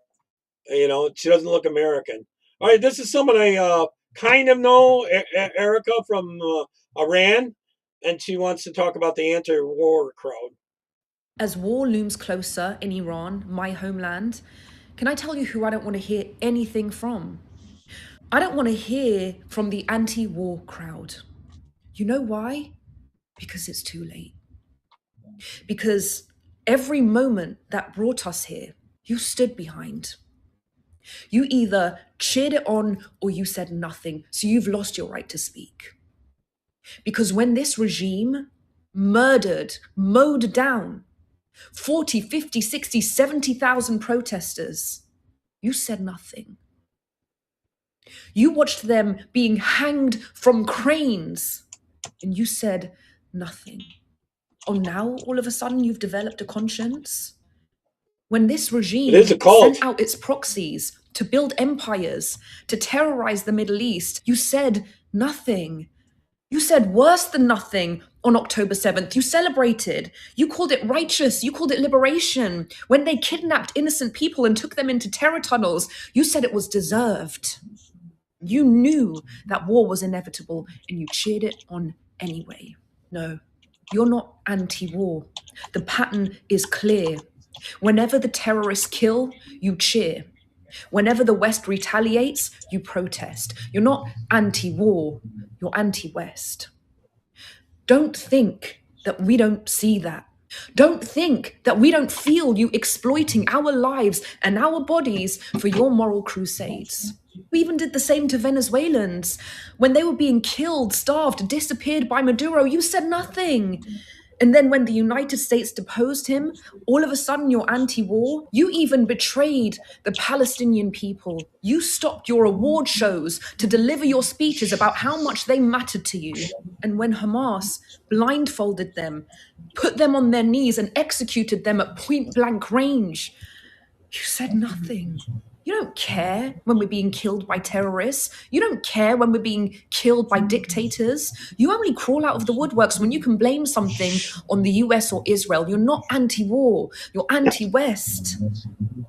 Speaker 2: You know, she doesn't look American. All right, this is someone I kind of know, Erica from Iran, and she wants to talk about the anti-war crowd.
Speaker 1: As war looms closer in Iran, my homeland, can I tell you who I don't want to hear anything from? I don't want to hear from the anti-war crowd. You know why? Because it's too late. Because every moment that brought us here, you stood behind. You either cheered it on or you said nothing, so you've lost your right to speak. Because when this regime murdered, mowed down 40, 50, 60, 70,000 protesters, you said nothing. You watched them being hanged from cranes, and you said nothing. Oh, now all of a sudden you've developed a conscience? When this regime sent out its proxies to build empires, to terrorize the Middle East, you said nothing. You said worse than nothing on October 7th. You celebrated. You called it righteous. You called it liberation. When they kidnapped innocent people and took them into terror tunnels, you said it was deserved. You knew that war was inevitable and you cheered it on anyway. No, you're not anti-war. The pattern is clear. Whenever the terrorists kill, you cheer. Whenever the West retaliates, you protest. You're not anti-war, you're anti-West. Don't think that we don't see that. Don't think that we don't feel you exploiting our lives and our bodies for your moral crusades. We even did the same to Venezuelans. When they were being killed, starved, disappeared by Maduro, you said nothing. And then when the United States deposed him, all of a sudden you're anti-war. You even betrayed the Palestinian people. You stopped your award shows to deliver your speeches about how much they mattered to you. And when Hamas blindfolded them, put them on their knees and executed them at point blank range, you said nothing. You don't care when we're being killed by terrorists. You don't care when we're being killed by dictators. You only crawl out of the woodworks when you can blame something on the US or Israel. You're not anti-war. You're anti-West.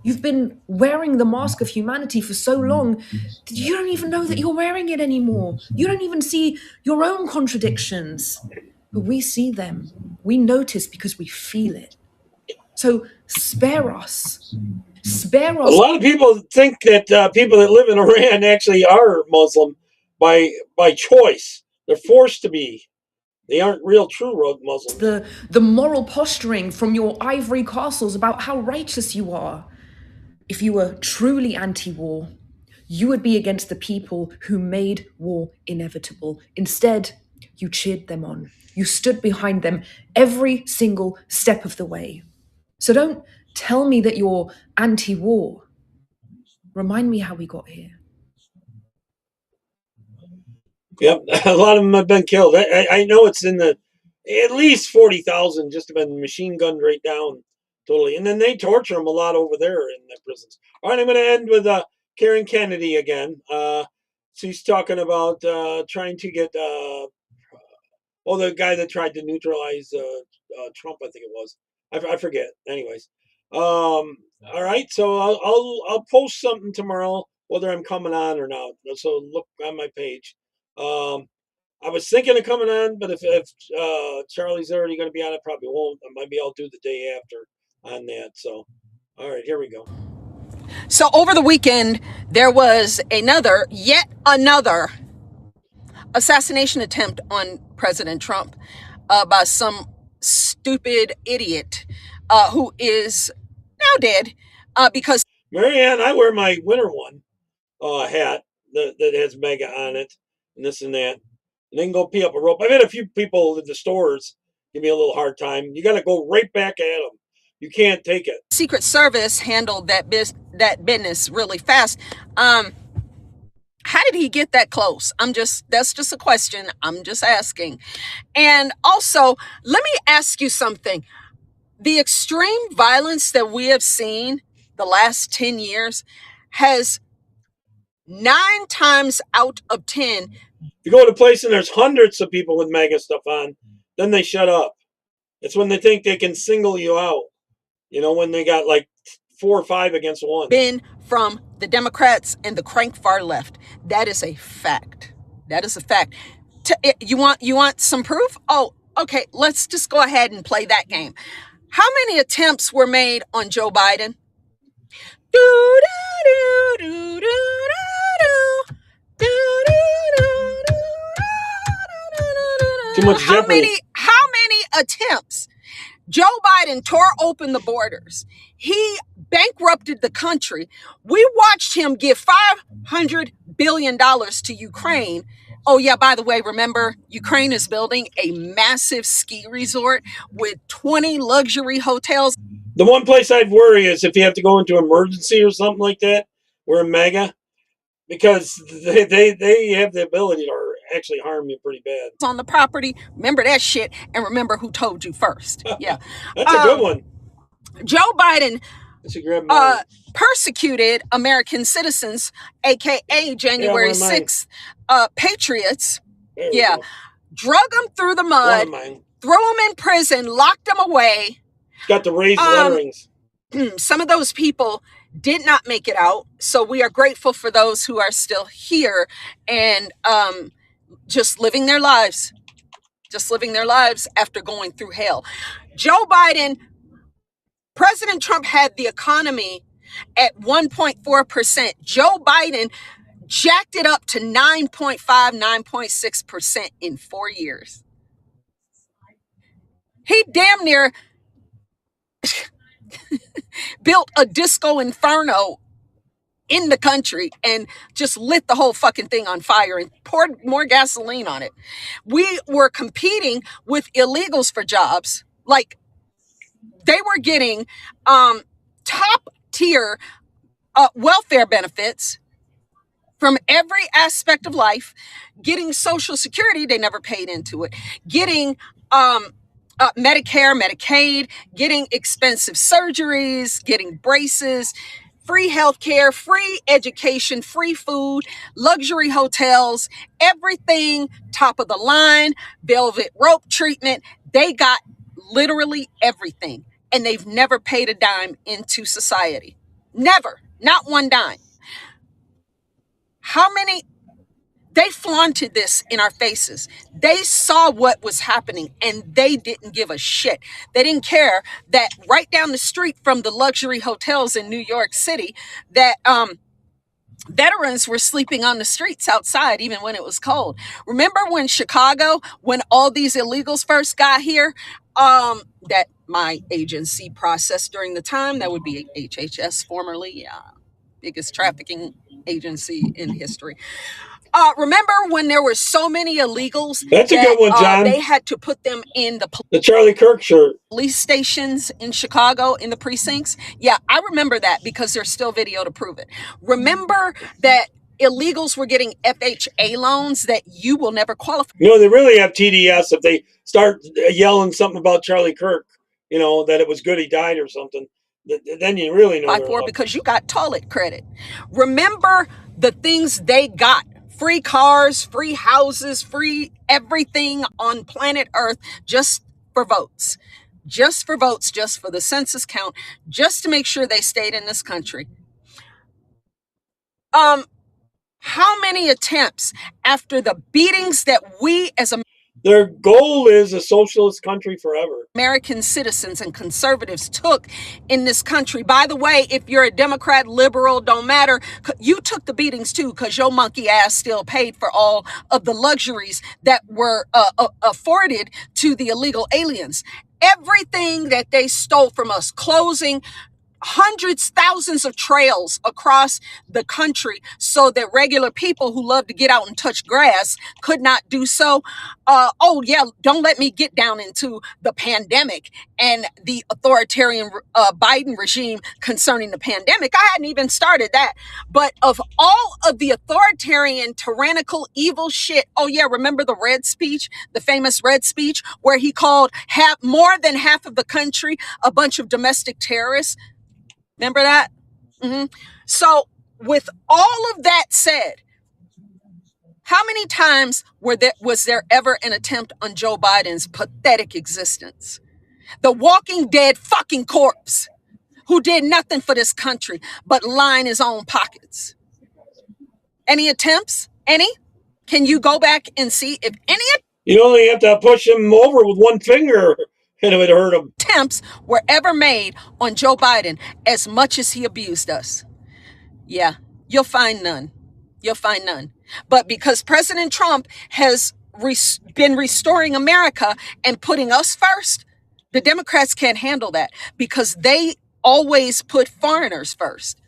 Speaker 1: You've been wearing the mask of humanity for so long that you don't even know that you're wearing it anymore. You don't even see your own contradictions. But we see them. We notice because we feel it. So spare us. Spare us.
Speaker 2: A lot of people think that people that live in Iran actually are Muslim by choice. They're forced to be. They aren't real true Muslims.
Speaker 1: The moral posturing from your ivory castles about how righteous you are. If you were truly anti-war, you would be against the people who made war inevitable. Instead, you cheered them on. You stood behind them every single step of the way. So don't tell me that you're anti-war. Remind me how we got here.
Speaker 2: Yep, a lot of them have been killed. I know it's in the at least 40,000 just have been machine gunned right down totally. And then they torture them a lot over there in the prisons. All right, I'm going to end with Karen Kennedy again. She's talking about trying to get the guy that tried to neutralize Trump, I think it was. I forget. Anyways, all right. So I'll post something tomorrow, whether I'm coming on or not. So look on my page. I was thinking of coming on, but if Charlie's already going to be on, I probably won't. Maybe I'll do the day after on that. So, all right, here we go.
Speaker 12: So over the weekend, there was yet another assassination attempt on President Trump by some stupid idiot who is now dead because...
Speaker 2: Marianne, I wear my winter one hat that has mega on it and this and that. And then go pee up a rope. I've had a few people at the stores give me a little hard time. You got to go right back at them. You can't take it.
Speaker 12: Secret Service handled that business really fast. How did he get that close? That's just a question. I'm just asking. And also, let me ask you something. The extreme violence that we have seen the last 10 years has 9 times out of 10.
Speaker 2: If you go to a place and there's hundreds of people with MAGA stuff on, then they shut up. It's when they think they can single you out. You know, when they got like 4 or 5 against 1.
Speaker 12: Been from the Democrats and the crank far left. That is a fact. That is a fact. You want some proof? Oh, okay. Let's just go ahead and play that game. How many attempts were made on Joe Biden?
Speaker 2: Too much jeopardy.
Speaker 12: How many attempts? Joe Biden tore open the borders. He bankrupted the country. We watched him give $500 billion to Ukraine. Oh, yeah, by the way, remember, Ukraine is building a massive ski resort with 20 luxury hotels.
Speaker 2: The one place I'd worry is if you have to go into emergency or something like that, we're in MAGA, because they have the ability to actually harm you pretty bad.
Speaker 12: On the property, remember that shit, and remember who told you first. Yeah.
Speaker 2: That's a good one.
Speaker 12: Joe Biden
Speaker 2: persecuted
Speaker 12: American citizens, aka January 6th patriots. Yeah. Drug them through the mud, threw them in prison, locked them away.
Speaker 2: Got the raised letterings.
Speaker 12: Some of those people did not make it out. So we are grateful for those who are still here and just living their lives after going through hell. Joe Biden, President Trump had the economy at 1.4%. Joe Biden jacked it up to 9.5, 9.6% in 4 years. He damn near built a disco inferno in the country and just lit the whole fucking thing on fire and poured more gasoline on it. We were competing with illegals for jobs. Like, they were getting top tier welfare benefits from every aspect of life, getting Social Security, they never paid into it, getting Medicare, Medicaid, getting expensive surgeries, getting braces, free healthcare, free education, free food, luxury hotels, everything top of the line, velvet rope treatment. They got literally everything, and they've never paid a dime into society. Never, not one dime. How many? They flaunted this in our faces. They saw what was happening and they didn't give a shit. They didn't care that right down the street from the luxury hotels in New York City, that veterans were sleeping on the streets outside even when it was cold. Remember when Chicago, when all these illegals first got here, that my agency processed during the time, that would be HHS, formerly biggest trafficking agency in history. Remember when there were so many illegals?
Speaker 2: That's a good one, John.
Speaker 12: They had to put them in
Speaker 2: the Charlie Kirk shirt.
Speaker 12: Police stations in Chicago, in the precincts. Yeah, I remember that because there's still video to prove it. Remember that illegals were getting FHA loans that you will never qualify.
Speaker 2: You know, they really have TDS if they start yelling something about Charlie Kirk, you know, that it was good he died or something. Then you really know.
Speaker 12: For because you got toilet credit. Remember the things they got. Free cars, free houses, free everything on planet Earth just for votes. Just for votes, just for the census count, just to make sure they stayed in this country. How many attempts after the beatings that we as
Speaker 2: their goal is a socialist country forever.
Speaker 12: American citizens and conservatives took in this country. By the way, if you're a Democrat, liberal, don't matter, you took the beatings too, because your monkey ass still paid for all of the luxuries that were afforded to the illegal aliens. Everything that they stole from us, closing hundreds, thousands of trails across the country so that regular people who love to get out and touch grass could not do so. Don't let me get down into the pandemic and the authoritarian Biden regime concerning the pandemic. I hadn't even started that. But of all of the authoritarian, tyrannical, evil shit, remember the Red speech, the famous Red speech, where he called more than half of the country a bunch of domestic terrorists? Remember that? Mm-hmm. So with all of that said, how many times was there ever an attempt on Joe Biden's pathetic existence? The walking dead fucking corpse who did nothing for this country but line his own pockets. Any attempts? Any? Can you go back and see if any?
Speaker 2: You only have to push him over with one finger and it would hurt him.
Speaker 12: Attempts were ever made on Joe Biden as much as he abused us. Yeah, you'll find none. You'll find none. But because President Trump has been restoring America and putting us first, the Democrats can't handle that because they always put foreigners first.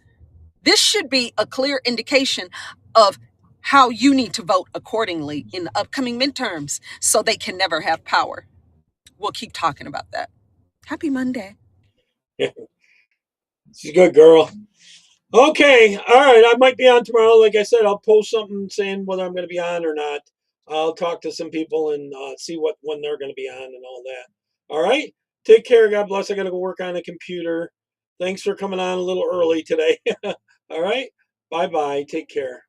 Speaker 12: This should be a clear indication of how you need to vote accordingly in the upcoming midterms so they can never have power. We'll keep talking about that. Happy Monday.
Speaker 2: She's a good girl. Okay, all right. I might be on tomorrow. Like I said, I'll post something saying whether I'm going to be on or not. I'll talk to some people and see when they're going to be on and all that. All right. Take care. God bless. I got to go work on the computer. Thanks for coming on a little early today. All right. Bye-bye. Take care.